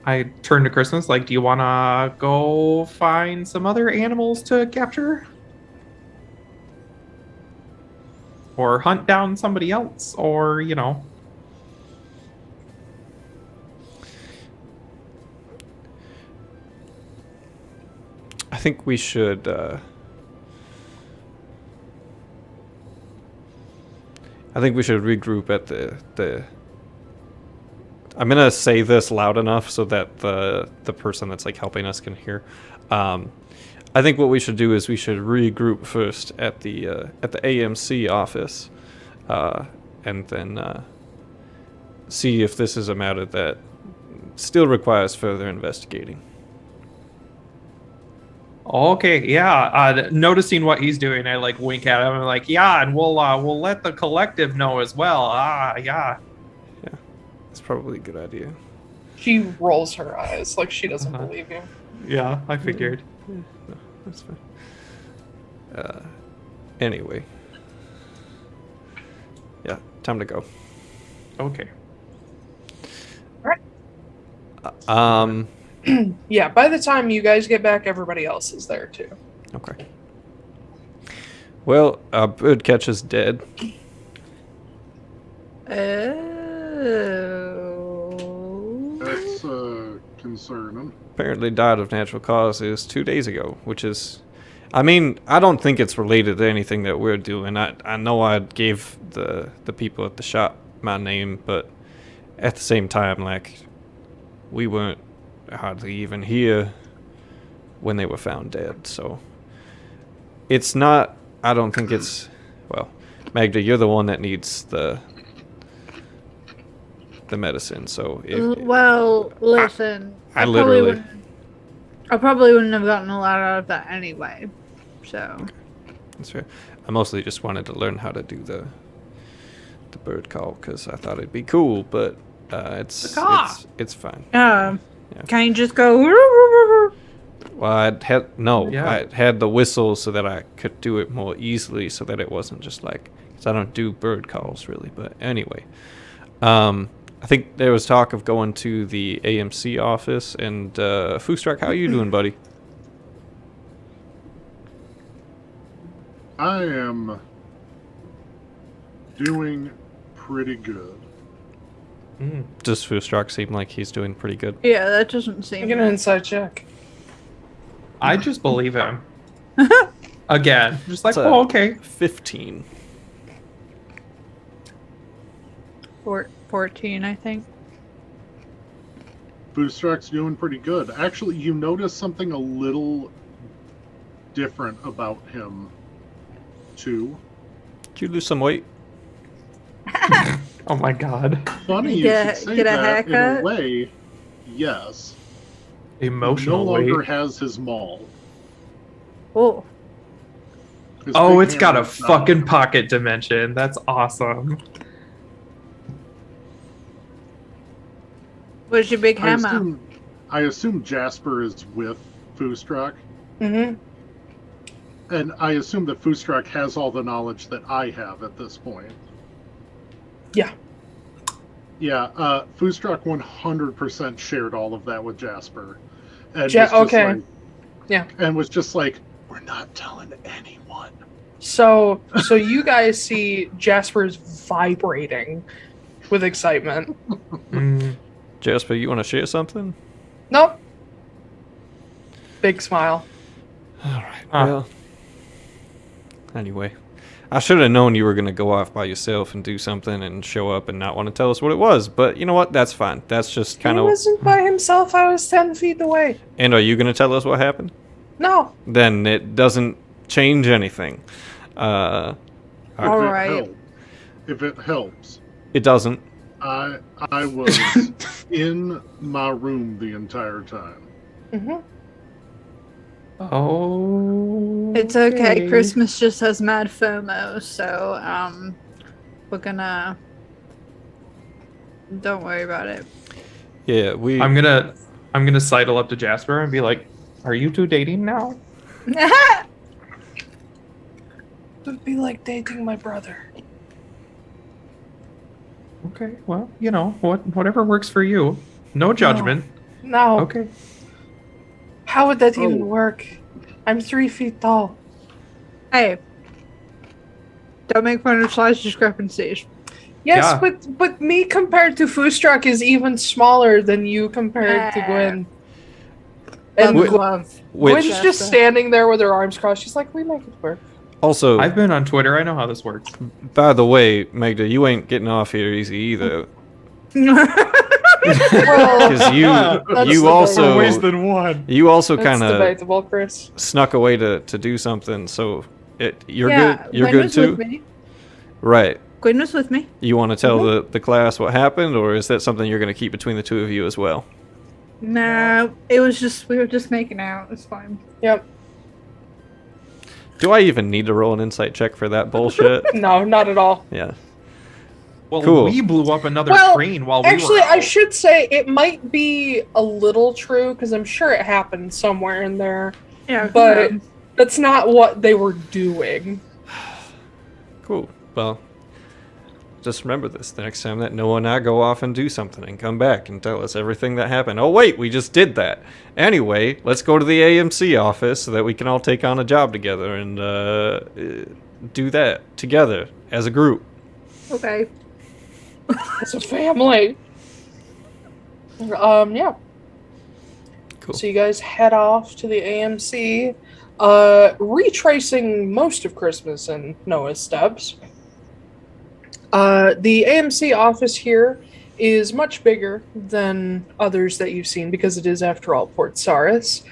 I turn to Christmas, like, do you want to go find some other animals to capture? Or hunt down somebody else, or, I think we should. I think we should regroup at the. I'm gonna say this loud enough so that the person that's like helping us can hear. I think what we should do is we should regroup first at the AMC office, and then see if this is a matter that still requires further investigating. Okay, yeah. Noticing what he's doing, I like wink at him. I'm like, yeah, and we'll let the collective know as well. Yeah. Yeah, that's probably a good idea. She rolls her eyes like she doesn't believe you. Yeah, I figured. No, that's fine. Anyway. Yeah, time to go. Okay. Yeah, by the time you guys get back, everybody else is there too. Okay. Well, Birdcatch is dead. Oh. That's concerning. Apparently died of natural causes 2 days ago, which is... I mean, I don't think it's related to anything that we're doing. I know I gave the people at the shop my name, but at the same time, like, we weren't hardly even here when they were found dead, so it's not... I don't think it's... Well, Magda, you're the one that needs the medicine, so... Well, listen. I literally... I probably wouldn't have gotten a lot out of that anyway, so... Okay. That's fair. I mostly just wanted to learn how to do the bird call, because I thought it'd be cool, but it's fine. Yeah. Can you just go... Well, I had the whistle so that I could do it more easily, so that it wasn't just like... Because I don't do bird calls, really, but anyway. I think there was talk of going to the AMC office, and Foostrak, how are you doing, buddy? I am doing pretty good. Does Foostrak seem like he's doing pretty good? Yeah, that doesn't seem... Make an inside check. I just believe him. Again. Just like, okay. 15. 14, I think. Foostrak's doing pretty good. Actually, you notice something a little different about him, too. Did you lose some weight? Oh my god. Funny you should say that. In a way, yes. Emotional no weight. longer has his maul. Oh. Oh, it's got a fucking pocket dimension. That's awesome. Where's your big hammer? I assume Jasper is with Foostrak. Mm-hmm. And I assume that Foostrak has all the knowledge that I have at this point. Yeah. Yeah, Foostrak 100% shared all of that with Jasper. And and was just like, we're not telling anyone. So you guys see Jasper's vibrating with excitement. Jasper, you want to share something? Nope. Big smile. All right. Well, anyway, I should have known you were going to go off by yourself and do something and show up and not want to tell us what it was. But you know what? That's fine. That's just kind of... He wasn't by himself. I was 10 feet away. And are you going to tell us what happened? No. Then it doesn't change anything. All right. If it helps. It doesn't. I was in my room the entire time. Mm-hmm. Oh. It's okay. Christmas just has mad FOMO, so we're gonna. Don't worry about it. Yeah, I'm gonna sidle up to Jasper and be like, "Are you two dating now?" It would be like dating my brother. Okay, well, whatever works for you. No judgment. No. Okay. How would that even work? I'm 3 feet tall. Hey, don't make fun of size discrepancies. Yes, Yeah. but me compared to Foostrak is even smaller than you compared to Gwen. And Love. which Gwen's just standing there with her arms crossed. She's like, we make it work. also, I've been on Twitter. I know how this works. by the way, Magda, you ain't getting off here easy either. Well, Because That's you the also Ways than one. you also that's kind of debatable, Chris. snuck away to do something. So you're Yeah, good. You're Gwen good was too. with me. Right. Gwen was with me. You want to tell the class what happened, or is that something you're going to keep between the two of you as well? No, it was just we were just making out. It's fine. Yep. Do I even need to roll an insight check for that bullshit? No, not at all. Yeah. Well, Cool. we blew up another train while we actually, were out. I should say it might be a little true because I'm sure it happened somewhere in there, Yeah, but that's not what they were doing. Cool. Well, just remember this the next time that Noah and I go off and do something and come back and tell us everything that happened. Oh, wait, we just did that. Anyway, let's go to the AMC office so that we can all take on a job together and do that together as a group. okay. It's a family. Yeah. Cool. So you guys head off to the AMC, retracing most of Christmas in Noah's steps. The AMC office here is much bigger than others that you've seen because it is, after all, Port Sauris.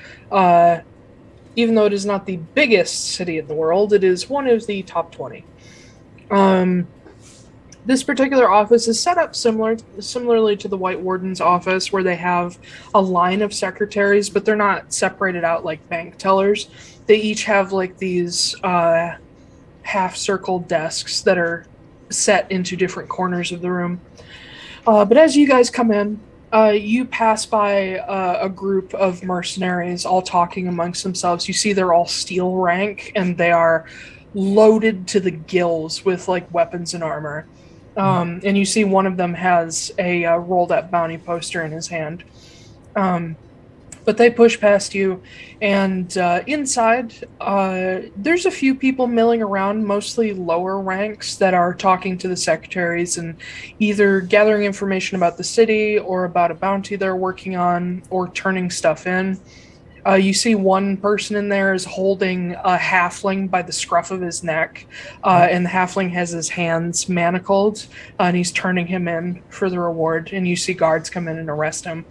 Even though it is not the biggest city in the world, it is one of the top 20. This particular office is set up similarly to the White Warden's office, where they have a line of secretaries, but they're not separated out like bank tellers. They each have like these half-circle desks that are set into different corners of the room. But as you guys come in, you pass by a group of mercenaries all talking amongst themselves. You see they're all steel rank, and they are loaded to the gills with like weapons and armor. And you see one of them has a rolled up bounty poster in his hand. But they push past you, and inside, there's a few people milling around, mostly lower ranks, that are talking to the secretaries and either gathering information about the city or about a bounty they're working on or turning stuff in. You see one person in there is holding a halfling by the scruff of his neck, and the halfling has his hands manacled, and he's turning him in for the reward, and you see guards come in and arrest him.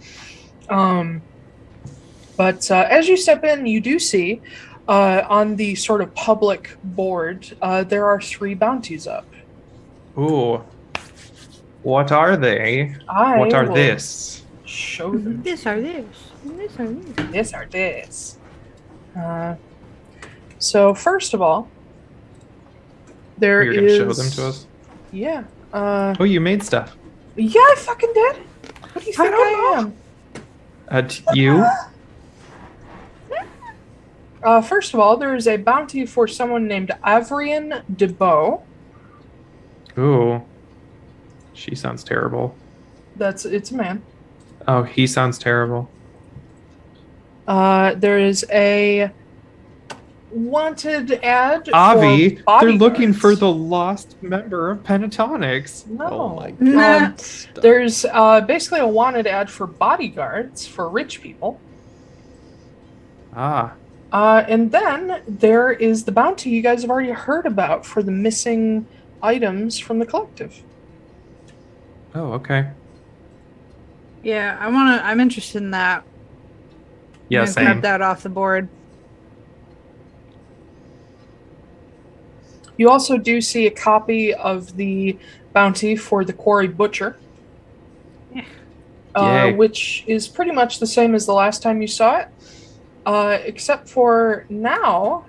But as you step in, you do see on the sort of public board, there are 3 bounties up. Ooh. What are they? What are this? Show them. This or this. This or this. This or this. So first of all, there You're is... gonna show them to us? Yeah. Oh, you made stuff. Yeah, I fucking did. What do you think I am? You? First of all, there is a bounty for someone named Avrian DeBeau. Ooh. She sounds terrible. It's a man. Oh, he sounds terrible. There is a wanted ad Avi, for they're looking bodyguards. for the lost member of Pentatonics. No. Oh my Nah. There's basically a wanted ad for bodyguards for rich people. Ah. And then there is the bounty you guys have already heard about for the missing items from the collective. Oh, okay. Yeah, I'm interested in that. Yeah, I'm gonna same. grab that off the board. You also do see a copy of the bounty for the Quarry Butcher, which is pretty much the same as the last time you saw it, except for now,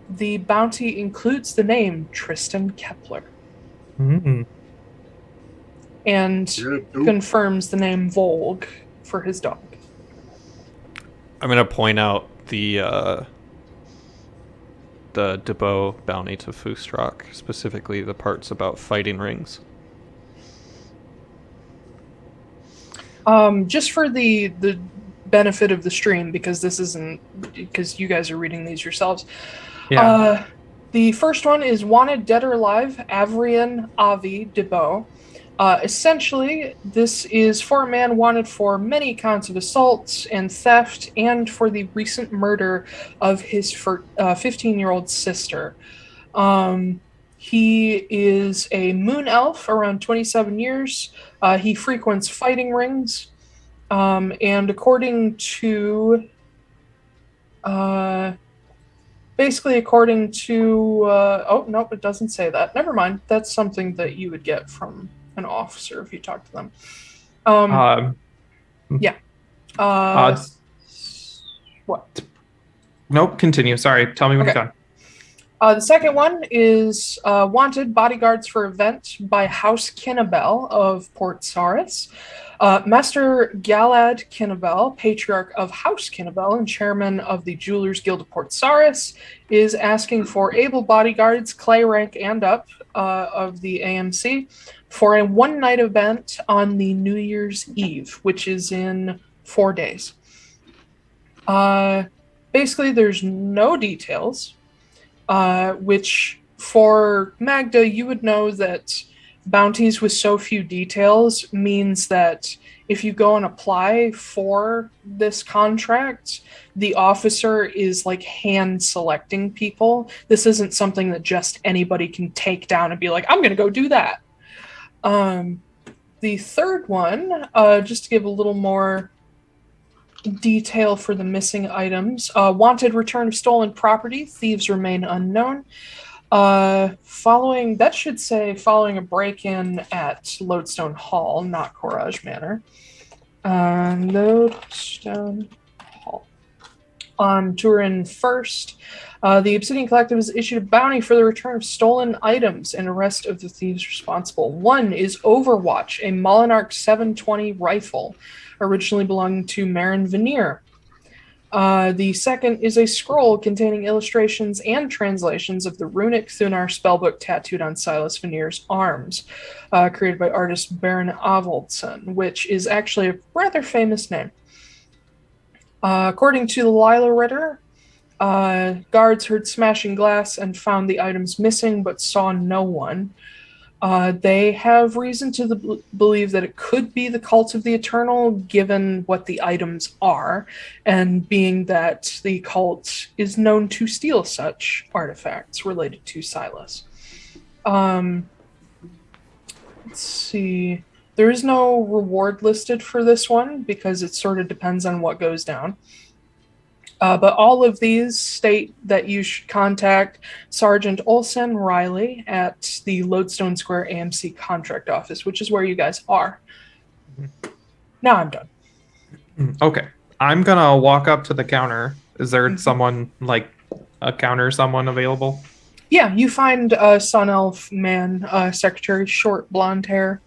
the bounty includes the name Tristan Kepler. Mm-hmm. And confirms the name Volg for his dog. I'm going to point out the Debo bounty to Foostrak, specifically the parts about fighting rings. Just for the benefit of the stream, because you guys are reading these yourselves. Yeah. The first one is Wanted Dead or Alive, Avrian Avi Debo. Essentially, this is for a man wanted for many counts of assault and theft, and for the recent murder of his 15-year-old sister. He is a moon elf, around 27 years. He frequents fighting rings, and according to... oh, nope, it doesn't say that. Never mind. That's something that you would get from an officer if you talk to them. Yeah. What? Nope, continue. Sorry, tell me when you're done. The second one is Wanted Bodyguards for Event by House Kinnabel of Port Sauris. Master Galad Kinnabel, Patriarch of House Kinnabel and Chairman of the Jewelers Guild of Port Sauris, is asking for able bodyguards, clay rank and up, of the AMC for a one-night event on the New Year's Eve, which is in 4 days. Basically, there's no details, which for Magda, you would know that bounties with so few details means that if you go and apply for this contract, the officer is like hand selecting people. This isn't something that just anybody can take down and be like, I'm going to go do that. The third one, just to give a little more detail for the missing items, Wanted Return of Stolen Property, Thieves Remain Unknown. Following a break-in at Lodestone Hall, not Courage Manor. Lodestone Hall. On Turin 1st, the Obsidian Collective has issued a bounty for the return of stolen items and arrest of the thieves responsible. One is Overwatch, a Molinarch 720 rifle, originally belonging to Marin Veneer. The second is a scroll containing illustrations and translations of the runic Thunar spellbook tattooed on Silas Veneer's arms, created by artist Baron Avaldson, which is actually a rather famous name. According to the Lila Ritter, guards heard smashing glass and found the items missing but saw no one. They have reason to believe that it could be the Cult of the Eternal, given what the items are, and being that the cult is known to steal such artifacts related to Silas. Let's see. There is no reward listed for this one, because it sort of depends on what goes down. But all of these state that you should contact Sergeant Olsen Riley at the Lodestone Square AMC contract office, which is where you guys are. Now I'm done. Okay. I'm going to walk up to the counter. Is there someone, like a counter, someone available? Yeah, you find a Sun Elf man, secretary, short blonde hair.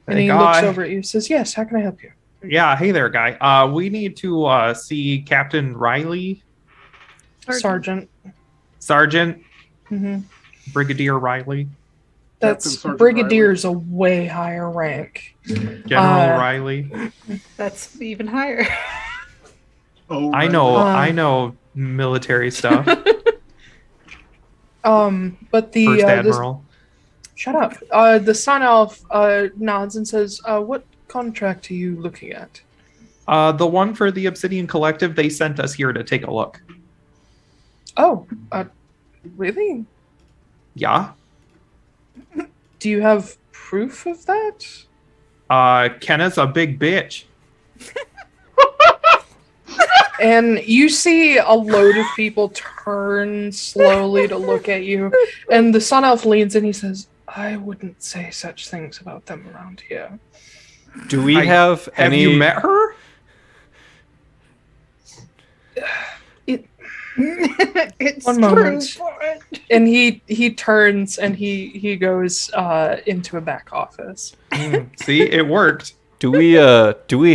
And he looks over at you and says, yes, how can I help you? Yeah, hey there, guy. We need to see Captain Riley. Sergeant. Mm-hmm. Brigadier Riley. That's Brigadier's a way higher rank. General Riley. That's even higher. Oh, I know military stuff. But the First Admiral. Shut up. The Sun Elf nods and says, what contract are you looking at? The one for the Obsidian Collective, they sent us here to take a look. Oh, really? Yeah. Do you have proof of that? Kenna's a big bitch. And you see a load of people turn slowly to look at you, and the Sun Elf leans in. He says, "I wouldn't say such things about them around here." Do we have any? Have you met her? It's One moment. And he turns and he goes into a back office. See, it worked. Do we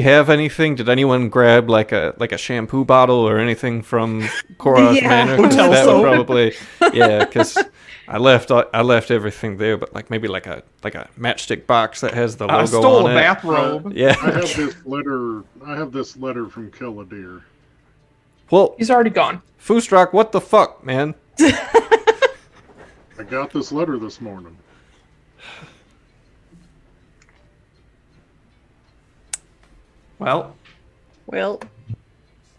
have anything? Did anyone grab like a shampoo bottle or anything from Korra's Manor? 'Cause Hotel that soap. would probably because I left everything there, but like maybe like a matchstick box that has the logo I stole on a it. bathrobe. Yeah. I have this letter from Killadeer. Well, He's already gone. Foostrak, what the fuck, man? I got this letter this morning. Well,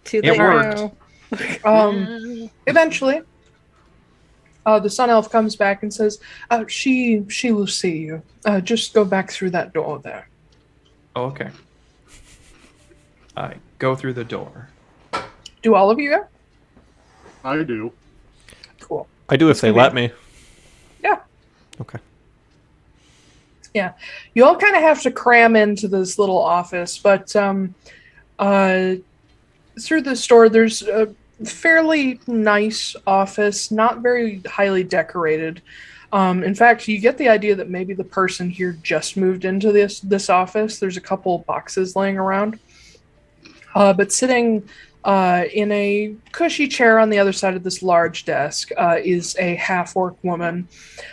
too it late worked. now. Eventually, the Sun Elf comes back and says, she will see you. Just go back through that door there." Oh, okay. I go through the door. Do all of you go? I do. Cool. I do if they let me. Yeah. Okay. Yeah. You all kind of have to cram into this little office, but through the store, there's a fairly nice office, not very highly decorated. In fact, you get the idea that maybe the person here just moved into this office. There's a couple boxes laying around. But sitting in a cushy chair on the other side of this large desk is a half-orc woman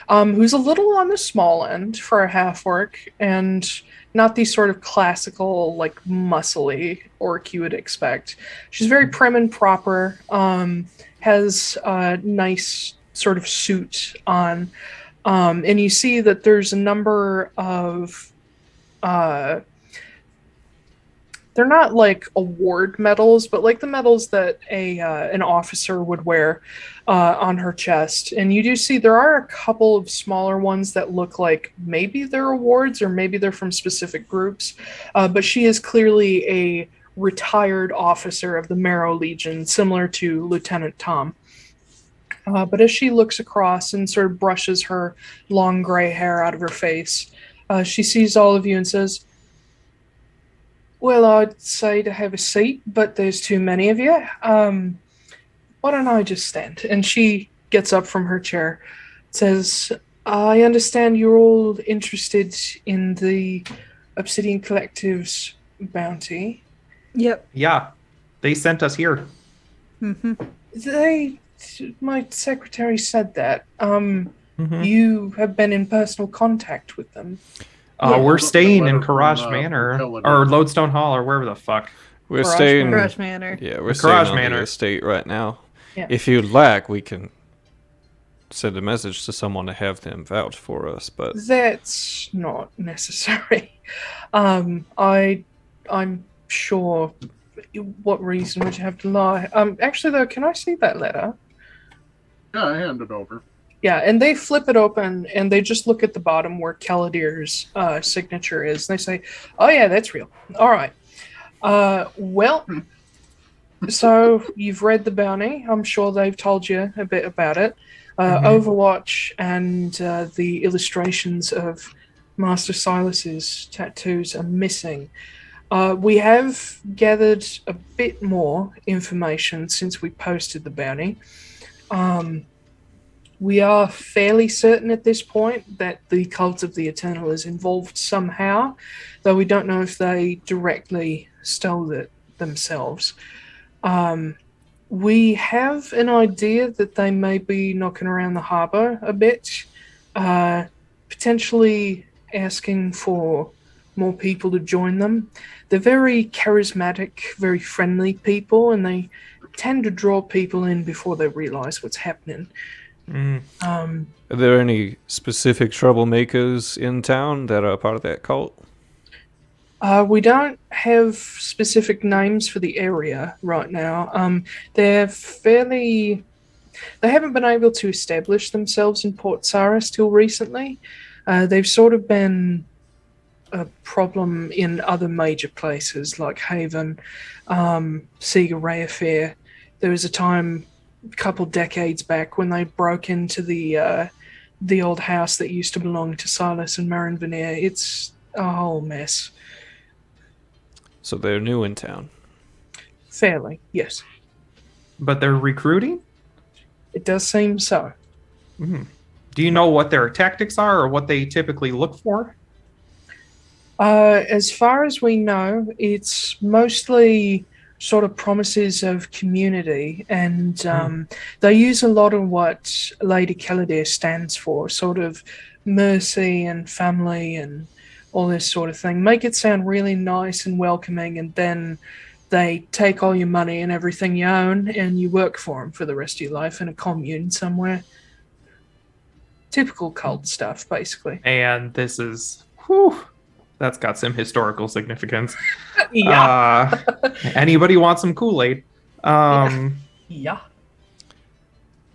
who's a little on the small end for a half-orc, and not the sort of classical, like, muscly orc you would expect. She's very prim and proper, has a nice sort of suit on, and you see that there's a number of they're not like award medals, but like the medals that an officer would wear on her chest. And you do see there are a couple of smaller ones that look like maybe they're awards or maybe they're from specific groups. But she is clearly a retired officer of the Marrow Legion, similar to Lieutenant Tom. But as she looks across and sort of brushes her long gray hair out of her face, she sees all of you and says, "Well, I'd say to have a seat, but there's too many of you. Why don't I just stand?" And she gets up from her chair, says, "I understand you're all interested in the Obsidian Collective's bounty." Yep. Yeah, they sent us here. Mm-hmm. My secretary said that. You have been in personal contact with them. We're staying in Letter from, Courage Manor Killadeer. or Lodestone Hall or wherever the fuck. We're Garage staying. Manor. Garage Manor. Yeah, we're The staying Garage on Manor. the estate right now. Yeah. If you'd like, we can send a message to someone to have them vouch for us. But That's not necessary. I'm sure. What reason would you have to lie? Actually, though, can I see that letter? Yeah, I hand it over. Yeah, and they flip it open, and they just look at the bottom where Killadeer's signature is, and they say, "Oh yeah, that's real. All right. Well, so you've read the bounty. I'm sure they've told you a bit about it. Overwatch and the illustrations of Master Silas's tattoos are missing. We have gathered a bit more information since we posted the bounty. We are fairly certain at this point that the Cult of the Eternal is involved somehow, though we don't know if they directly stole it themselves. We have an idea that they may be knocking around the harbour a bit, potentially asking for more people to join them. They're very charismatic, very friendly people, and they tend to draw people in before they realise what's happening. are there any specific troublemakers in town that are part of that cult? We don't have specific names for the area right now. They're fairly... They haven't been able to establish themselves in Port Sauris till recently. They've sort of been a problem in other major places like Haven, Sega Fair. There was a time a couple decades back when they broke into the old house that used to belong to Silas and Marin Veneer. It's a whole mess. So they're new in town. Fairly, yes. But they're recruiting? It does seem so. Mm. Do you know what their tactics are or what they typically look for? As far as we know, it's mostly sort of promises of community, and they use a lot of what Lady Kelladare stands for, sort of mercy and family and all this sort of thing. Make it sound really nice and welcoming, and then they take all your money and everything you own, and you work for them for the rest of your life in a commune somewhere. Typical cult stuff, basically. And this is... Whew, that's got some historical significance. Yeah. Anybody want some Kool-Aid? Yeah.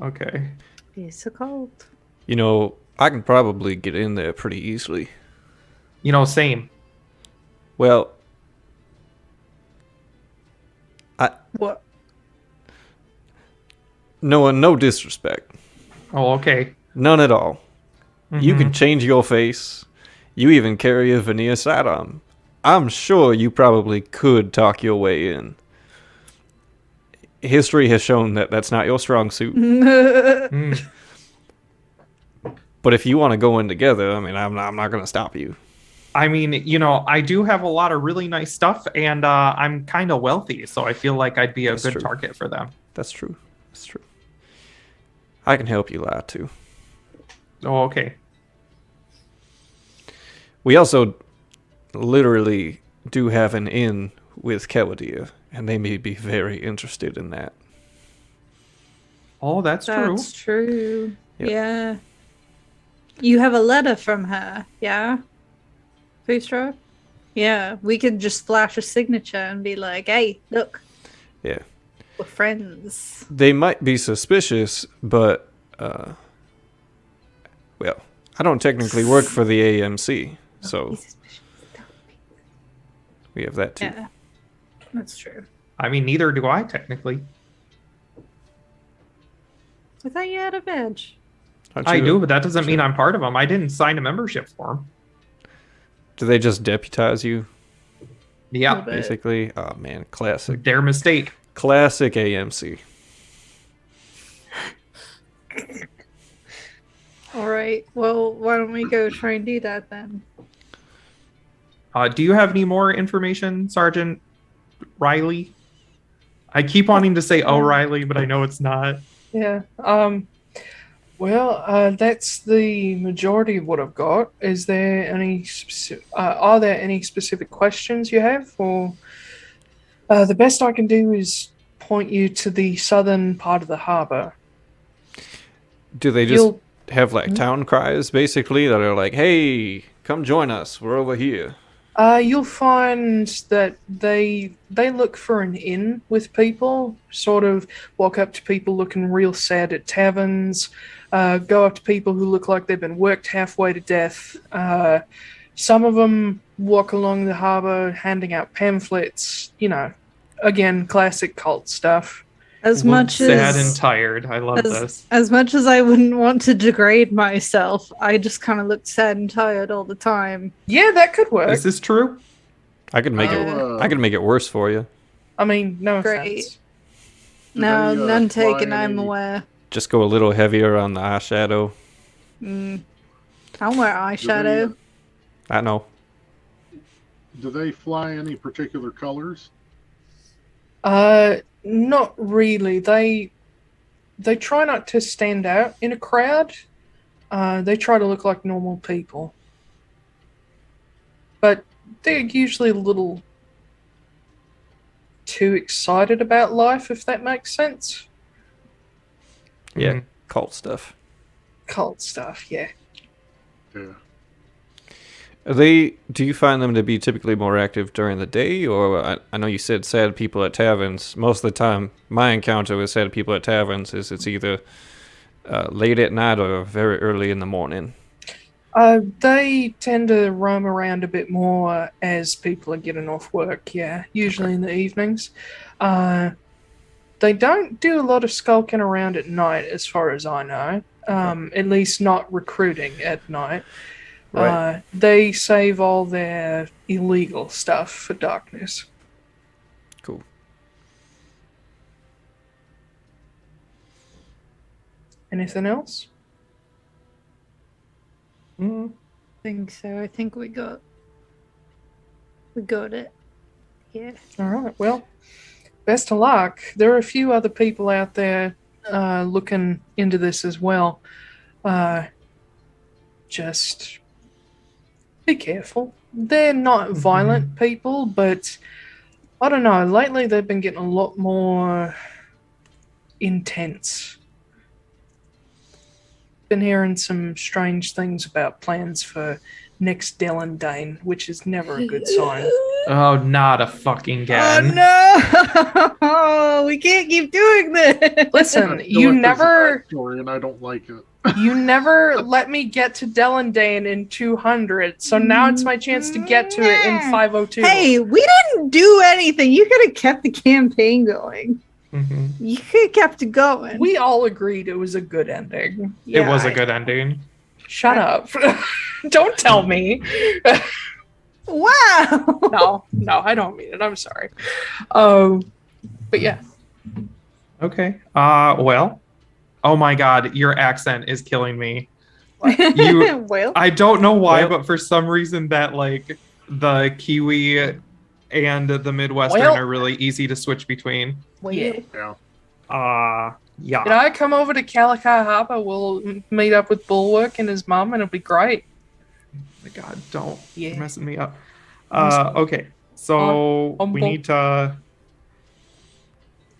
Okay. It's a cult. You know, I can probably get in there pretty easily. You know, same. Well, What? no disrespect. Oh, okay. None at all. You Mhm. can change your face. You even carry a veneer sidearm. I'm sure you probably could talk your way in. History has shown that that's not your strong suit. Mm. But if you want to go in together, I mean, I'm not going to stop you. I mean, you know, I do have a lot of really nice stuff, and I'm kind of wealthy, so I feel like I'd be a good target for them. That's true. That's true. I can help you out, too. Oh, okay. We also literally do have an inn with Kelladare, and they may be very interested in that. Oh, that's true. That's true. Yep. Yeah. You have a letter from her, yeah? Foostrak? Yeah, we could just flash a signature and be like, hey, look. Yeah. We're friends. They might be suspicious, but, well, I don't technically work for the AMC, so we have that too. Yeah, that's true. I mean, neither do I, technically. I thought you had a badge. Aren't I you- do, but that doesn't mean I'm part of them. I didn't sign a membership form. Do they just deputize you, Yeah, basically? Oh, man, classic. their mistake. Classic AMC. All right. Well, why don't we go try and do that then? Do you have any more information, Sergeant Riley? I keep wanting to say O'Reilly, but I know it's not. Yeah. Well, that's the majority of what I've got. Is there any are there any specific questions you have? Or the best I can do is point you to the southern part of the harbor. Do they just have like town cries basically that are like, "Hey, come join us. We're over here." You'll find that they look for an inn with people, sort of walk up to people looking real sad at taverns, go up to people who look like they've been worked halfway to death. Some of them walk along the harbor handing out pamphlets, you know, again, classic cult stuff. As much sad as and tired. I love this. as much as I wouldn't want to degrade myself, I just kind of looked sad and tired all the time. Yeah, that could work. Is this true? I could make it. I could make it worse for you. I mean, no Great. offense. No, they, none fly taken, I'm any- aware. Just go a little heavier on the eyeshadow. I'll wear eyeshadow. I know. Do they fly any particular colors? Not really. They try not to stand out in a crowd. They try to look like normal people. But they're usually a little too excited about life, if that makes sense. Yeah, Mhm. cult stuff. Cult stuff, yeah. Yeah. Do you find them to be typically more active during the day, or I know you said sad people at taverns. Most of the time, my encounter with sad people at taverns is it's either late at night or very early in the morning. They tend to roam around a bit more as people are getting off work, yeah, usually in the evenings. They don't do a lot of skulking around at night, as far as I know, at least not recruiting at night. Right. They save all their illegal stuff for darkness. Cool. Anything else? I think so. I think we got it. Yeah. All right. Well, best of luck. There are a few other people out there looking into this as well. Just be careful. They're not violent people, but I don't know. Lately, they've been getting a lot more intense. Been hearing some strange things about plans for next Dane, which is never a good sign. Oh, not a fucking again. Oh no! We can't keep doing this. Listen, I feel you like there's a never. backstory and I don't like it. You never let me get to Dane in 200, so now it's my chance to get to it in 502. Hey, we didn't do anything. You could have kept the campaign going. You could have kept it going. We all agreed it was a good ending. It was a good ending. Shut up. Don't tell me. Wow. No, I don't mean it. I'm sorry. But yeah. Okay. Well. Oh my god, your accent is killing me. You, Well, I don't know why, Well. but for some reason that like the Kiwi and the Midwestern Well. are really easy to switch between. Yeah. Yeah. Yeah. Did I come over to Calicut Harbor? We'll meet up with Bulwark and his mom, and it'll be great. Oh my god, don't. Yeah. You're messing me up. Okay. So we need to.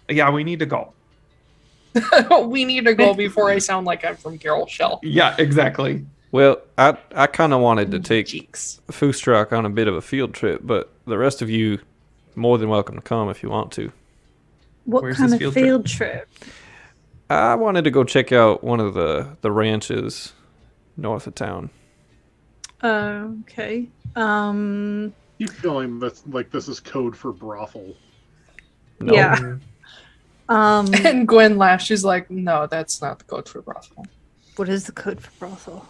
Yeah, we need to go. We need to go before I sound like I'm from Carol Shell. Yeah, exactly. Well, I kind of wanted to take Cheeks. Foostrak on a bit of a field trip, but the rest of you more than welcome to come if you want to. what Where's kind this of field field trip? I wanted to go check out one of the ranches north of town. Okay. You feeling that like this is code for brothel? No. Yeah. And Gwen laughs. She's like, no, that's not the code for brothel. What is the code for brothel?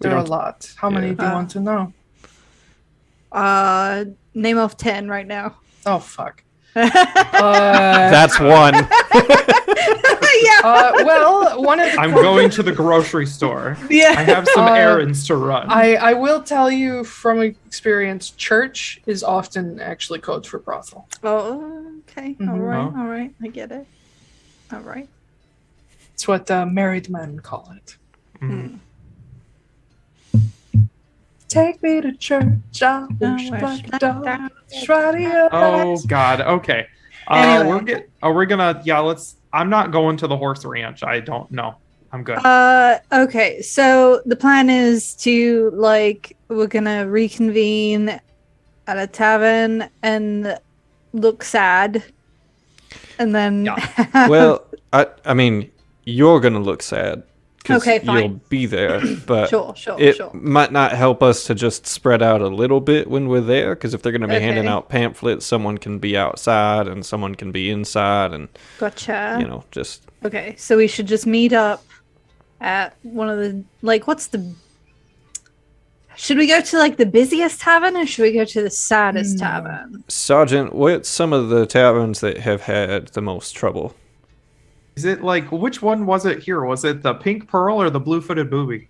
There are a don't- lot. How many do you want to know? Name off 10 right now. Oh, fuck. That's one. Well, one of I'm going to the grocery store. I Yeah. have some errands to run. I will tell you from experience, church is often actually code for brothel. Oh, okay. Mhm. All right. Oh. All right. I get it. All right. It's what married men call it. Mhm. Take me to church, I wish like a dog. Schwadia. Oh god. Okay. Anyway. We're gonna. Yeah. Let's. I'm not going to the horse ranch. I don't know. I'm good. Okay. So the plan is to we're gonna reconvene at a tavern and look sad, and then Well, I mean, you're gonna look sad because Okay, fine. you'll be there, but sure. it might not help us to just spread out a little bit when we're there, because if they're going to be handing Okay. out pamphlets, someone can be outside and someone can be inside, and Gotcha. just Okay, so we should just meet up at one of the should we go to the busiest tavern or should we go to the saddest tavern? Sergeant, what's some of the taverns that have had the most trouble? Is it which one was it here? Was it the Pink Pearl or the Blue-Footed Booby?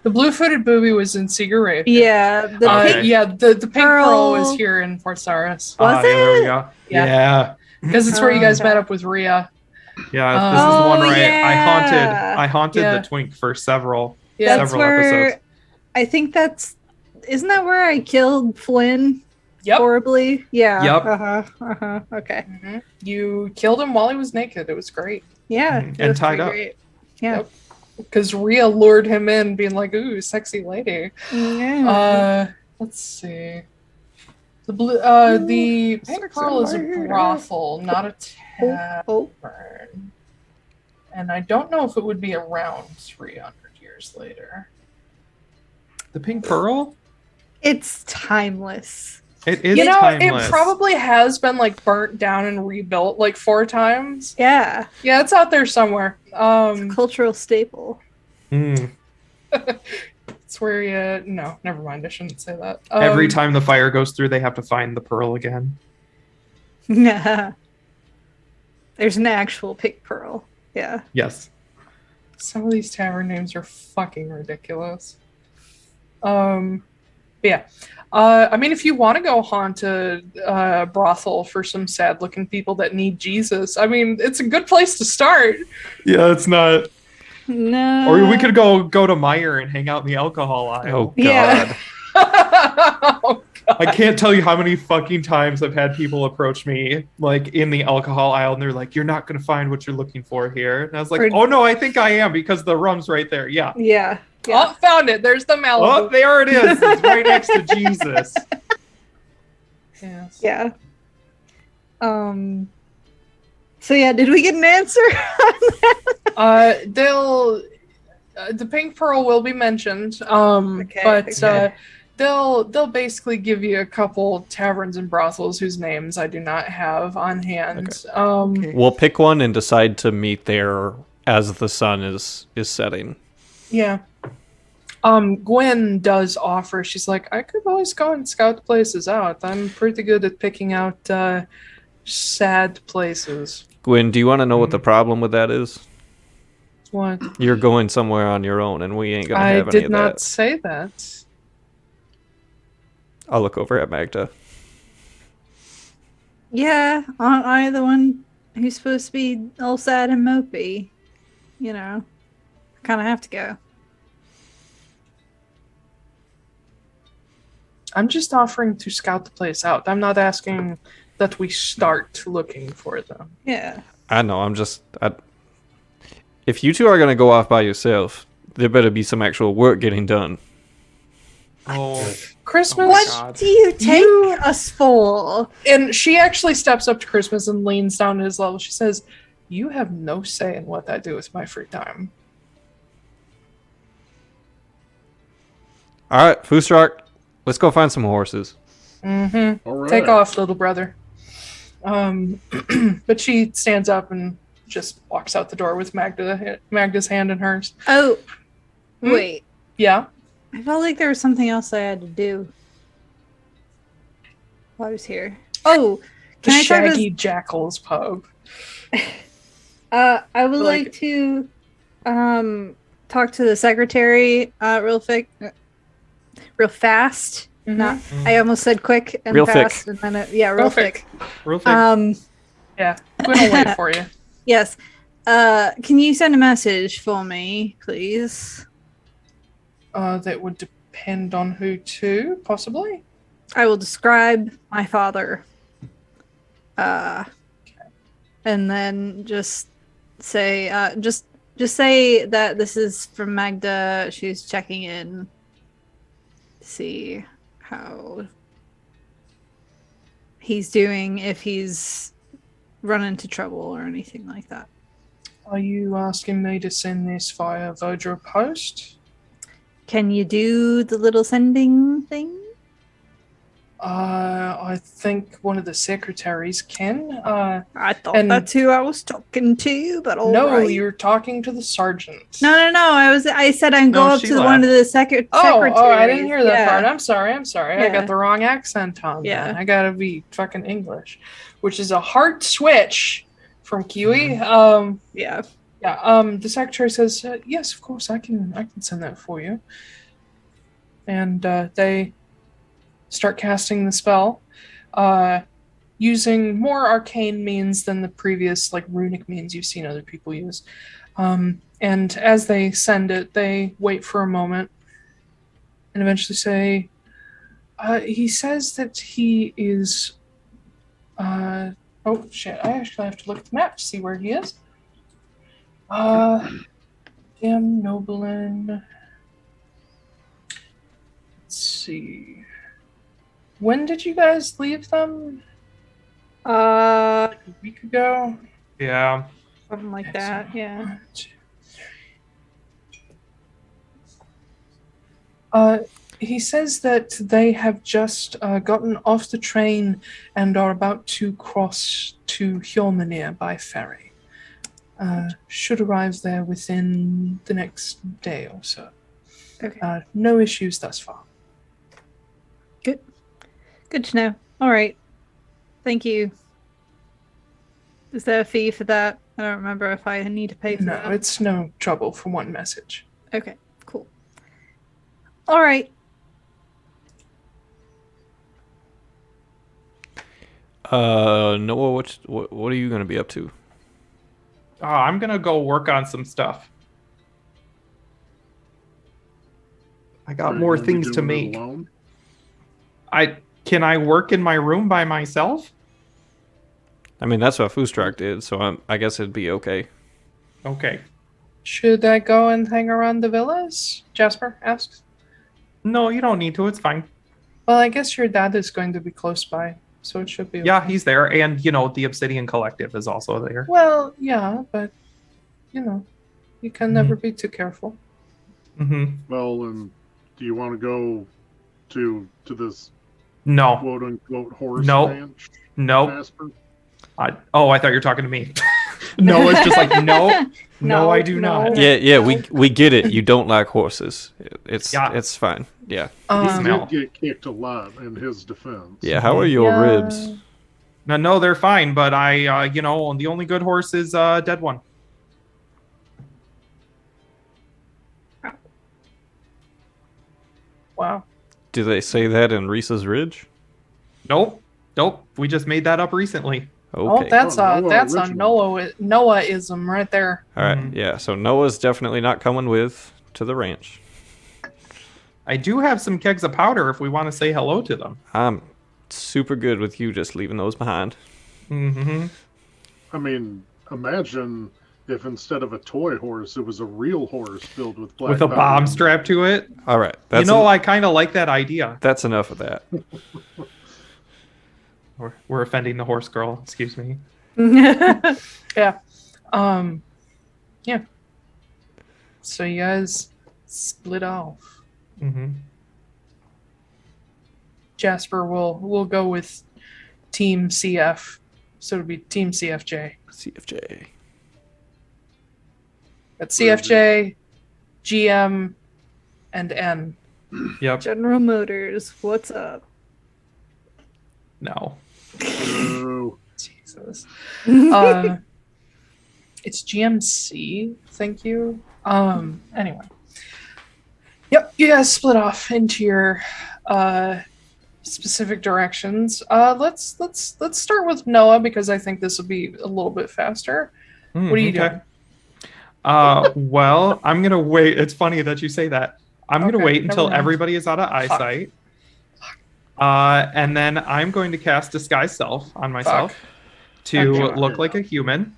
The blue-footed booby was in Cigarette. Yeah, the Okay. pink Yeah, the pink pearl was Pearl. here in Port Sauris. Was Yeah, there we it? go. Yeah. Yeah. Because it's where you guys Okay. met up with Rhea. Yeah, this is the one Oh, where yeah. I haunted Yeah. the twink for several Yeah. That's several where episodes. I think isn't that where I killed Flynn Yep. horribly? Yeah. Yep. Okay. You killed him while he was naked. It was great. Yeah. Mhm. it And was tied pretty up. great. Yeah. Yep. because Rhea lured him in, being like, "Ooh, sexy lady." Yeah. Let's see. The Pink Pearl is a brothel, not a tavern. And I don't know if it would be around 300 years later. The Pink Pearl? It's timeless. It is timeless. It probably has been like burnt down and rebuilt like 4 times. Yeah. Yeah, it's out there somewhere. It's a cultural staple. It's where you... No, never mind. I shouldn't say that. Every time the fire goes through, they have to find the pearl again. Yeah. There's an actual Pink Pearl. Yeah. Yes. Some of these tavern names are fucking ridiculous. Yeah. I mean, if you want to go haunt a brothel for some sad-looking people that need Jesus, I mean, it's a good place to start. Yeah, it's not... No. Or we could go to Meyer and hang out in the alcohol aisle. Oh, God. Yeah. Oh, God. I can't tell you how many fucking times I've had people approach me, like, in the alcohol aisle, and they're like, "You're not going to find what you're looking for here." And I was like, "Oh, no, I think I am, because the rum's right there." Yeah. Yeah. Oh, found it. There's the Malibu. Oh, there it is. It's right next to Jesus. Yes. Yeah. So yeah, did we get an answer? The Pink Pearl will be mentioned. But they'll basically give you a couple taverns and brothels whose names I do not have on hand. Okay. We'll pick one and decide to meet there as the sun is setting. Yeah. Gwen does offer. She's like, I could always go and scout places out. I'm pretty good at picking out sad places. Gwen, do you want to know what the problem with that is? What? You're going somewhere on your own, and we ain't gonna have any of that. I did not say that. I'll look over at Magda. Yeah, aren't I the one who's supposed to be all sad and mopey? You know, I kind of have to go. I'm just offering to scout the place out. I'm not asking that we start looking for them. Yeah. I know, if you two are going to go off by yourself, there better be some actual work getting done. Oh. Christmas? What do you take us for? And she actually steps up to Christmas and leans down to his level. She says, "You have no say in what I do with my free time." All right, Foostrak, let's go find some horses. Mm-hmm. All right. Take off, little brother. But she stands up and just walks out the door with Magda's hand in hers. Oh, wait. Yeah. I felt like there was something else I had to do while I was here. Oh, The can I try Shaggy Jackal's pub. I would like to talk to the secretary real fast. Mhm. Not I almost said quick and Real fast thick. and then real thick. Real thick. Yeah. Gwen will wait for you. Yes. Can you send a message for me, please? That would depend on who to, possibly. I will describe my father. And then just say just say that this is from Magda. She's checking in to see how he's doing, if he's run into trouble or anything like that. Are you asking me to send this via Vodra post? Can you do the little sending thing? I think one of the secretaries can. I thought and- that's who I was talking to, but all No, right. you're talking to the sergeant. No. I said I'd go No, up she to left. one of the secretaries. Oh, I didn't hear that Yeah. part. I'm sorry. I Yeah. got the wrong accent on. Yeah. Then. I gotta be fucking English, which is a hard switch from Kiwi. Yeah. Yeah. The secretary says, "Yes, of course, I can send that for you." And they start casting the spell, using more arcane means than the previous, like, runic means you've seen other people use. And as they send it, they wait for a moment and eventually say, he says that he is... oh, shit. I actually have to look at the map to see where he is. Noblin. Let's see. When did you guys leave them? Uh, Like a week ago? Yeah. something like that. Yeah. He says that they have just gotten off the train and are about to cross to Hjolmenir by ferry. Should arrive there within the next day or so. Okay. No issues thus far. Good to know. All right. Thank you. Is there a fee for that? I don't remember if I need to pay for No, that. it's no trouble for one message. Okay, cool. All right. Noah, what are you going to be up to? I'm gonna go work on some stuff. I got more things to make. Alone? Can I work in my room by myself? I mean, that's what Foostrak did, so I guess it'd be okay. Okay. Should I go and hang around the villas? Jasper asks. No, you don't need to. It's fine. Well, I guess your dad is going to be close by, so it should be Yeah, okay. he's there, and the Obsidian Collective is also there. Well, yeah, but, you can never be too careful. Mm-hmm. Well, and do you want to go to this No. quote-unquote horse Nope. ranch, Nope. Jasper? I thought you were talking to me. No, it's just like, no, No, I do no. not. Yeah, we get it. You don't like horses. It's Yeah. it's fine. Yeah. He smell. did get kicked a lot in his defense. Yeah, how are your Yeah. ribs? No, they're fine, but the only good horse is dead one. Wow. Do they say that in Reese's Ridge? Nope. We just made that up recently. Oh, Okay. that's Oh, Noah that's a original. Noahism right there. All right. Yeah, so Noah's definitely not coming with to the ranch. I do have some kegs of powder if we want to say hello to them. I'm super good with you just leaving those behind. Mm-hmm. I mean, imagine if instead of a toy horse, it was a real horse filled with black With a powder. bomb strapped to it. All right. I kind of like that idea. That's enough of that. We're offending the horse girl. Excuse me. Yeah. Yeah. So you guys split off. Mm-hmm. Jasper will go with Team CF. So it'll be Team CFJ. CFJ. That's CFJ, GM, and N. Yep. General Motors, what's up? No. Oh, Jesus. It's GMC. Thank you. Anyway. Yep, you guys split off into your specific directions. Let's start with Noah because I think this will be a little bit faster. What are you doing? Well, I'm gonna wait. It's funny that you say that. I'm gonna Okay, wait never until mind. everybody is out of eyesight. And then I'm going to cast Disguise Self on myself to Okay. look like a human.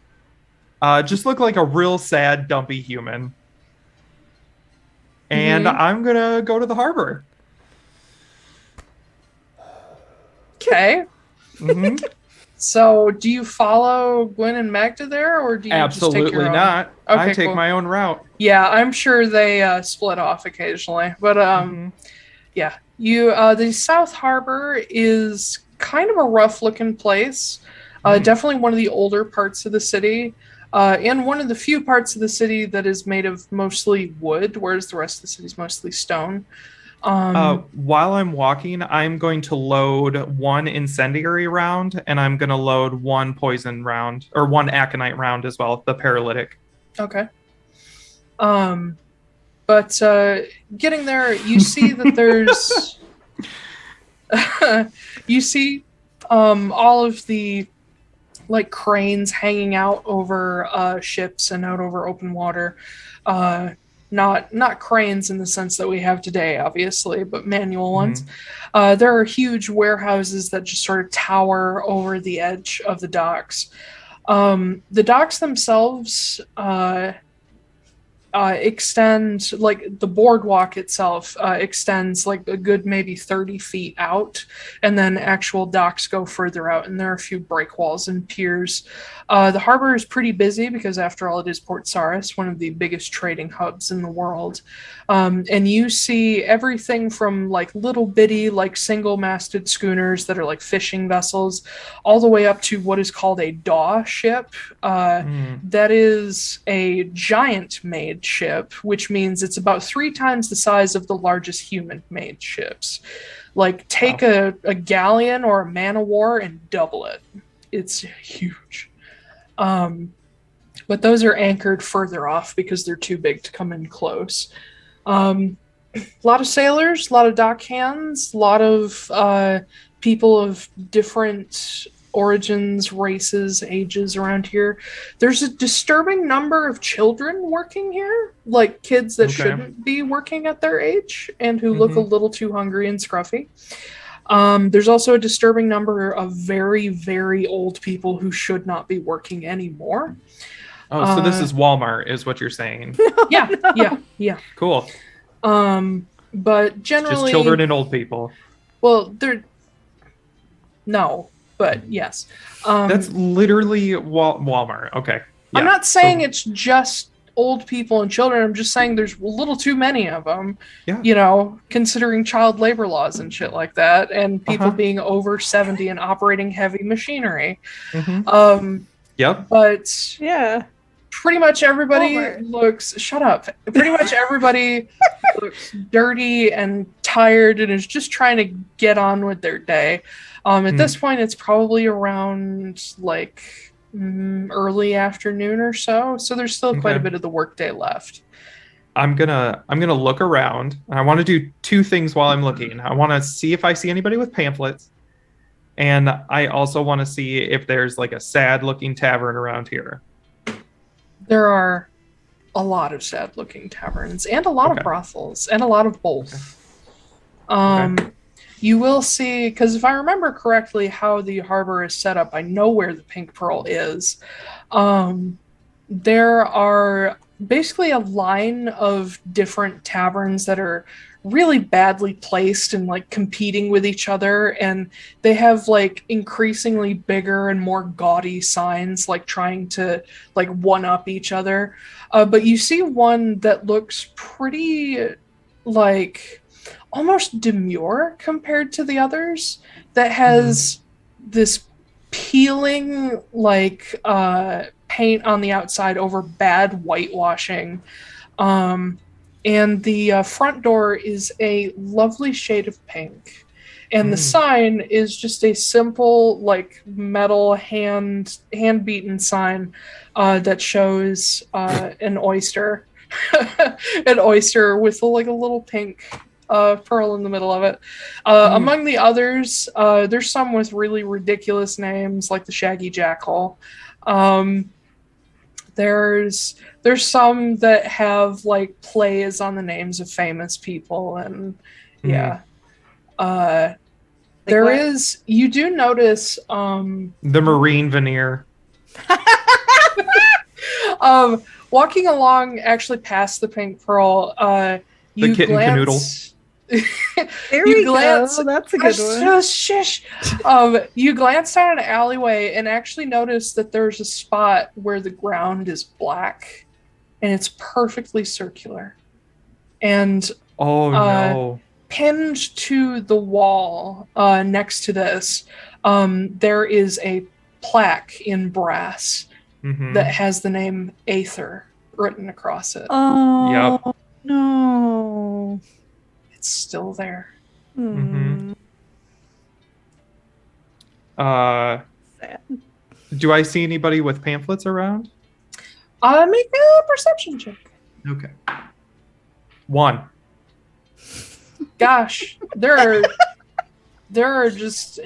Just look like a real sad, dumpy human. And I'm gonna go to the harbor. Okay. Mhm. So, do you follow Gwen and Magda there, or do you just take Absolutely your own? not. I Okay, take cool. my own route. Yeah, I'm sure they split off occasionally, but Mhm. yeah, the South Harbor is kind of a rough-looking place. Definitely one of the older parts of the city, and one of the few parts of the city that is made of mostly wood, whereas the rest of the city is mostly stone. While I'm walking, I'm going to load one incendiary round, and I'm going to load one poison round, or one aconite round as well, the paralytic. Okay. But getting there, you see that there's you see all of the like cranes hanging out over ships and out over open water. Not cranes in the sense that we have today, obviously, but manual ones. There are huge warehouses that just sort of tower over the edge of the docks. The docks themselves extend, like the boardwalk itself extends like a good maybe 30 feet out, and then actual docks go further out, and there are a few breakwalls and piers. The harbor is pretty busy because, after all, it is Port Sauris, one of the biggest trading hubs in the world. And you see everything from like little bitty, like single-masted schooners that are like fishing vessels, all the way up to what is called a daw ship. That is a giant-made ship, which means it's about 3 times the size of the largest human-made ships. Like, take a galleon or a man-of-war and double it. It's huge. But those are anchored further off because they're too big to come in close. A lot of sailors, a lot of dock hands, a lot of people of different origins, races, ages around here. There's a disturbing number of children working here, like kids that shouldn't be working at their age and who look a little too hungry and scruffy. There's also a disturbing number of very, very old people who should not be working anymore. Oh, so this is Walmart, is what you're saying? Yeah. Cool. But generally, just children and old people. Well, but yes. That's literally Walmart. Okay. Yeah. I'm not saying it's just old people and children. I'm just saying there's a little too many of them. Yeah. You know, considering child labor laws and shit like that, and people being over 70 and operating heavy machinery. Yep. But yeah. Pretty much everybody looks... Shut up. Pretty much everybody looks dirty and tired and is just trying to get on with their day. At this point, it's probably around, like, early afternoon or so. So there's still quite a bit of the workday left. I'm gonna look around. I want to do 2 things while I'm looking. I want to see if I see anybody with pamphlets. And I also want to see if there's, like, a sad-looking tavern around here. There are a lot of sad-looking taverns and a lot of brothels and a lot of both. You will see, because if I remember correctly how the harbor is set up, I know where the Pink Pearl is. There are basically a line of different taverns that are really badly placed and like competing with each other, and they have like increasingly bigger and more gaudy signs, like trying to like one up each other. But you see one that looks pretty like almost demure compared to the others, that has this peeling like paint on the outside over bad whitewashing. And the front door is a lovely shade of pink. And the sign is just a simple, like, metal hand-beaten sign that shows an oyster. An oyster with, like, a little pink pearl in the middle of it. Among the others, there's some with really ridiculous names, like the Shaggy Jackal. There's some that have like plays on the names of famous people, and you do notice the marine veneer. Walking along actually past the Pink Pearl, you the kitten glance... There we go. That's a good one. Shush. You glance down an alleyway and actually notice that there's a spot where the ground is black, and it's perfectly circular. And pinned to the wall next to this, there is a plaque in brass that has the name Aether written across it. Oh, no. It's still there. Sad. Do I see anybody with pamphlets around? Make a perception check. Okay. 1. Gosh, there's just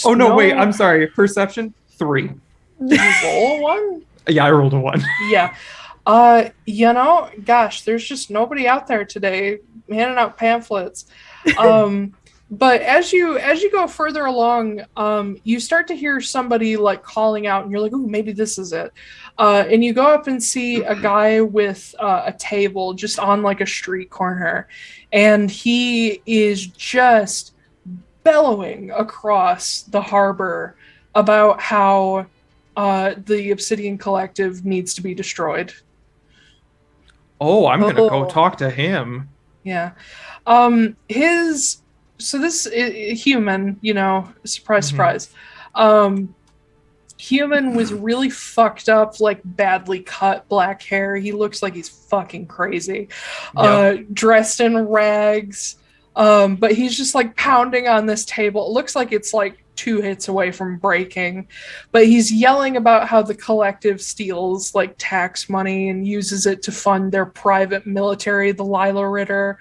Oh no, wait, I'm sorry. Perception 3. Did you roll a 1? Yeah, I rolled a 1. Yeah. Gosh, there's just nobody out there today handing out pamphlets. But as you go further along, you start to hear somebody like calling out, and you're like, "Ooh, maybe this is it." And you go up and see a guy with a table just on like a street corner, and he is just bellowing across the harbor about how the Obsidian Collective needs to be destroyed. Oh, I'm gonna go talk to him. Yeah. So this human, surprise, surprise. Human with really fucked up, like badly cut black hair. He looks like he's fucking crazy. Yep. Dressed in rags. But he's just like pounding on this table. It looks like it's like 2 hits away from breaking, but he's yelling about how the collective steals like tax money and uses it to fund their private military, the Lila Ritter.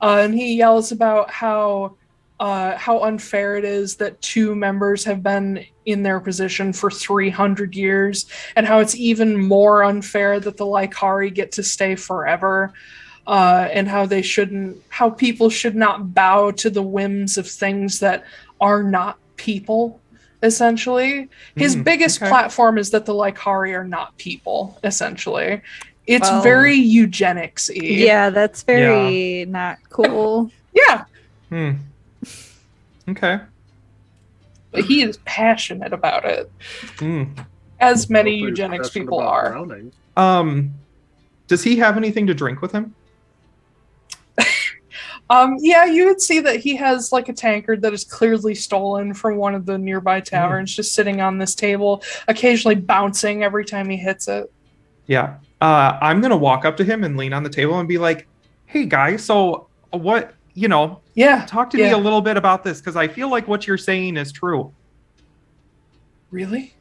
And he yells about how unfair it is that 2 members have been in their position for 300 years, and how it's even more unfair that the Lycari get to stay forever. And how people should not bow to the whims of things that are not people, essentially. His biggest platform is that the Lycari are not people, essentially. It's very eugenics-y. Yeah, that's very not cool. Yeah. Okay. But he is passionate about it. As many eugenics people are. Drowning. Does he have anything to drink with him? Yeah, you would see that he has like a tankard that is clearly stolen from one of the nearby taverns, just sitting on this table, occasionally bouncing every time he hits it. Yeah. I'm going to walk up to him and lean on the table and be like, hey, guy, so what, talk to me a little bit about this, because I feel like what you're saying is true. Really?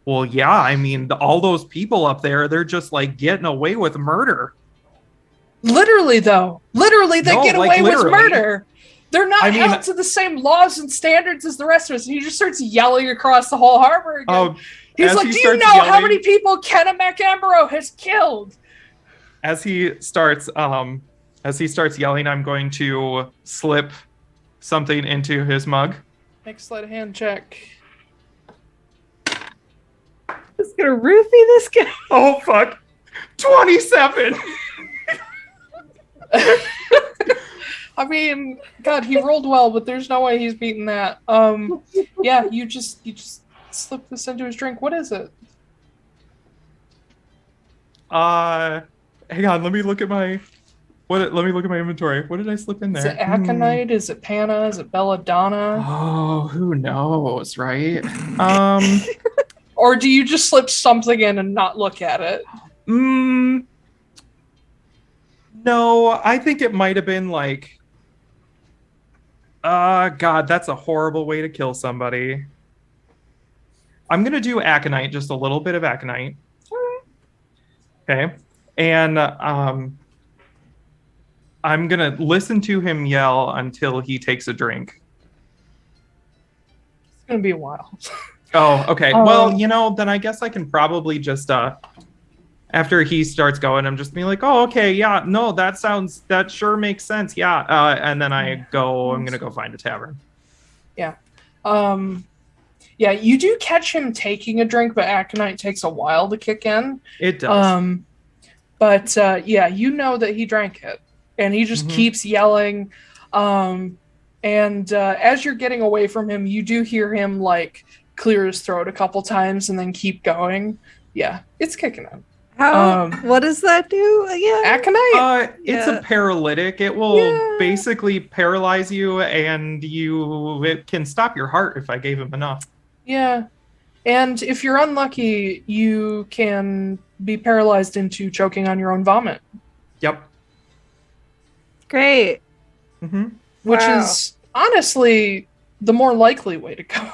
Well, yeah, I mean, all those people up there, they're just like getting away with murder. Literally, though. Literally, they get away with murder. They're not held to the same laws and standards as the rest of us. And he just starts yelling across the whole harbor again. He's like, do you know how many people Kenna MacAmbro has killed? As he starts yelling, I'm going to slip something into his mug. Make a sleight of hand check. Just gonna roofie this guy. Oh, fuck. 27! I mean, God, he rolled well, but there's no way he's beating that. Yeah, you just slip this into his drink. What is it? Hang on, let me look at my inventory. What did I slip in there? Is it aconite? Is it panna? Is it belladonna? Oh, who knows, right? Or do you just slip something in and not look at it? No, I think it might have been like, God, that's a horrible way to kill somebody. I'm going to do aconite, just a little bit of aconite. Okay. And I'm going to listen to him yell until he takes a drink. It's going to be a while. Oh, okay. Well, then I guess I can probably just, after he starts going, I'm just being like, oh, okay, yeah, no, that sure makes sense. Yeah. And then I'm going to go find a tavern. Yeah. Yeah, you do catch him taking a drink, but aconite takes a while to kick in. It does. But yeah, you know that he drank it, and he just keeps yelling. And as you're getting away from him, you do hear him like clear his throat a couple times and then keep going. Yeah, it's kicking in. What does that do again? Aconite? It's a paralytic. It will basically paralyze you, and it can stop your heart if I gave him enough. Yeah. And if you're unlucky, you can be paralyzed into choking on your own vomit. Yep. Great. Which is honestly the more likely way to go.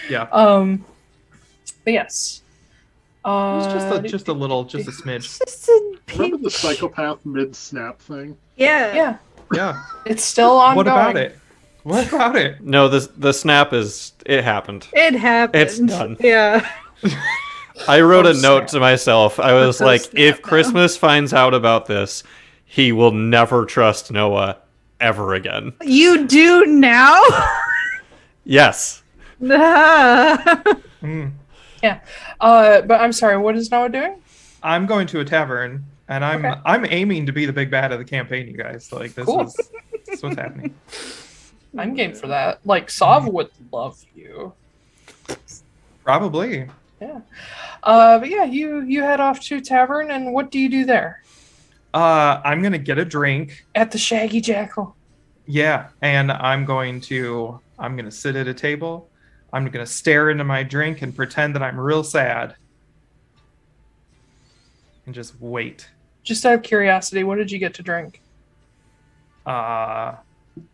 Yeah. But yes. It's just a smidge. Just a Remember the psychopath mid-snap thing? Yeah. Yeah. It's still ongoing. What about it? No, the snap it happened. It happened. It's done. Yeah. I wrote a note to myself. I was like, if Christmas finds out about this, he will never trust Noah ever again. You do now? Yes. Yeah. But I'm sorry, what is Noah doing? I'm going to a tavern, and I'm aiming to be the big bad of the campaign, you guys. Like, this is what's happening. I'm game for that. Like, Sav would love you. Probably. Yeah. But yeah, you head off to tavern, and what do you do there? I'm gonna get a drink at the Shaggy Jackal. Yeah, and I'm gonna sit at a table. I'm gonna stare into my drink and pretend that I'm real sad, and just wait. Just out of curiosity, what did you get to drink? I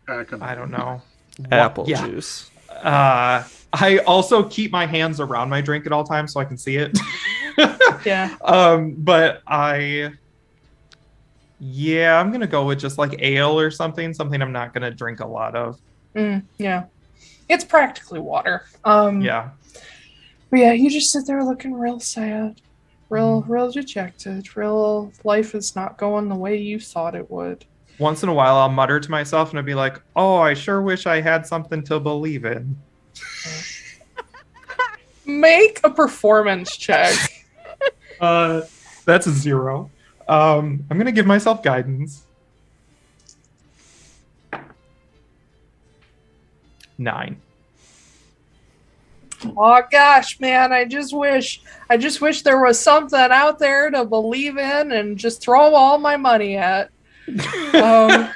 don't know. Apple juice. I also keep my hands around my drink at all times so I can see it. Yeah. But I'm gonna go with just like ale or something I'm not gonna drink a lot of. Yeah. It's practically water. Yeah. But yeah, you just sit there looking real sad, real dejected, real life is not going the way you thought it would. Once in a while, I'll mutter to myself and I'll be like, "Oh, I sure wish I had something to believe in." Make a performance check. That's a 0. I'm gonna give myself guidance. 9. Oh gosh, man! I just wish there was something out there to believe in and just throw all my money at. Yep.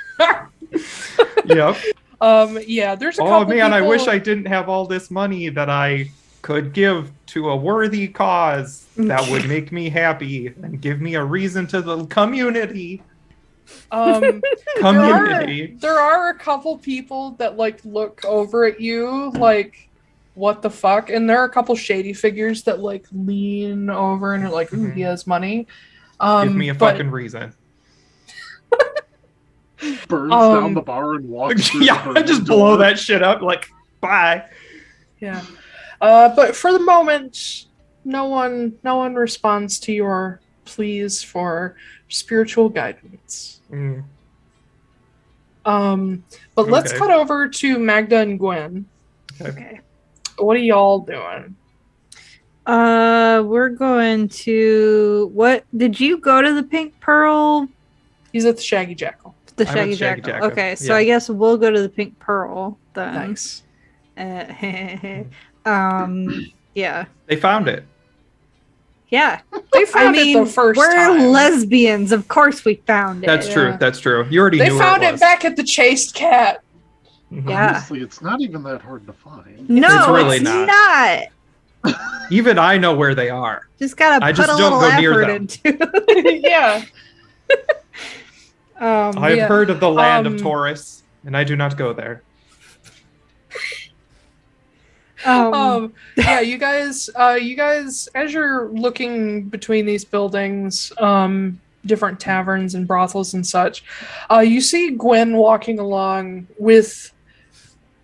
Yeah, there's a couple Oh man, people... I wish I didn't have all this money that I could give to a worthy cause that would make me happy and give me a reason to the community. Community. There are a couple people that like look over at you like, what the fuck? And there are a couple shady figures that like lean over and are like, ooh, he has money. Give me a fucking reason. Burns down the bar and walks through I just blow that shit up like, bye. Yeah. But for the moment, no one responds to your pleas for spiritual guidance. But let's cut over to Magda and Gwen. Okay. What are y'all doing? We're going to... What? Did you go to the Pink Pearl? He's at the Shaggy Jackal. The Shaggy Jackal. Okay, so I guess we'll go to the Pink Pearl then. Nice. Yeah. They found it. Yeah. They found it the first time. We're lesbians. Of course we found it. That's true. That's true. You already knew They found where it back at the Chased Cat. Yeah. Honestly, it's not even that hard to find. No, it's really it's not. Even I know where they are. Just gotta put a little effort into it. Yeah. I've heard of the land of Taurus, and I do not go there. Yeah, you guys, as you're looking between these buildings, different taverns and brothels and such, you see Gwen walking along with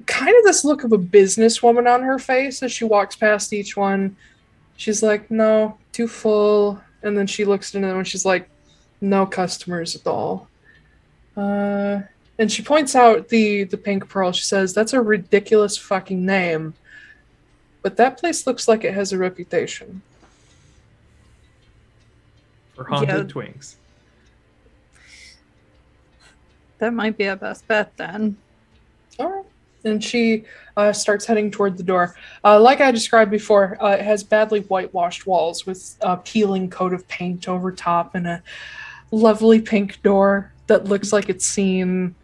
kind of this look of a businesswoman on her face as she walks past each one. She's like, no, too full. And then she looks into them and she's like, no customers at all. And she points out the Pink Pearl. She says, that's a ridiculous fucking name. But that place looks like it has a reputation. For haunted twinks. That might be our best bet then. All right. And she starts heading toward the door. Like I described before, it has badly whitewashed walls with a peeling coat of paint over top and a lovely pink door that looks like it's seen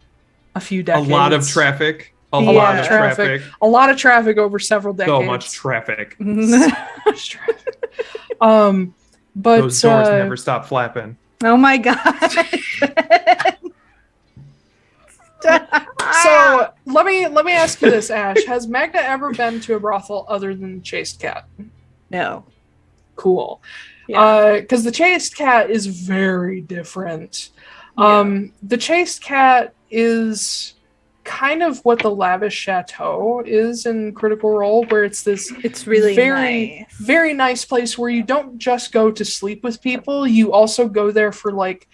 a few decades. A lot of traffic. A lot of traffic. A lot of traffic over several decades. So much traffic. So much traffic. But those doors never stop flapping. Oh my god. So let me ask you this, Ash. Has Magda ever been to a brothel other than the Chased Cat? No. Cool. Yeah. Because the Chased Cat is very different. The Chased Cat is kind of what the Lavish Chateau is in Critical Role, where it's really very, nice. very nice place where you don't just go to sleep with people. You also go there for like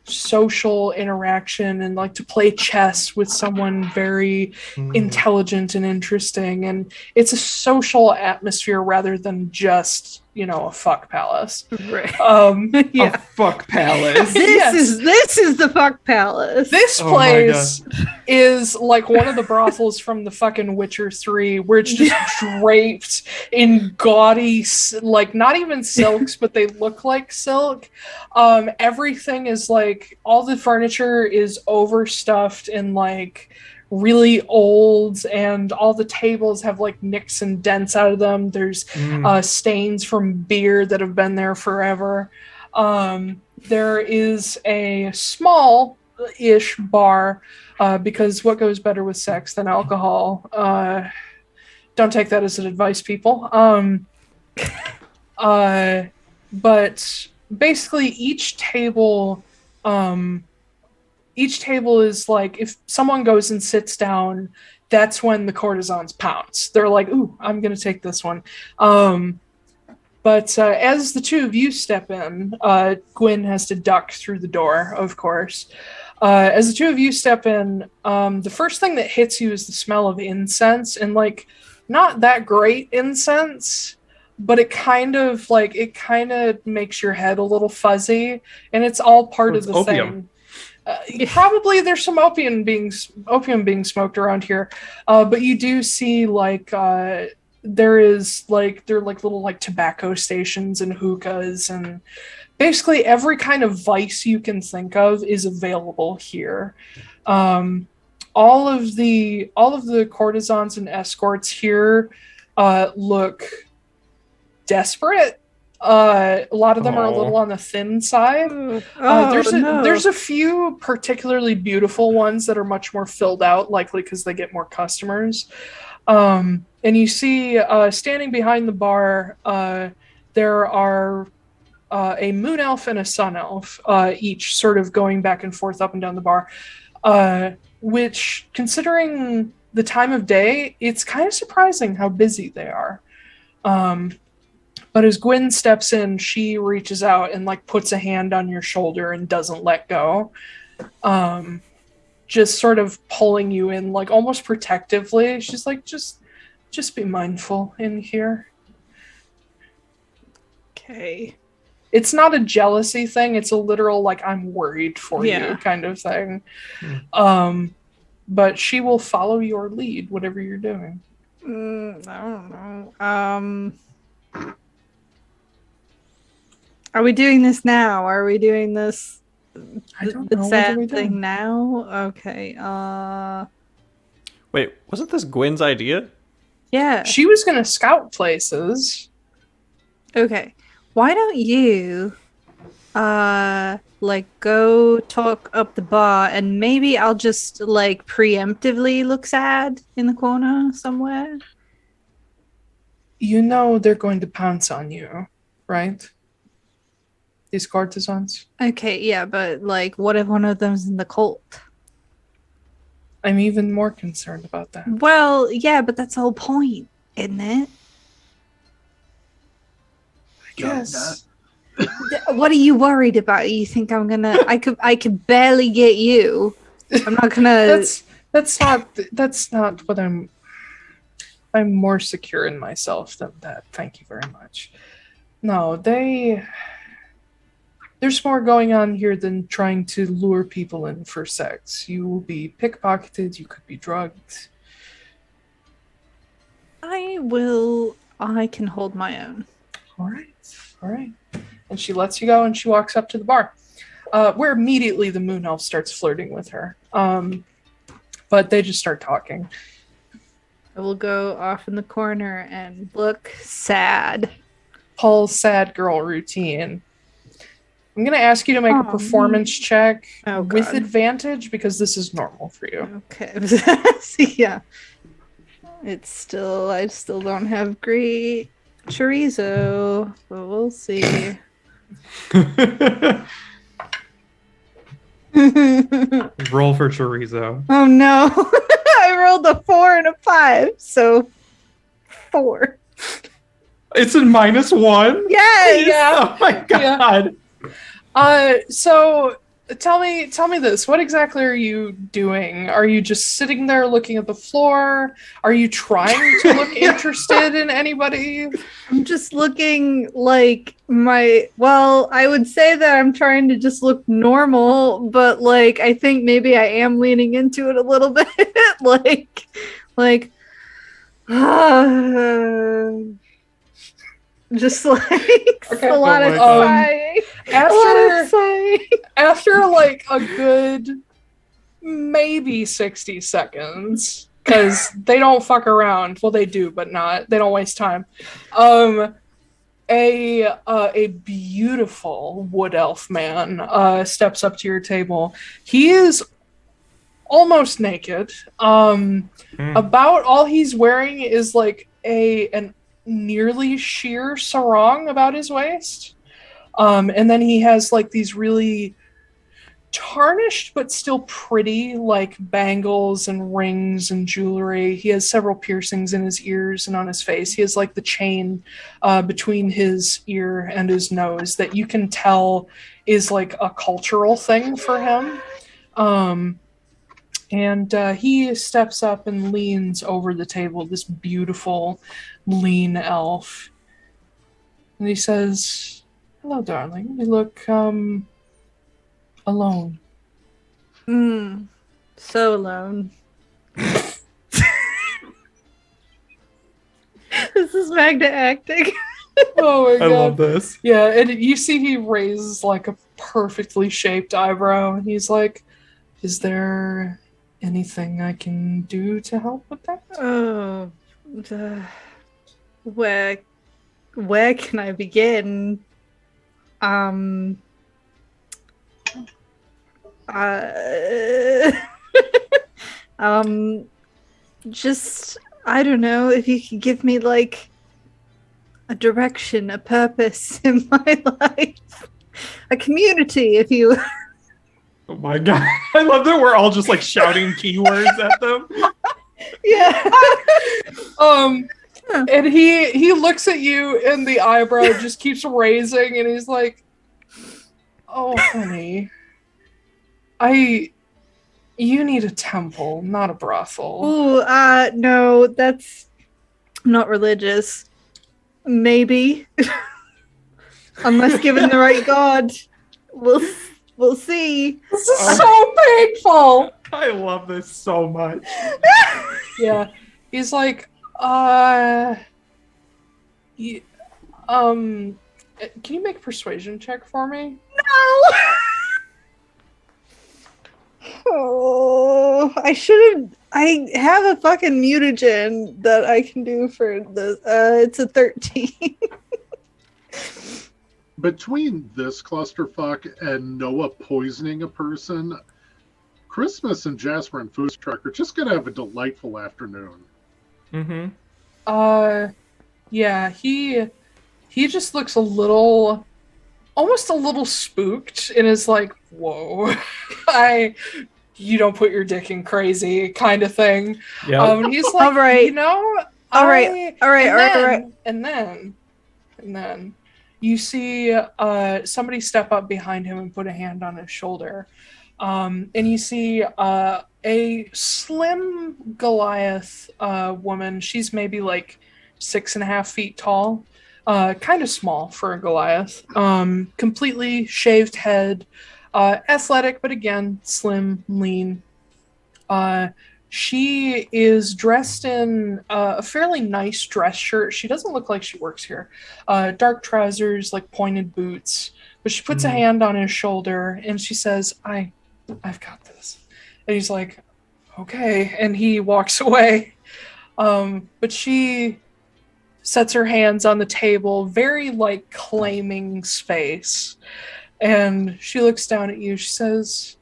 social interaction and like to play chess with someone very intelligent and interesting, and it's a social atmosphere rather than just a fuck palace. Right. A fuck palace. This is the fuck palace. This place is like one of the brothels from the fucking Witcher 3, where it's just draped in gaudy, like not even silks, but they look like silk. Everything is like, all the furniture is overstuffed and like really old, and all the tables have like nicks and dents out of them. There's stains from beer that have been there forever. There is a small-ish bar, because what goes better with sex than alcohol? Don't take that as an advice, people. But basically each table is like, if someone goes and sits down, that's when the courtesans pounce. They're like, ooh, I'm going to take this one. But as the two of you step in, Gwyn has to duck through the door, of course. As the two of you step in, the first thing that hits you is the smell of incense, and like, not that great incense, but it kind of makes your head a little fuzzy, and it's all part of the opium. thing. Probably there's some opium being smoked around here, but you do see like there are little like tobacco stations and hookahs, and basically every kind of vice you can think of is available here. All of the courtesans and escorts here look desperate. A lot of them are a little on the thin side. There's a few particularly beautiful ones that are much more filled out, likely because they get more customers. And you see, standing behind the bar, there are a moon elf and a sun elf, each sort of going back and forth up and down the bar, which, considering the time of day, it's kind of surprising how busy they are. But as Gwyn steps in, she reaches out and like puts a hand on your shoulder and doesn't let go. Just sort of pulling you in, like almost protectively. She's like, just be mindful in here. Okay. It's not a jealousy thing. It's a literal, like, I'm worried for you kind of thing. But she will follow your lead, whatever you're doing. I don't know. Are we doing this now? Are we doing this? I don't know. The sad thing now? Okay. Wait, wasn't this Gwyn's idea? Yeah. She was going to scout places. Okay. Why don't you, go talk up the bar, and maybe I'll just, preemptively look sad in the corner somewhere? You know they're going to pounce on you, right? These courtesans. Okay, yeah, but, what if one of them's in the cult? I'm even more concerned about that. Well, yeah, but that's the whole point, isn't it? Yes. What are you worried about? You think I'm gonna? I could barely get you. I'm not gonna. That's not what I'm. I'm more secure in myself than that. Thank you very much. No, there's more going on here than trying to lure people in for sex. You will be pickpocketed. You could be drugged. I can hold my own. All right. And she lets you go, and she walks up to the bar, where immediately the moon elf starts flirting with her. But they just start talking. I will go off in the corner and look sad. Paul's sad girl routine. I'm going to ask you to make a performance check with advantage, because this is normal for you. Okay. Yeah. I still don't have great chorizo, but we'll see. Roll for chorizo. Oh no. I rolled a 4 and a 5, so 4. It's a -1? Yes! Yeah. Oh my god. Yeah. So tell me this. What exactly are you doing? Are you just sitting there looking at the floor? Are you trying to look interested in anybody? I'm just looking like I would say that I'm trying to just look normal, but like I think maybe I am leaning into it a little bit. like just like Okay. a lot of sighing. After like a good maybe 60 seconds, because they don't fuck around. Well, they do, but not. They don't waste time. A beautiful wood elf man steps up to your table. He is almost naked. About all he's wearing is like an nearly sheer sarong about his waist. And then he has like these really tarnished but still pretty like bangles and rings and jewelry. He has several piercings in his ears and on his face. He has like the chain between his ear and his nose that you can tell is like a cultural thing for him. And he steps up and leans over the table, this beautiful lean elf. And he says, "Hello, darling. You look alone." So alone. This is Magda acting. Oh my god. I love this. Yeah, and you see he raises like a perfectly shaped eyebrow, and he's like, "Is there anything I can do to help with that?" Oh, where can I begin? Just, I don't know, if you could give me like a direction, a purpose in my life, a community, if you. Oh my god. I love that we're all just like shouting keywords at them. Yeah. And he looks at you, and the eyebrow just keeps raising, and he's like, "Oh, honey, you need a temple, not a brothel." Ooh, no, that's not religious. Maybe. Unless given the right god. We'll see. This is so painful. I love this so much. Yeah. He's like, can you make a persuasion check for me? No! Oh, I should have. I have a fucking mutagen that I can do for this. It's a 13. Between this clusterfuck and Noah poisoning a person, Christmas and Jasper and Foostrak are just gonna have a delightful afternoon. Mm-hmm. Yeah, he just looks almost a little spooked, and is like, "Whoa, you don't put your dick in crazy," kind of thing. Yeah. He's like, All right. you know, All right. And then you see somebody step up behind him and put a hand on his shoulder. And you see a slim Goliath woman. She's maybe like 6.5 feet tall. Kind of small for a Goliath. Completely shaved head. Athletic, but again, slim, lean. She is dressed in a fairly nice dress shirt. She doesn't look like she works here. Dark trousers, like pointed boots. But she puts a hand on his shoulder and she says, I've got this. And he's like, "Okay." And he walks away. But she sets her hands on the table, very like claiming space. And she looks down at you. She says,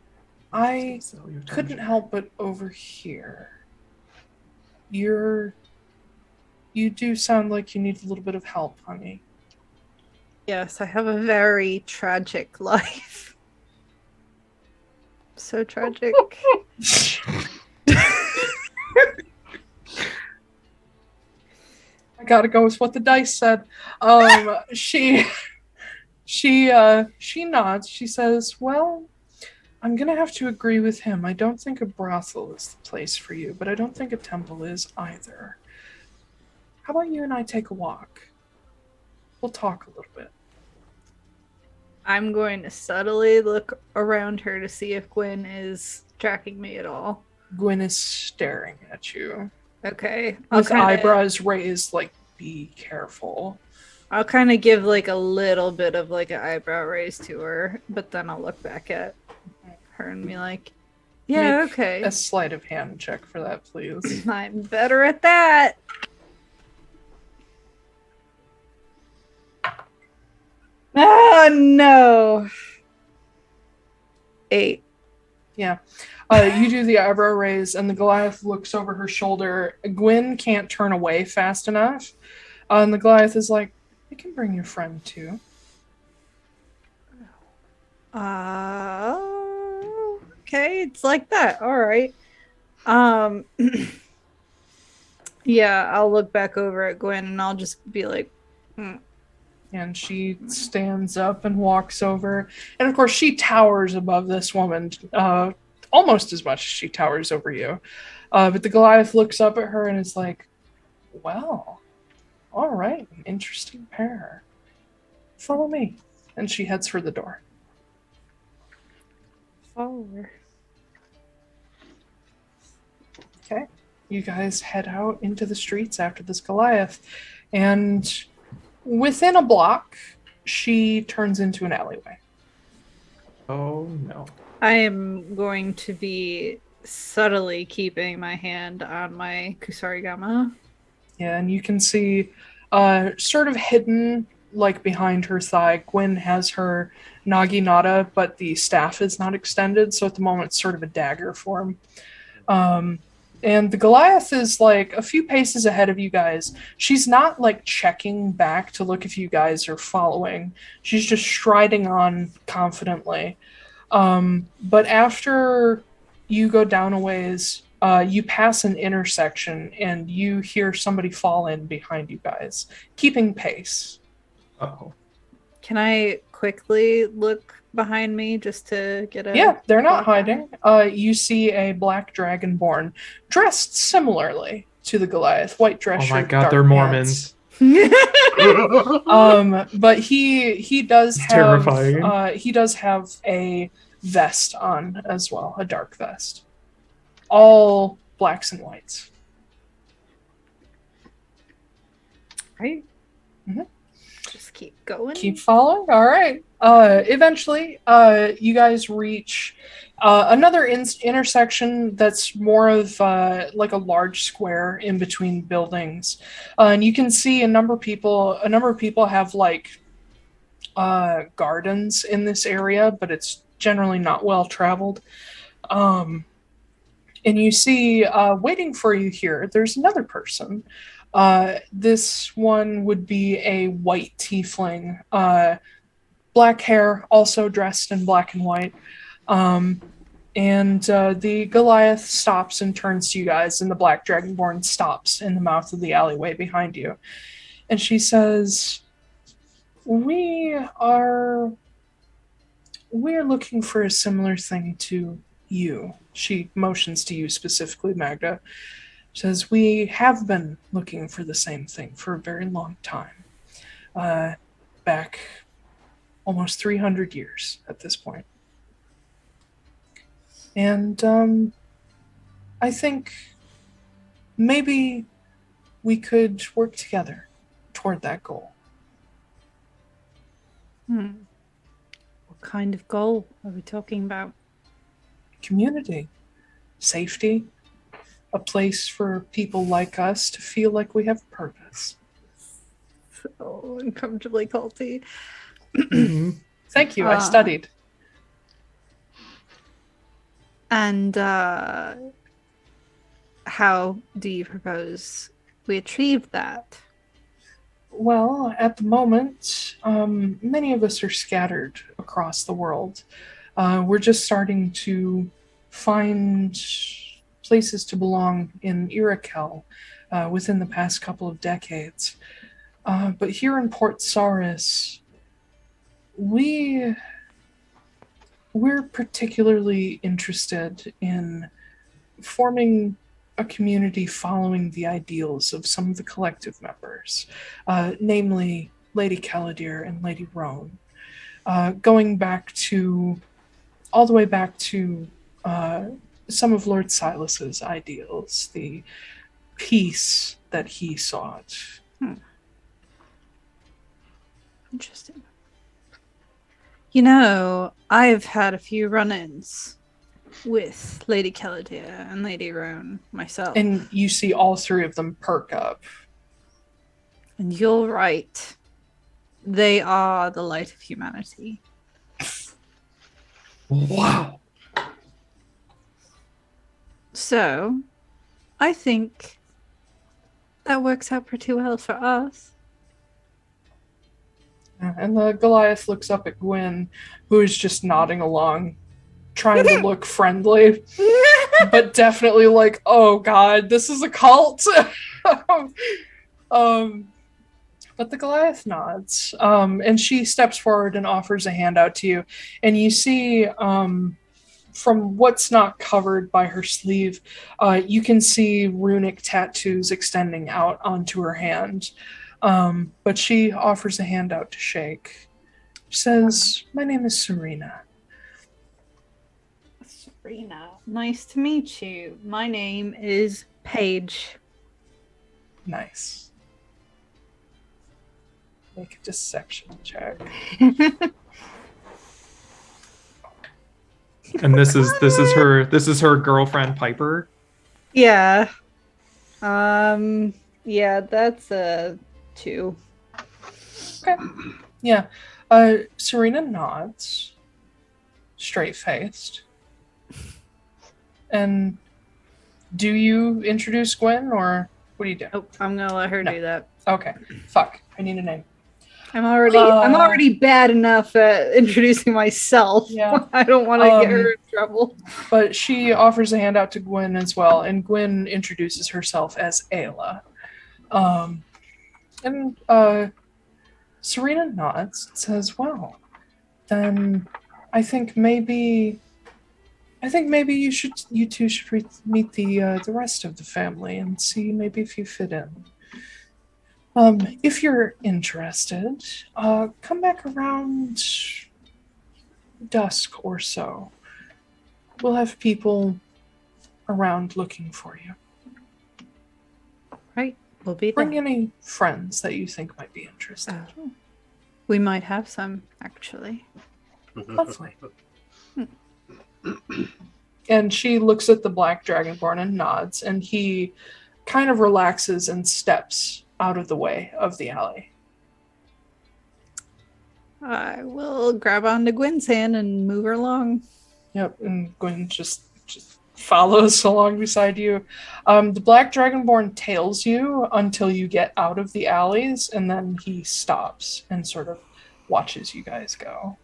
"I couldn't help but overhear. You do sound like you need a little bit of help, honey." Yes, I have a very tragic life. So tragic. I gotta go with what the dice said. She nods. She says, "Well, I'm gonna have to agree with him. I don't think a brothel is the place for you, but I don't think a temple is either. How about you and I take a walk? We'll talk a little bit. I'm going to subtly look around her to see if Gwen is tracking me at all. Gwen is staring at you. Okay. With eyebrows raised, like, be careful. I'll kind of give, like, a little bit of, like, an eyebrow raise to her, but then I'll look back at her and be like, yeah, Make okay. a sleight of hand check for that, please. I'm better at that. Oh, no. 8. Yeah. You do the eyebrow raise, and the Goliath looks over her shoulder. Gwen can't turn away fast enough. And the Goliath is like, I can bring your friend too. Okay, it's like that. All right. Yeah, I'll look back over at Gwen and I'll just be like, And she stands up and walks over. And of course, she towers above this woman, almost as much as she towers over you. But the Goliath looks up at her and is like, well, all right, an interesting pair. Follow me. And she heads for the door. follow her. Okay. You guys head out into the streets after this Goliath. And within a block, she turns into an alleyway. Oh, no. I am going to be subtly keeping my hand on my Kusarigama. Yeah, and you can see sort of hidden, like behind her thigh, Gwen has her naginata, but the staff is not extended, so at the moment it's sort of a dagger form. And the Goliath is like a few paces ahead of you guys. She's not like checking back to look if you guys are following. She's just striding on confidently. But after you go down a ways, you pass an intersection and you hear somebody fall in behind you guys, keeping pace. Uh-oh. Can I quickly look behind me just to get a... Yeah, they're not hiding. You see a black dragonborn dressed similarly to the Goliath. White dress Oh my shirt, god, dark they're pants. Mormons. But he does It's have terrifying. he does have a vest on as well, a dark vest. All blacks and whites. Right? Mm-hmm. Just keep going. Keep following. All right. Eventually, you guys reach another intersection that's more of like a large square in between buildings, and you can see a number of people have like gardens in this area, but it's generally not well traveled. And you see, waiting for you here, there's another person. This one would be a white tiefling, black hair, also dressed in black and white. And the Goliath stops and turns to you guys, and the black dragonborn stops in the mouth of the alleyway behind you. And she says, we are looking for a similar thing to you. She motions to you specifically, Magda. Says, we have been looking for the same thing for a very long time. Back almost 300 years at this point. And I think maybe we could work together toward that goal. What kind of goal are we talking about? Community, safety, a place for people like us to feel like we have purpose. So uncomfortably culty. Thank you, I studied. And how do you propose we achieve that? Well, at the moment, many of us are scattered across the world. We're just starting to find places to belong in Irakel within the past couple of decades. But here in Port Sauris, we we're particularly interested in forming a community following the ideals of some of the collective members, namely Lady Caladir and Lady Roan, going back to all the way back to some of Lord Silas's ideals, the peace that he sought. Interesting. You know, I've had a few run-ins with Lady Caladir and Lady Roan myself. And you see all three of them perk up. And you're right. They are the light of humanity. Wow. So, I think that works out pretty well for us. And the Goliath looks up at Gwyn, who is just nodding along, trying to look friendly, but definitely like, oh god, this is a cult. But the Goliath nods, and she steps forward and offers a handout to you. And you see, from what's not covered by her sleeve, you can see runic tattoos extending out onto her hand. But she offers a handout to shake. She says, "My name is Serena." Serena, nice to meet you. My name is Paige. Nice. Make a deception check. And this is her girlfriend Piper. Yeah. Yeah, that's a 2. Okay. Yeah. Serena nods, straight-faced. And do you introduce Gwen, or what do you do? Oh, I'm gonna let her do that. Okay. Fuck. I need a name. I'm already bad enough at introducing myself. Yeah. I don't want to get her in trouble. But she offers a handout to Gwen as well, and Gwen introduces herself as Ayla. And Serena nods and says, "Well, then I think maybe you two should meet the rest of the family and see maybe if you fit in. If you're interested, come back around dusk or so. We'll have people around looking for you. Right, we'll be there. Bring any friends that you think might be interested." We might have some, actually. Lovely. And she looks at the Black Dragonborn and nods, and he kind of relaxes and steps out of the way of the alley. I will grab onto Gwen's hand and move her along. Yep, and Gwen just follows along beside you. The Black Dragonborn tails you until you get out of the alleys, and then he stops and sort of watches you guys go.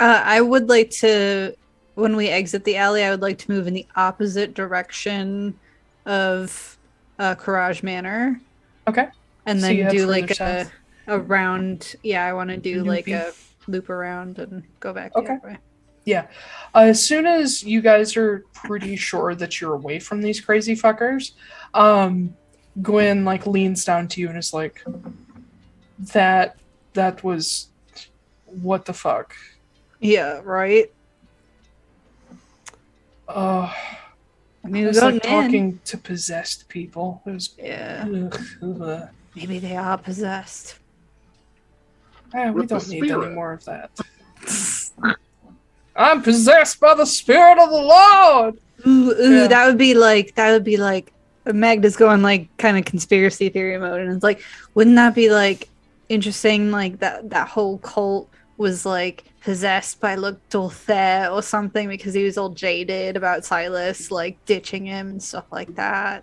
I would like to, when we exit the alley, I would like to move in the opposite direction of Courage Manor. Okay. And So then you head do further like south? a round. Yeah, I want to do like Loopy. a loop around and go back Okay. the other way. Yeah. As soon as you guys are pretty sure that you're away from these crazy fuckers, Gwen like leans down to you and is like, that was, what the fuck? Yeah, right? I mean, was like talking to possessed people. It was, Yeah. ugh. Maybe they are possessed. We With the don't need any spirit. more of that. I'm possessed by the Spirit of the Lord! Ooh, Yeah. that would be like Magda's going like kind of conspiracy theory mode, and it's like, wouldn't that be like interesting? Like that whole cult was like possessed by Dolthair or something because he was all jaded about Silas like ditching him and stuff like that.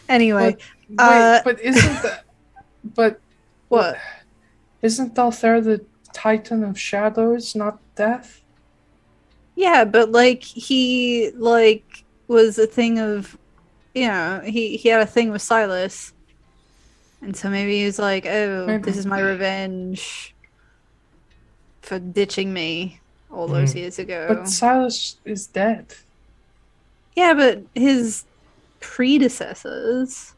Anyway, But isn't that? But what? Isn't Dolthair the Titan of Shadows, not Death? Yeah, but like he like was a thing of, he had a thing with Silas. And so maybe he was like, oh, Maybe. this is my revenge for ditching me all those years ago. But Silas is dead. Yeah, but his predecessors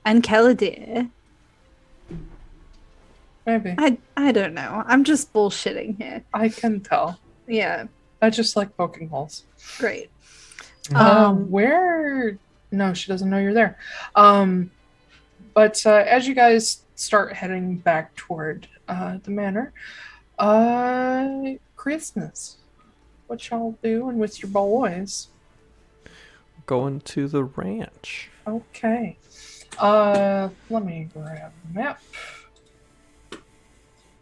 and Keladir. Maybe. I don't know. I'm just bullshitting here. I can tell. Yeah, I just like poking holes. great. Where? No, she doesn't know you're there. But as you guys start heading back toward the manor, Christmas. What y'all doing with your boys? Going to the ranch. Okay. Let me grab the map.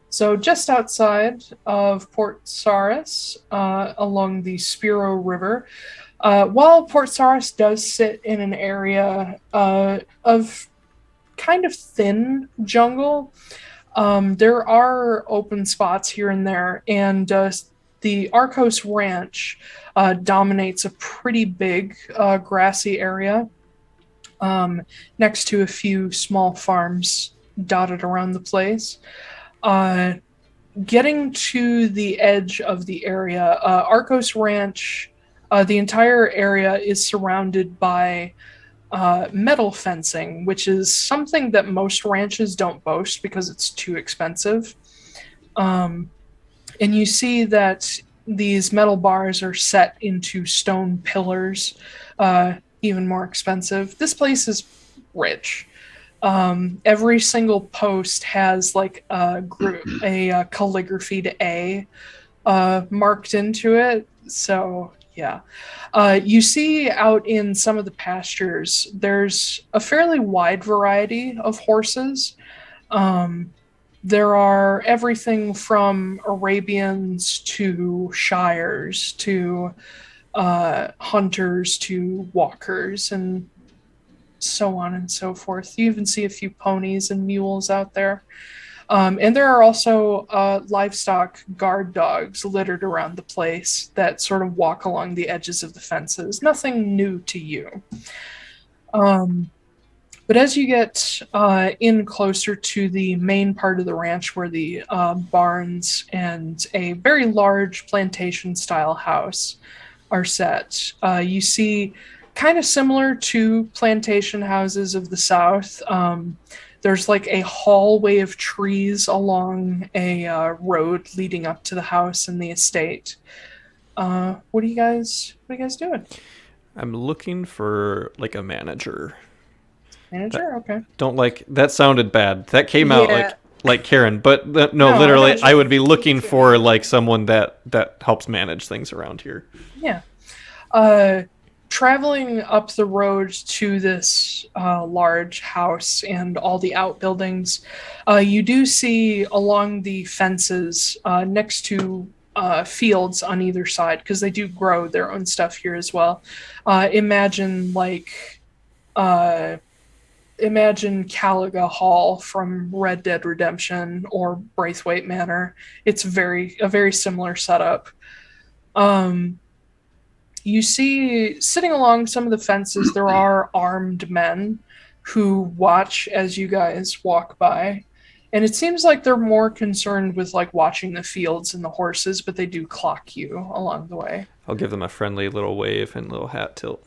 So just outside of Port Sauris, along the Spiro River, while Port Sauris does sit in an area of kind of thin jungle, there are open spots here and there, and the Arcos Ranch dominates a pretty big grassy area next to a few small farms dotted around the place. Getting to the edge of the area, Arcos Ranch, the entire area is surrounded by metal fencing, which is something that most ranches don't boast because it's too expensive. And you see that these metal bars are set into stone pillars, even more expensive. This place is rich. Every single post has like a calligraphy to A marked into it. So yeah. You see out in some of the pastures, there's a fairly wide variety of horses. There are everything from Arabians to Shires to hunters to walkers and so on and so forth. You even see a few ponies and mules out there. And there are also livestock guard dogs littered around the place that sort of walk along the edges of the fences. Nothing new to you. But as you get in closer to the main part of the ranch where the barns and a very large plantation-style house are set, you see, kind of similar to plantation houses of the South, there's like a hallway of trees along a road leading up to the house and the estate. What are you guys doing? I'm looking for like a manager. Manager? Okay. Don't like that sounded bad. That came out like Karen, but no, literally I would be looking for like someone that helps manage things around here. Yeah. Traveling up the road to this large house and all the outbuildings, you do see along the fences next to fields on either side, because they do grow their own stuff here as well. Imagine Caliga Hall from Red Dead Redemption or Braithwaite Manor. It's a very similar setup. You see, sitting along some of the fences, there are armed men who watch as you guys walk by. And it seems like they're more concerned with like watching the fields and the horses, but they do clock you along the way. I'll give them a friendly little wave and little hat tilt.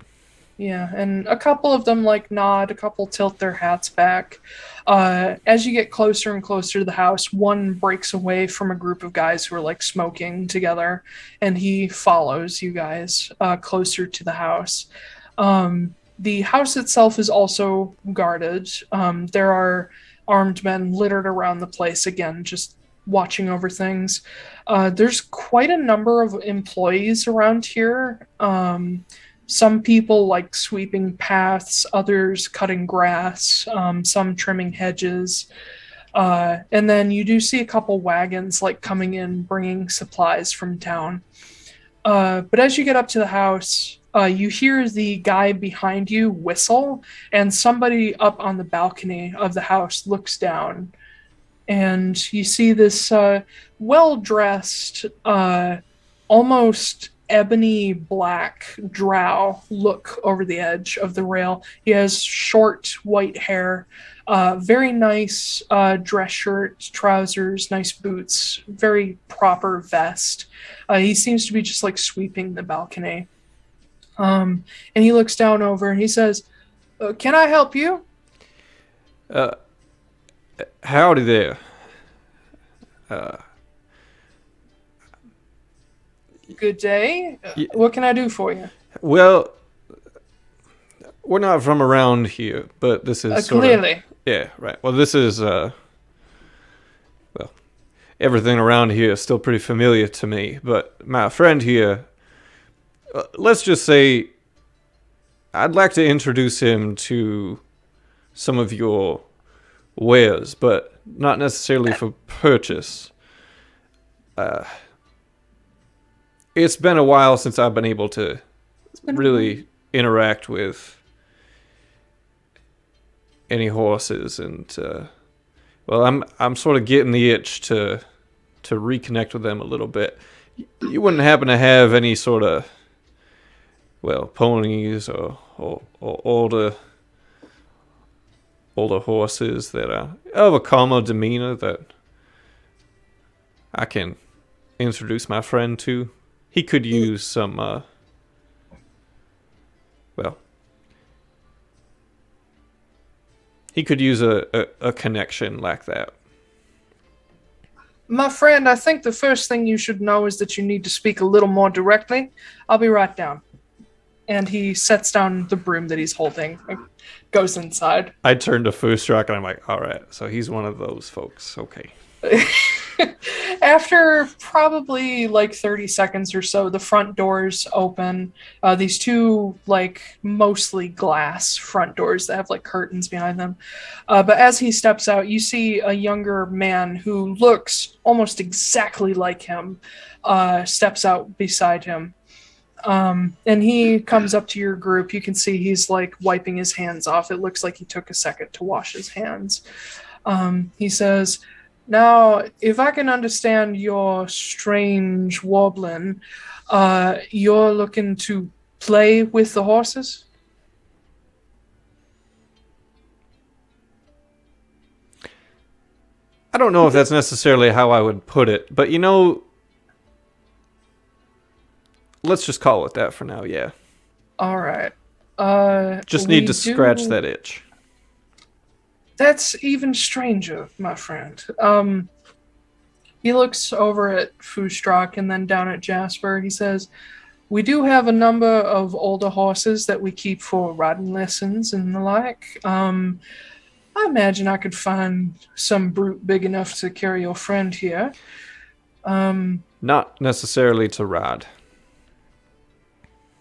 Yeah, and a couple of them like nod, a couple tilt their hats back. As you get closer and closer to the house, one breaks away from a group of guys who are like smoking together, and he follows you guys closer to the house. The house itself is also guarded. There are armed men littered around the place, again, just watching over things. There's quite a number of employees around here. Some people like sweeping paths, others cutting grass, some trimming hedges. And then you do see a couple wagons like coming in, bringing supplies from town. But as you get up to the house, you hear the guy behind you whistle, and somebody up on the balcony of the house looks down. And you see this well-dressed, almost ebony black drow look over the edge of the rail. He has short white hair, very nice dress shirt, trousers, nice boots, very proper vest. He seems to be just like sweeping the balcony. And he looks down over and he says, "Can I help you?" Howdy there. Good day. What can I do for you? Well, we're not from around here, but this is clearly. Yeah, right. Well, this is, everything around here is still pretty familiar to me, but my friend here, let's just say, I'd like to introduce him to some of your wares, but not necessarily for purchase. It's been a while since I've been able to really interact with any horses, and I'm sort of getting the itch to reconnect with them a little bit. You wouldn't happen to have any sort of ponies or older horses that are of a calmer demeanor that I can introduce my friend to? He could use some he could use a connection like that. My friend, I think the first thing you should know is that you need to speak a little more directly. I'll be right down. And he sets down the broom that he's holding, goes inside. I turn to Foostrak and I'm like, all right, so he's one of those folks. Okay. After probably like 30 seconds or so, the front doors open. These two like mostly glass front doors that have like curtains behind them. But as he steps out, you see a younger man who looks almost exactly like him steps out beside him. And he comes up to your group. You can see he's like wiping his hands off. It looks like he took a second to wash his hands. He says, "Now, if I can understand your strange warbling, you're looking to play with the horses?" I don't know if that's necessarily how I would put it, but let's just call it that for now, yeah. All right. Just need to scratch that itch. That's even stranger, my friend. He looks over at Foostrak and then down at Jasper. He says, "We do have a number of older horses that we keep for riding lessons and the like. I imagine I could find some brute big enough to carry your friend here." Not necessarily to ride.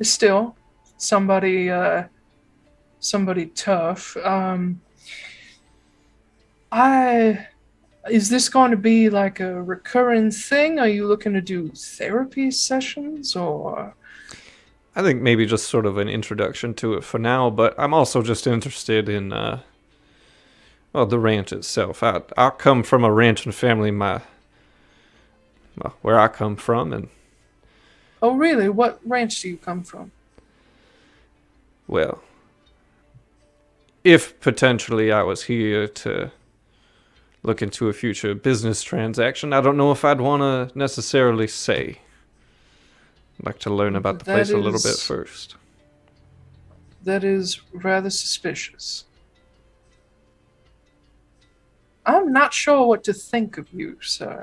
Still, somebody tough. Is this going to be like a recurring thing? Are you looking to do therapy sessions or? I think maybe just sort of an introduction to it for now, but I'm also just interested in, the ranch itself. I come from a ranching family, where I come from, and. Oh, really? What ranch do you come from? Well, if potentially I was here to look into a future business transaction, I don't know if I'd want to necessarily say. I'd like to learn about the place a little bit first. That is rather suspicious. I'm not sure what to think of you, sir.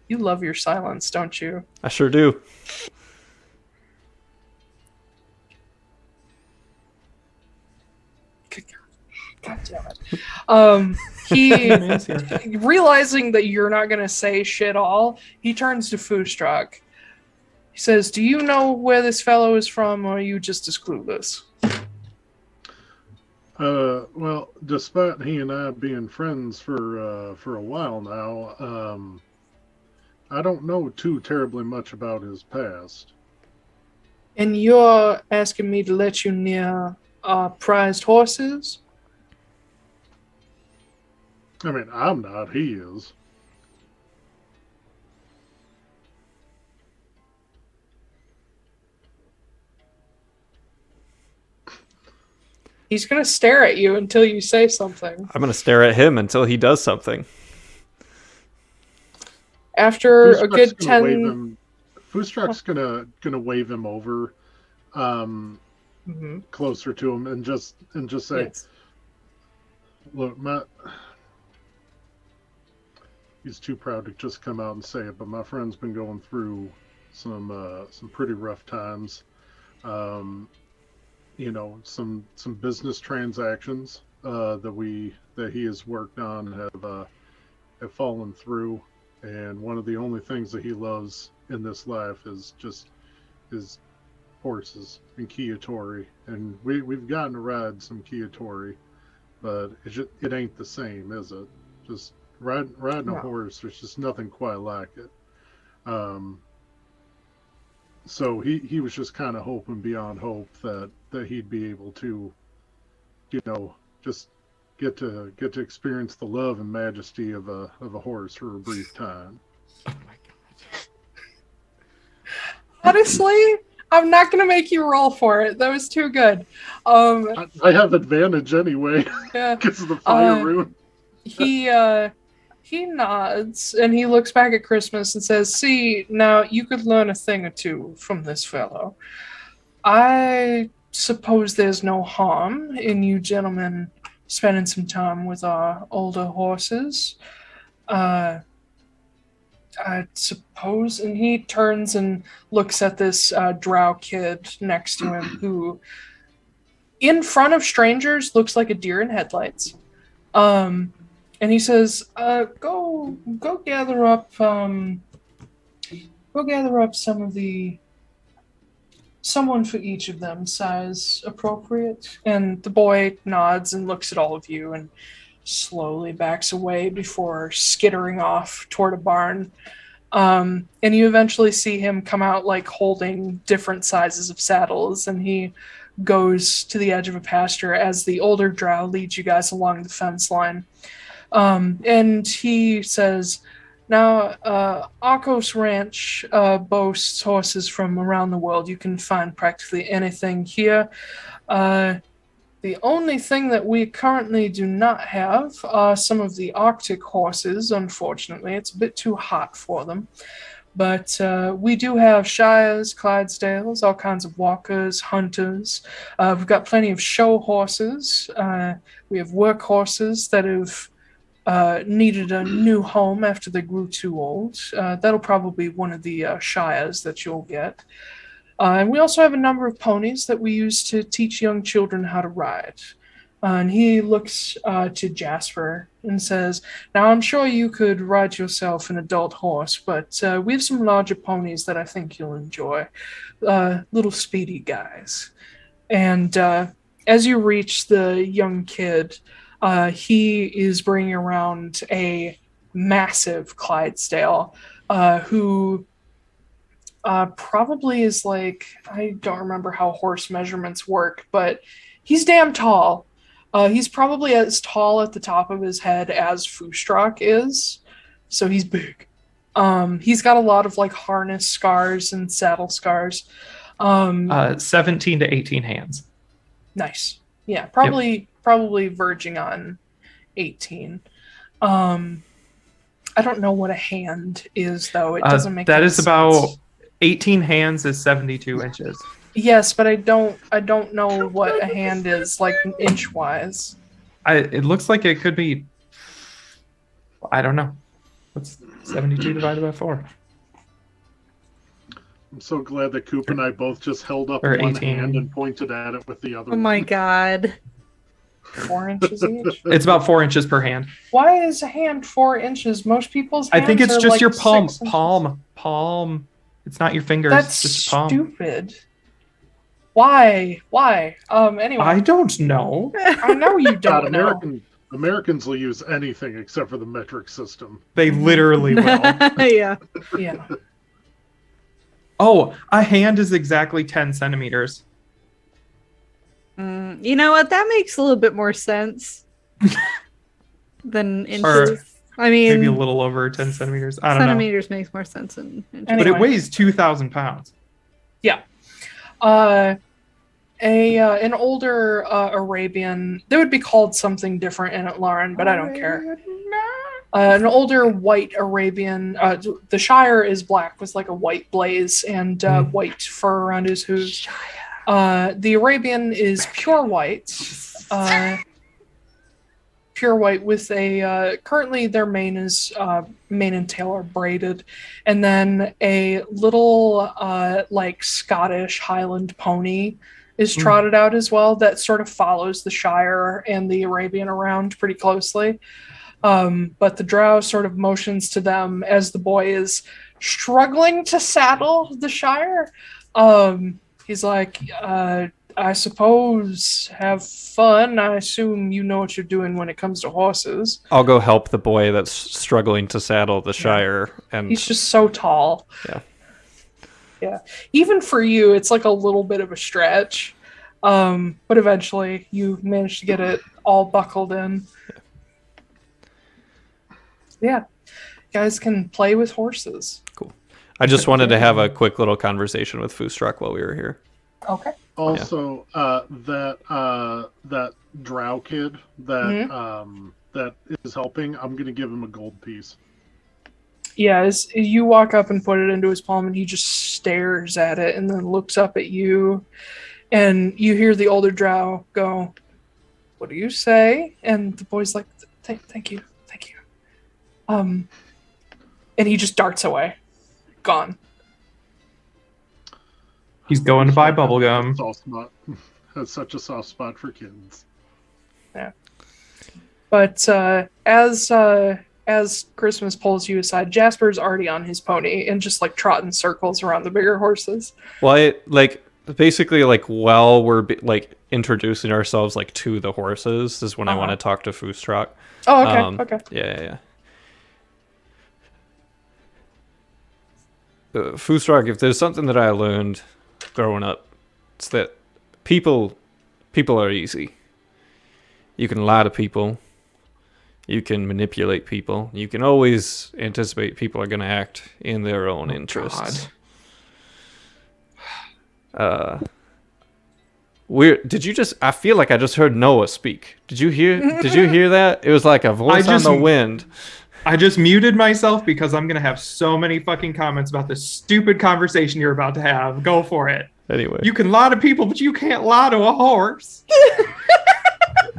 You love your silence, don't you? I sure do. God damn it. He, realizing that you're not going to say shit all, he turns to Foostrak. He says, "Do you know where this fellow is from, or are you just as clueless?" Well, despite he and I being friends for a while now, I don't know too terribly much about his past. And you're asking me to let you near prized horses? I mean, I'm not. He is. He's going to stare at you until you say something. I'm going to stare at him until he does something. After a good 10... Foostrak's gonna wave him over closer to him and just say, yes. Look, Matt, he's too proud to just come out and say it, but my friend's been going through some pretty rough times. Some business transactions that he has worked on have fallen through, and one of the only things that he loves in this life is just his horses and Kiatori, and we've gotten to ride some Kiatori, but it ain't the same, is it? Just riding a horse, there's just nothing quite like it. So he was just kind of hoping beyond hope that he'd be able to, just get to experience the love and majesty of a horse for a brief time. Oh my god. Honestly, I'm not going to make you roll for it. That was too good. I have advantage anyway because of the fire rune. He nods and he looks back at Christmas and says, "See, now you could learn a thing or two from this fellow. I suppose there's no harm in you gentlemen spending some time with our older horses. I suppose," and he turns and looks at this drow kid next to him who, in front of strangers, looks like a deer in headlights. And he says, go gather up someone for each of them, size appropriate." And the boy nods and looks at all of you and slowly backs away before skittering off toward a barn. And you eventually see him come out like holding different sizes of saddles, and he goes to the edge of a pasture as the older drow leads you guys along the fence line. And he says, "Now, Arcos Ranch boasts horses from around the world. You can find practically anything here. The only thing that we currently do not have are some of the Arctic horses, unfortunately. It's a bit too hot for them. But we do have Shires, Clydesdales, all kinds of walkers, hunters. We've got plenty of show horses. We have work horses that have needed a new home after they grew too old. That'll probably be one of the Shires that you'll get. And we also have a number of ponies that we use to teach young children how to ride." And he looks to Jasper and says, "Now, I'm sure you could ride yourself an adult horse, but we have some larger ponies that I think you'll enjoy. Little speedy guys." And as you reach the young kid, he is bringing around a massive Clydesdale who... probably is like, I don't remember how horse measurements work, but he's damn tall. He's probably as tall at the top of his head as Foostrak is, so he's big. He's got a lot of like harness scars and saddle scars. 17 to 18 hands. Nice. Yeah, probably verging on 18. I don't know what a hand is though. It doesn't make that any is sense. About 18 hands is 72 inches. Yes, but I don't know what a hand is, like inch-wise. It looks like it could be... I don't know. What's 72 divided by 4? I'm so glad that Koop and I both just held up Or one 18. hand and pointed at it with the other Oh my one. god. 4 inches each? It's about 4 inches per hand. Why is a hand 4 inches? Most people's hands I think it's are just like your palm. 6 inches. Palm. It's not your fingers. That's it's just your palm. stupid. Why? Anyway. I don't know. I know you don't know. Americans will use anything except for the metric system. They literally will. Yeah. Yeah. Oh, a hand is exactly 10 centimeters. You know what? That makes a little bit more sense. than Or inches. I mean, maybe a little over 10 centimeters. I don't know. centimeters makes more sense than inches. But it weighs 2,000 pounds. Yeah. An older Arabian, they would be called something different in Atlaran, but I don't care. An older white Arabian, the Shire is black with like a white blaze and white fur around his hooves. The Arabian is pure white. Pure white with a, currently their mane and tail are braided. And then a little, like Scottish Highland pony is trotted out as well that sort of follows the Shire and the Arabian around pretty closely. But the drow sort of motions to them as the boy is struggling to saddle the Shire. He's like, I suppose have fun. I assume you know what you're doing when it comes to horses. I'll go help the boy that's struggling to saddle the Shire. And he's just so tall. Yeah. Even for you, it's like a little bit of a stretch. But eventually you manage to get it all buckled in. Yeah. You guys can play with horses. Cool. I just wanted to have a quick little conversation with Foostrak while we were here. Okay. Also, that drow kid that is helping, I'm gonna give him a gold piece. Yeah, as you walk up and put it into his palm, and he just stares at it and then looks up at you, and you hear the older drow go, "What do you say?" And the boy's like, "Thank you." And he just darts away, gone. He's going to buy bubblegum. Has such a soft spot for kids. Yeah. But as Christmas pulls you aside, Jasper's already on his pony and just like trotting circles around the bigger horses. Well, basically while we're introducing ourselves to the horses is when I want to talk to Foostrak. Oh, okay. Okay. Yeah. Foostrak, if there's something that I learned growing up, it's that people are easy. You can lie to people. You can manipulate people. You can always anticipate people are going to act in their own interests. Did you just? I feel like I just heard Noah speak. Did you hear that? It was like a voice on the wind. I just muted myself because I'm going to have so many fucking comments about this stupid conversation you're about to have. Go for it. Anyway. You can lie to people, but you can't lie to a horse.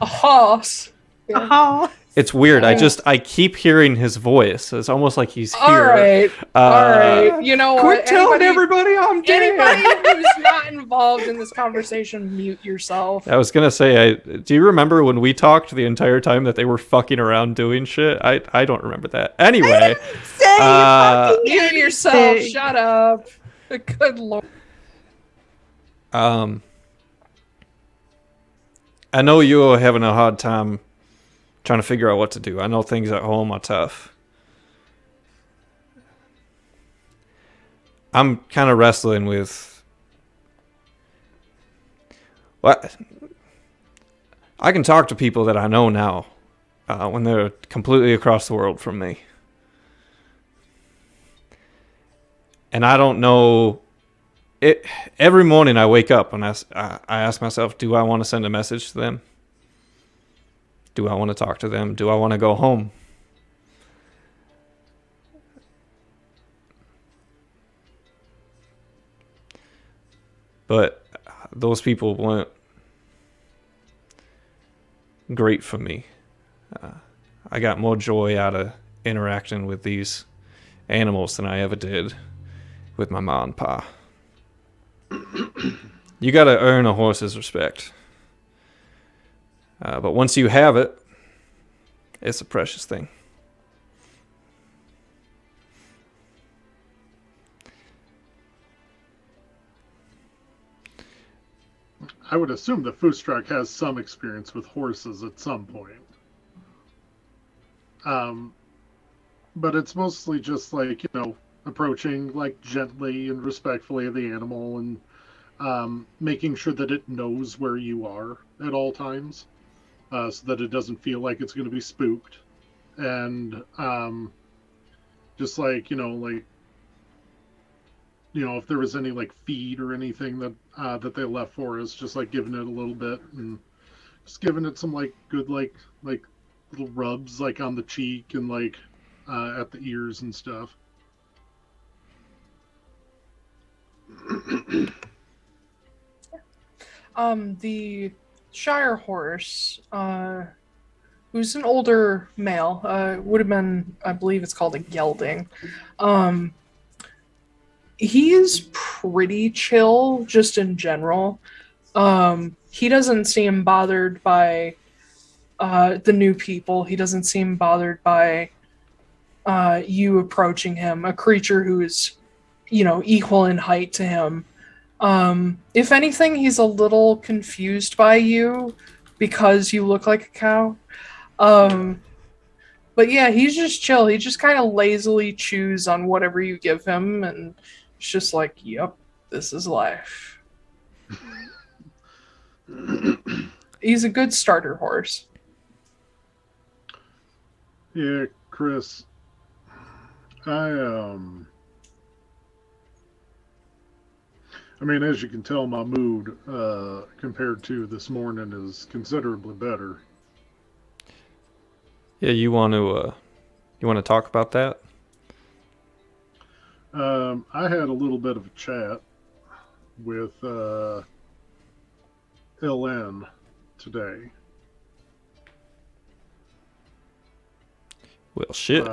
A horse. Yeah. It's weird. I keep hearing his voice. It's almost like he's here. All right. You know Quit what? telling everybody I'm dead. Anybody who's not involved in this conversation, mute yourself. I was gonna say, do you remember when we talked the entire time that they were fucking around doing shit? I don't remember that. Anyway, mute yourself. Shut up. Good lord. I know you're having a hard time trying to figure out what to do. I know things at home are tough. I'm kind of wrestling with what I can talk to people that I know now when they're completely across the world from me. And I don't know it. Every morning I wake up and I ask myself, do I want to send a message to them? Do I want to talk to them? Do I want to go home? But those people weren't great for me. I got more joy out of interacting with these animals than I ever did with my ma and pa. You got to earn a horse's respect. But once you have it, it's a precious thing. I would assume that Foostrak has some experience with horses at some point. But it's mostly just approaching gently and respectfully of the animal and making sure that it knows where you are at all times. So that it doesn't feel like it's going to be spooked. and just like if there was any like feed or anything that they left for us, just like giving it a little bit and just giving it some like good like little rubs like on the cheek and like at the ears and stuff. The Shire horse, who's an older male, would have been, I believe it's called a gelding. He is pretty chill, just in general. He doesn't seem bothered by the new people. He doesn't seem bothered by you approaching him, a creature who is, equal in height to him. If anything, he's a little confused by you because you look like a cow. But yeah, he's just chill. He just kind of lazily chews on whatever you give him, and it's just like, yep, this is life. He's a good starter horse. Yeah, Chris. I mean, as you can tell, my mood compared to this morning is considerably better. Yeah, you want to talk about that? I had a little bit of a chat with LN today. Well, shit.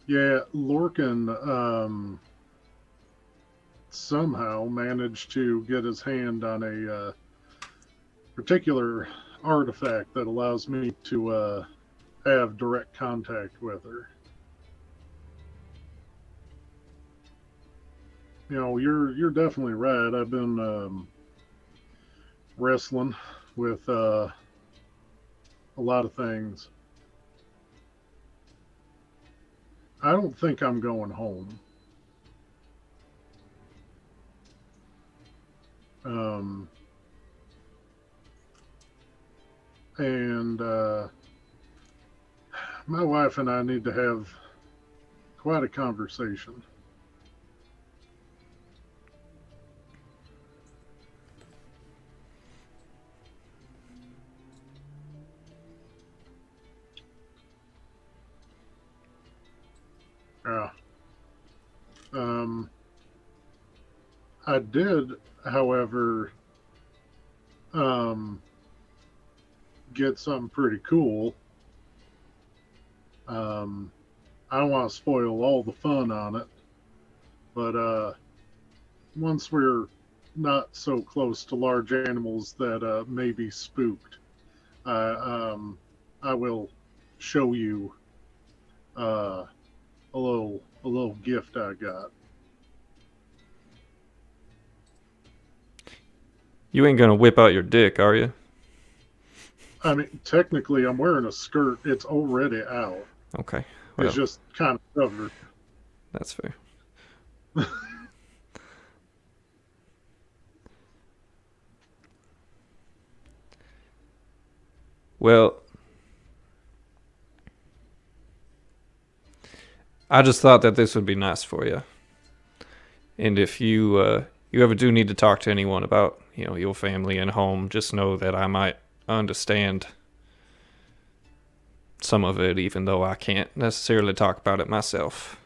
Yeah, Lorcan somehow managed to get his hand on a particular artifact that allows me to have direct contact with her. You're definitely right. I've been wrestling with a lot of things. I don't think I'm going home. And my wife and I need to have quite a conversation. Yeah. I did, however, get something pretty cool. I don't want to spoil all the fun on it, but once we're not so close to large animals that may be spooked, I will show you a little gift I got. You ain't gonna whip out your dick, are you? I mean, technically, I'm wearing a skirt. It's already out. Okay. Well, it's just kind of covered. That's fair. Well, I just thought that this would be nice for you. And if you ever do need to talk to anyone about, your family and home, just know that I might understand some of it, even though I can't necessarily talk about it myself.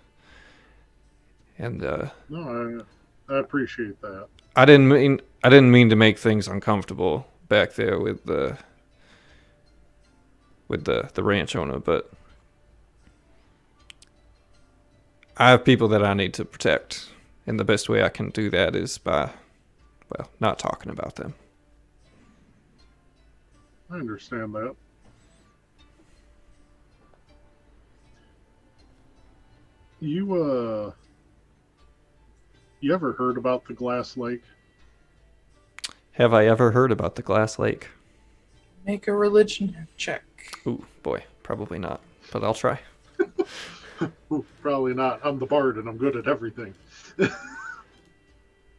And no, I appreciate that. I didn't mean to make things uncomfortable back there with the ranch owner, but I have people that I need to protect, and the best way I can do that is by, not talking about them. I understand that. You ever heard about the Glass Lake? Have I ever heard about the Glass Lake? Make a religion check. Ooh, boy, probably not, but I'll try. Ooh, probably not. I'm the bard and I'm good at everything.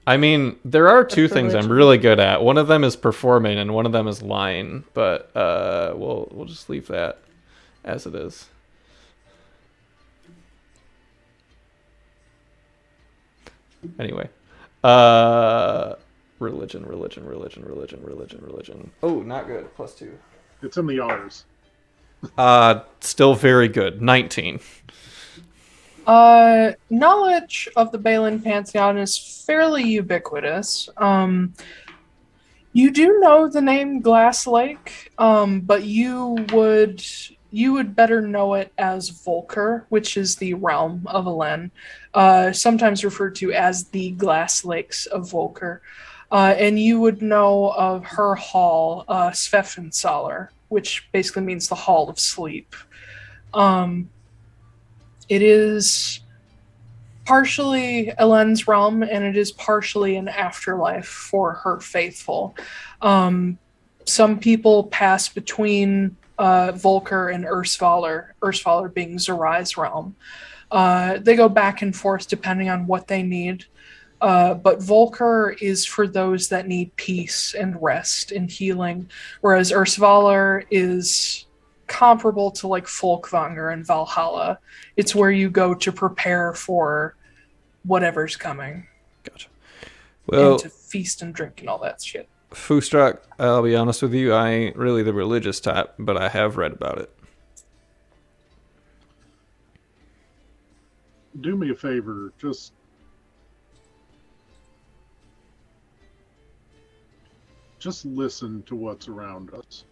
I mean, there are two things I'm really good at. One of them is performing and one of them is lying, but we'll just leave that as it is. Anyway, religion. Oh, not good. +2. It's in the R's. Still very good. 19. Knowledge of the Balin Pantheon is fairly ubiquitous. You do know the name Glass Lake, but you would better know it as Volker, which is the realm of Elen, sometimes referred to as the Glass Lakes of Volker. And you would know of her hall, Svefnsalar, which basically means the Hall of Sleep. It is partially Elen's realm, and it is partially an afterlife for her faithful. Some people pass between Volker and Ursvalar being Zarai's realm. They go back and forth depending on what they need. But Volker is for those that need peace and rest and healing, whereas Ursvalar is comparable to like Folkvanger and Valhalla. It's where you go to prepare for whatever's coming. Gotcha. Well, and to feast and drink and all that shit. Foostrak, I'll be honest with you, I ain't really the religious type, but I have read about it. Do me a favor, just listen to what's around us.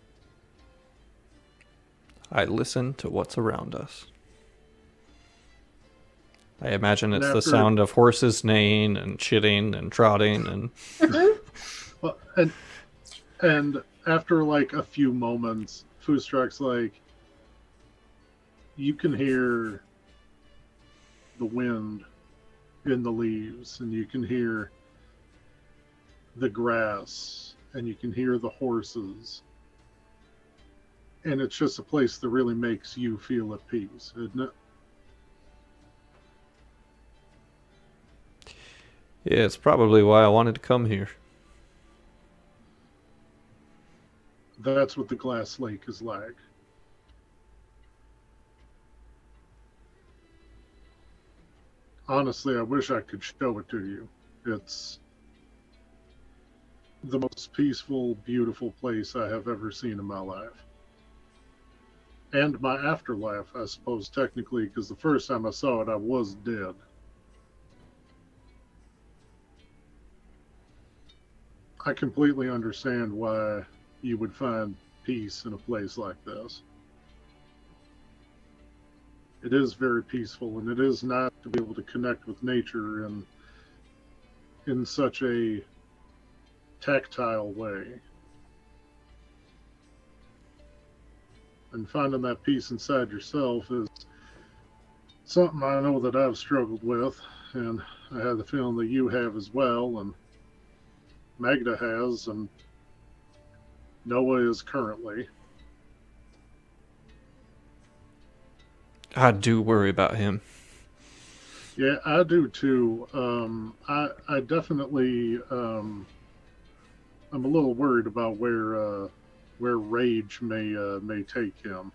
I listen to what's around us. I imagine it's the sound of horses neighing and shitting and trotting and... Well, and after like a few moments, Foostrak's like, you can hear the wind in the leaves, and you can hear the grass, and you can hear the horses. And it's just a place that really makes you feel at peace, isn't it? Yeah, it's probably why I wanted to come here. That's what the Glass Lake is like. Honestly, I wish I could show it to you. It's the most peaceful, beautiful place I have ever seen in my life. And my afterlife, I suppose, technically, because the first time I saw it, I was dead. I completely understand why you would find peace in a place like this. It is very peaceful, and it is nice to be able to connect with nature in such a tactile way. And finding that peace inside yourself is something I know that I've struggled with, and I have the feeling that you have as well, and Magda has, and Noah is currently. I do worry about him. Yeah, I do too. I definitely I'm a little worried about where rage may take him.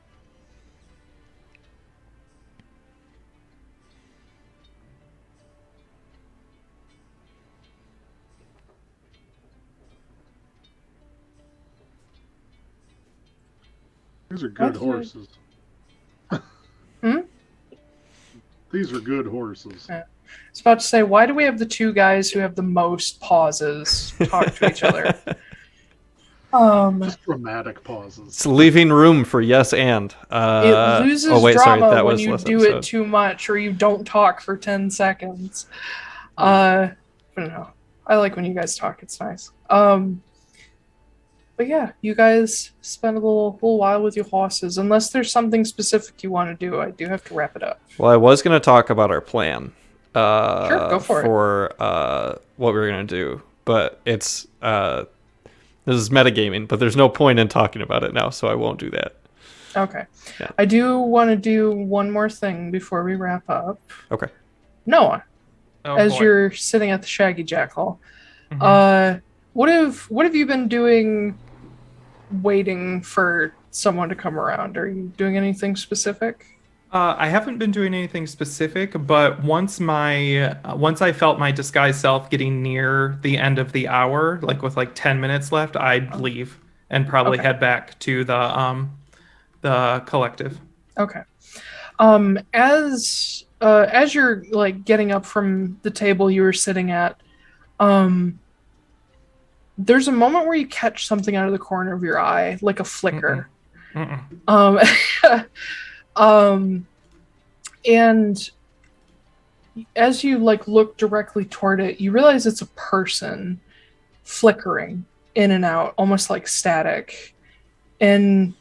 These are good horses. These are good horses. Yeah. I was about to say, why do we have the two guys who have the most pauses talk to each other? Just dramatic pauses. It's leaving room for yes and. It loses drama when you do it too much or you don't talk for 10 seconds. I don't know. I like when you guys talk. It's nice. But yeah, you guys spend a little while with your horses. Unless there's something specific you want to do, I do have to wrap it up. Well, I was going to talk about our plan. Sure, go for what we were going to do. But it's... this is metagaming, but there's no point in talking about it now, so I won't do that. Okay. Yeah. I do want to do one more thing before we wrap up. Okay. Noah, as boy. you're sitting at the Shaggy Jackal, Mhm. what have you been doing waiting for someone to come around. Are you doing anything specific? I haven't been doing anything specific, but once I felt my disguised self getting near the end of the hour, like with like 10 minutes left, I'd leave and probably head back to the collective. Okay. As you're like getting up from the table you were sitting at, there's a moment where you catch something out of the corner of your eye, like a flicker. And as you like look directly toward it, you realize it's a person flickering in and out, almost like static. And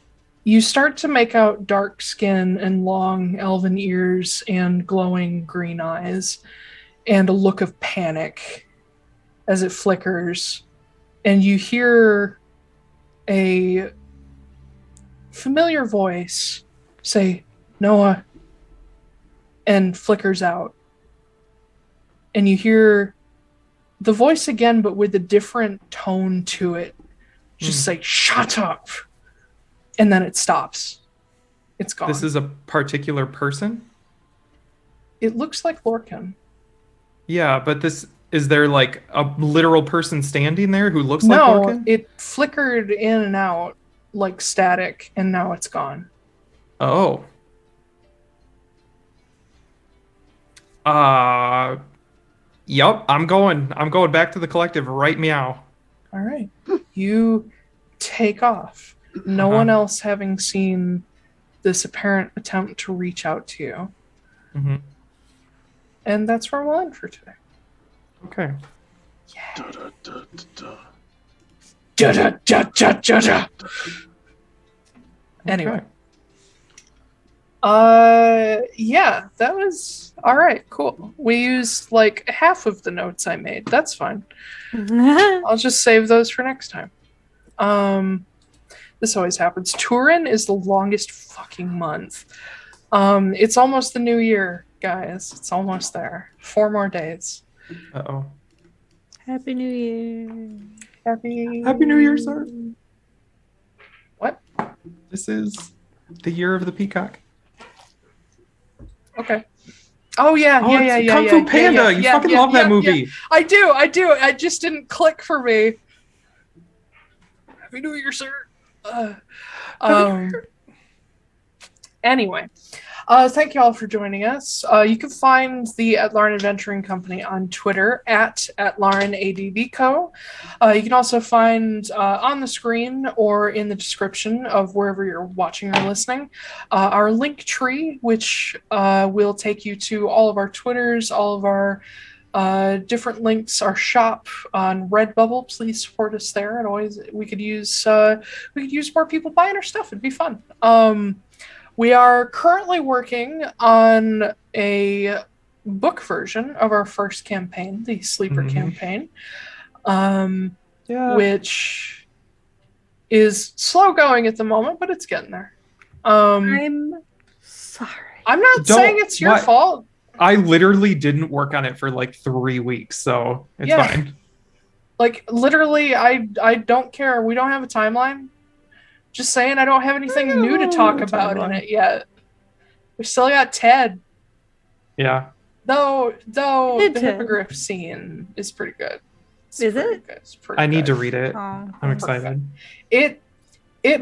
you start to make out dark skin and long elven ears and glowing green eyes and a look of panic as it flickers. And you hear a familiar voice say, "Noah," and flickers out. And you hear the voice again, but with a different tone to it. Just say, "Shut up." And then it stops. It's gone. This is a particular person? It looks like Lorcan. Yeah, but is there like a literal person standing there who looks like Lorcan? No, it flickered in and out like static, and now it's gone. Oh. Yup, I'm going back to the collective right meow. All right. You take off. No one else having seen this apparent attempt to reach out to you. Mm-hmm. And that's where we'll end for today. Okay. Anyway. Yeah, that was all right. Cool. We used like half of the notes I made. That's fine. I'll just save those for next time. This always happens. Turin is the longest fucking month. It's almost the new year, guys. It's almost there. 4 more days. Uh-oh. Happy New Year. Happy New Year, sir. What? This is the year of the peacock. Okay. Oh yeah, Kung Fu Panda. You fucking love that movie. Yeah. I do. I just didn't click for me. Happy New Year, sir. Anyway, thank you all for joining us. You can find the Atlaran Adventuring Company on Twitter at AtlaranADVCo. You can also find on the screen or in the description of wherever you're watching or listening our link tree, which will take you to all of our Twitters, all of our different links, our shop on Redbubble. Please support us there. We could use more people buying our stuff. It'd be fun. We are currently working on a book version of our first campaign, the Sleeper campaign, which is slow going at the moment, but it's getting there. I'm sorry. I'm not saying it's your fault. I literally didn't work on it for like 3 weeks, so it's fine. Like, literally, I don't care. We don't have a timeline. Just saying, I don't have anything new to talk about in it yet. We still got Ted. Yeah. Though the hippogriff scene is pretty good. Is it? I need to read it. I'm excited. It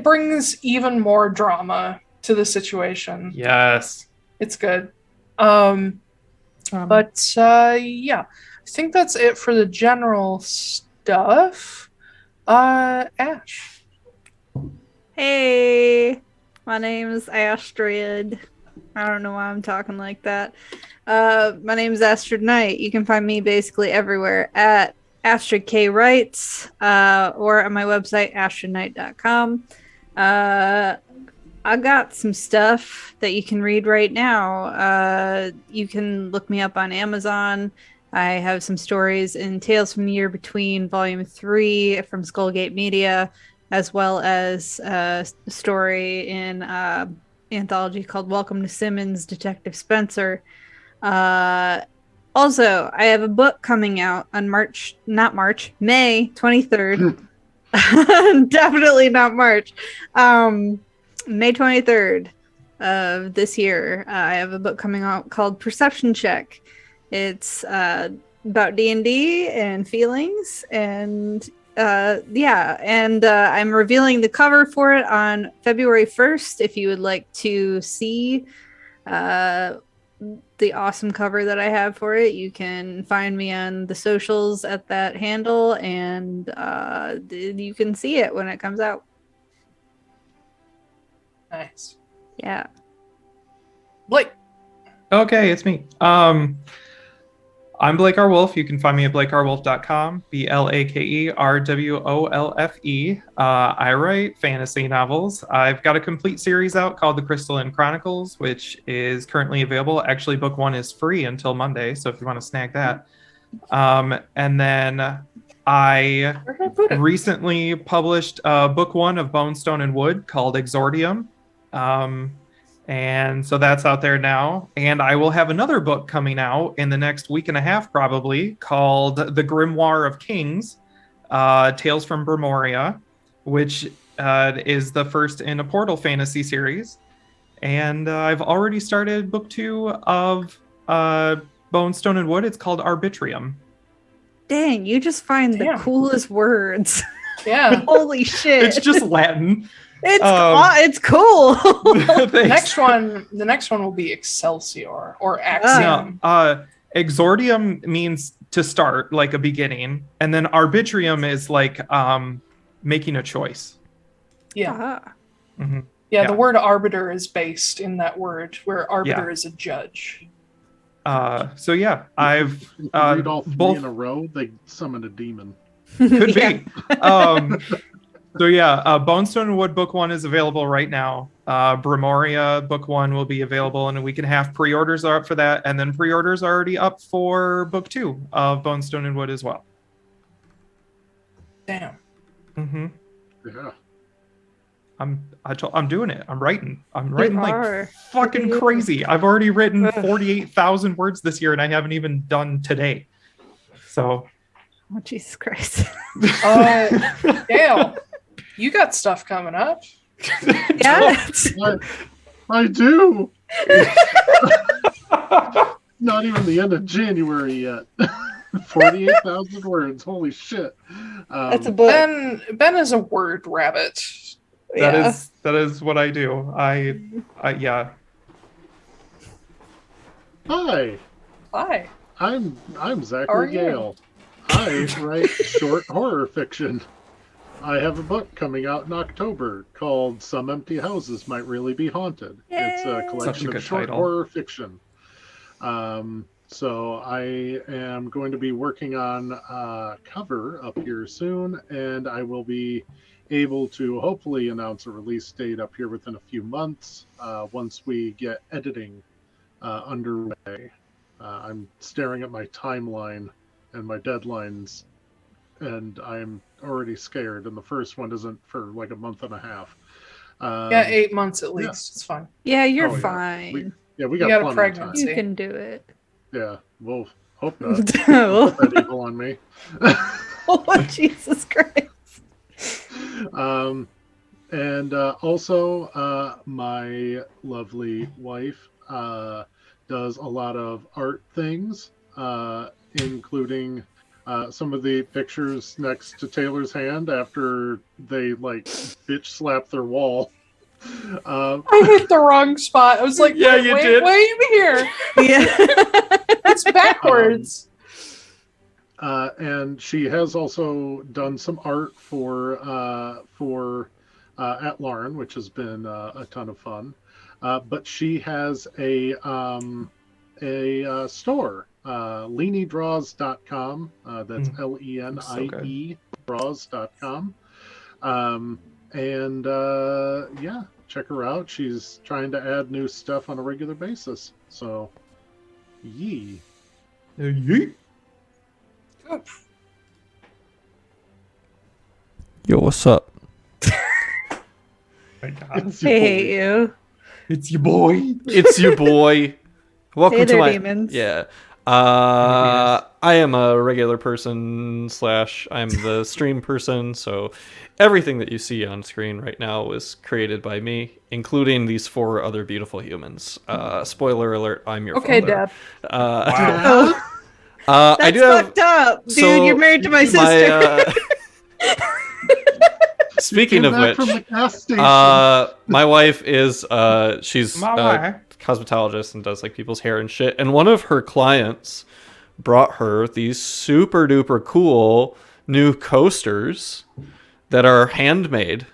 brings even more drama to the situation. Yes. It's good. Yeah. I think that's it for the general stuff. Ash. Hey, my name is Astrid. I don't know why I'm talking like that. My name is Astrid Knight. You can find me basically everywhere at Astrid K Writes, or on my website, astridknight.com. I got some stuff that you can read right now. You can look me up on Amazon. I have some stories in Tales from the Year Between, Volume 3 from Skullgate Media, as well as a story in anthology called Welcome to Simmons, Detective Spencer. Also, I have a book coming out on May 23rd. Definitely not March. May 23rd of this year, I have a book coming out called Perception Check. It's about D&D and feelings, and I'm revealing the cover for it on February 1st. If you would like to see the awesome cover that I have for it, you can find me on the socials at that handle, and you can see it when it comes out. Nice. Yeah. Blake. Okay, it's me. I'm Blake R. Wolfe. You can find me at blakerwolfe.com, BlakeRWolfe. I write fantasy novels. I've got a complete series out called The Crystalline Chronicles, which is currently available. Actually, book 1 is free until Monday, so if you want to snag that. And then I recently published book 1 of Bone, Stone, and Wood called Exordium. And so that's out there now. And I will have another book coming out in the next week and a half, probably, called The Grimoire of Kings, Tales from Bermoria, which is the first in a Portal fantasy series. And I've already started book 2 of Bone, Stone, and Wood. It's called Arbitrium. Dang, you just find the coolest words. Yeah. Holy shit. It's just Latin. It's cool. The next one will be Excelsior or Axiom. Exordium means to start, like a beginning, and then Arbitrium is like making a choice. Yeah. Mm-hmm. Yeah, the word arbiter is based in that word, where arbiter is a judge. So yeah, I've read all 3 both in a row. They summoned a demon. Could be. So yeah, Bone, Stone, and Wood book 1 is available right now. Bremoria book 1 will be available in a week and a half. Pre-orders are up for that, and then pre-orders are already up for book 2 of Bone, Stone, and Wood as well. Damn. Mm-hmm. Yeah. I'm doing it. I'm writing like fucking You crazy. I've already written 48,000 words this year, and I haven't even done today. So. Oh, Jesus Christ. Gale, you got stuff coming up. Yeah. I do. Not even the end of January yet. 48,000 words. Holy shit. That's a book. Ben is a word rabbit. That is what I do. I yeah. Hi. I'm Zachary Gale. I write short horror fiction. I have a book coming out in October called Some Empty Houses Might Really Be Haunted. Yay! It's a collection of short horror fiction. So I am going to be working on a cover up here soon, and I will be able to hopefully announce a release date up here within a few months once we get editing underway. I'm staring at my timeline and my deadlines, and I'm already scared, and the first one isn't for like a month and a half. 8 months at least. It's fine. Yeah, you're fine. We got plenty pregnancy. of time. You can do it. Yeah, well, hope not. Don't put that evil on me. Oh, Jesus Christ. And also, my lovely wife does a lot of art things, including some of the pictures next to Taylor's hand after they like bitch slap their wall. I hit the wrong spot. I was like, yeah, you did. Wait here. Yeah. It's backwards. And she has also done some art for Atlaran, which has been a ton of fun. But she has a store, leaniedraws.com. That's LENIE draws.com. And yeah, check her out. She's trying to add new stuff on a regular basis. So, yee. Yeet. Yo, what's up? My God. I hate you. It's your boy. It's your boy. Welcome Hey to there, my demons. yeah. I am a regular person / I'm the stream person, so everything that you see on screen right now was created by me, including these 4 other beautiful humans. Spoiler alert, I'm your Okay, father. Dad. Oh, I that's do have, fucked up, dude. so You're married to my sister. Speaking of Came back which, from the gas station. my wife is she's My a wife. cosmetologist and does like people's hair and shit. And one of her clients brought her these super duper cool new coasters that are handmade,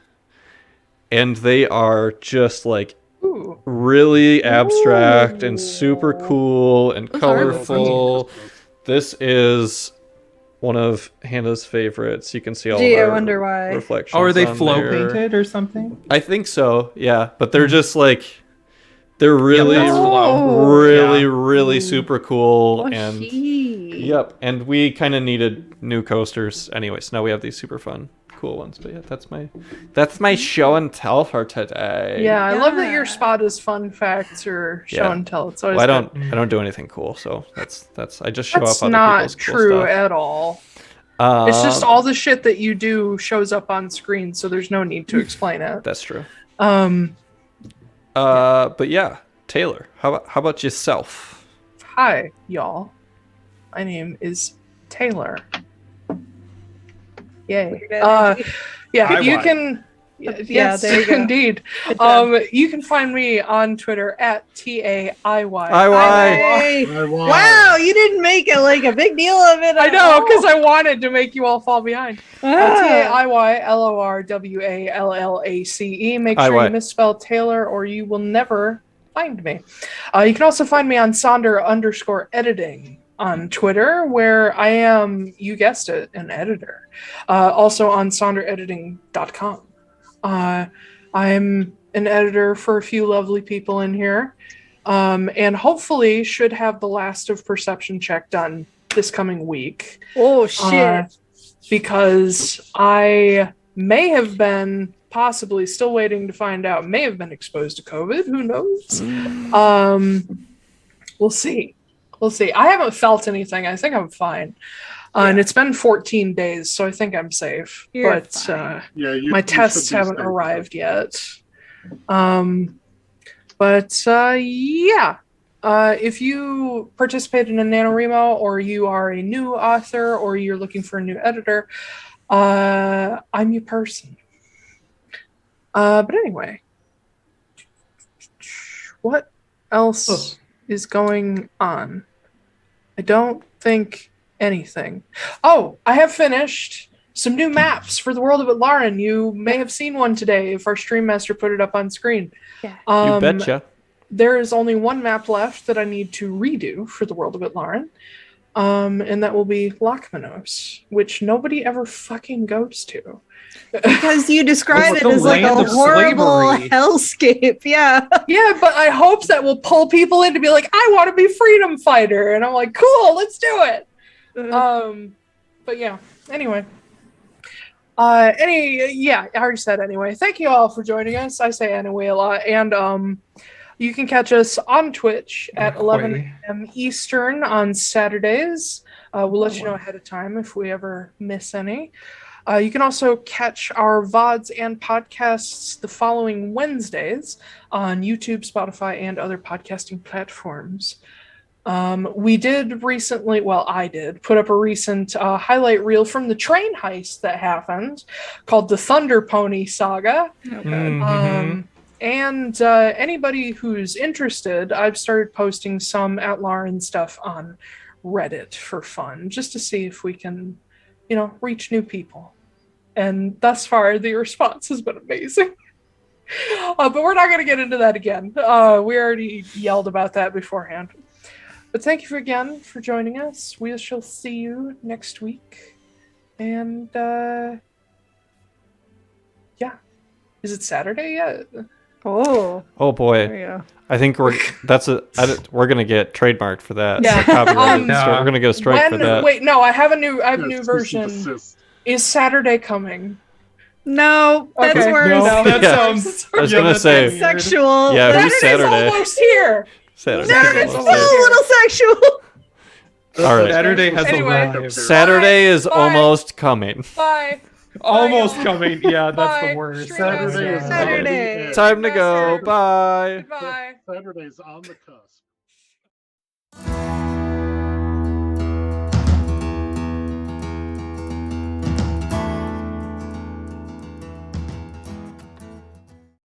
and they are just like Ooh. really abstract and super cool and Those are colorful. This is one of Hannah's favorites. You can see all Gee, I of our wonder why. reflections. Oh, are they on flow there. painted or something? I think so, yeah. But they're just like, they're really, that's flow. really, Yeah. really super cool. Oh, And gee. yep, and we kind of needed new coasters anyway. So now we have these super fun, cool ones. But yeah, that's my show and tell for today. Yeah, I love that your Yeah. spot is fun facts or show Yeah. and tell. It's always Well, good. I don't do anything cool. So that's I just show That's off other not people's cool true stuff. at all. It's just all the shit that you do shows up on screen, so there's no need to explain it. That's true. Um, But yeah, Taiylor, how about yourself? hi, y'all. My name is Taiylor. Yay. Yeah, Hi, you why? can. Yes, there you go. indeed. Good job. You can find me on Twitter at TAIY. Hey. Wow, you didn't make it like a big deal of it. I at know, all. because I wanted to make you all fall behind. Ah. TAIYLORWALLACE. Make sure IY. you misspell Taylor or you will never find me. You can also find me on Sonder_editing on Twitter, where I am, you guessed it, an editor. Also on SonderEditing.com. I'm an editor for a few lovely people in here. And hopefully should have the last of Perception Check done this coming week. Oh shit. Because I may have been, possibly still waiting to find out, may have been exposed to COVID. Who knows? We'll see. We'll see. I haven't felt anything. I think I'm fine. And it's been 14 days, so I think I'm safe. You're but fine. my tests haven't arrived yet. If you participate in a NaNoWriMo, or you are a new author, or you're looking for a new editor, I'm your person. But anyway, what else is going on? I don't think anything. Oh, I have finished some new maps for the world of Atlaran. You may have seen one today if our stream master put it up on screen. Yeah. You betcha. There is only one map left that I need to redo for the world of Atlaran. And that will be Lochmanos, which nobody ever fucking goes to. Because you describe It's it the as like a land of horrible slavery. hellscape. Yeah. Yeah, but I hope that will pull people in to be like, I want to be freedom fighter. And I'm like, cool, let's do it. But yeah, anyway. I already said anyway. Thank you all for joining us. I say anyway a lot. And you can catch us on Twitch at 11 a.m. Eastern on Saturdays. We'll let you know ahead of time if we ever miss any. You can also catch our VODs and podcasts the following Wednesdays on YouTube, Spotify, and other podcasting platforms. We did recently, I did, put up a recent highlight reel from the train heist that happened called the Thunder Pony Saga. And anybody who's interested, I've started posting some Atlaran stuff on Reddit for fun, just to see if we can, reach new people. And thus far, the response has been amazing. But we're not going to get into that again. We already yelled about that beforehand. But thank you again for joining us. We shall see you next week. And, is it Saturday yet? Oh boy. there you go. I think we're gonna get trademarked for that. Yeah. Copyrighted. So we're gonna get a strike for that. Wait, no, I have a new version. Is Saturday coming? No, that's Okay. worse. No, that Yeah. sounds. I was gonna say, weird. Sexual. yeah, who's Saturday's Saturday? almost here. Saturday. Saturday's Oh, almost a little sexual. All right. Saturday has Anyway. arrived. Saturday is Bye. almost coming. Bye. Almost coming. Yeah, that's Bye. the worst. Saturday is Saturday. Time to go. Bye. Goodbye. Saturday's on the cusp.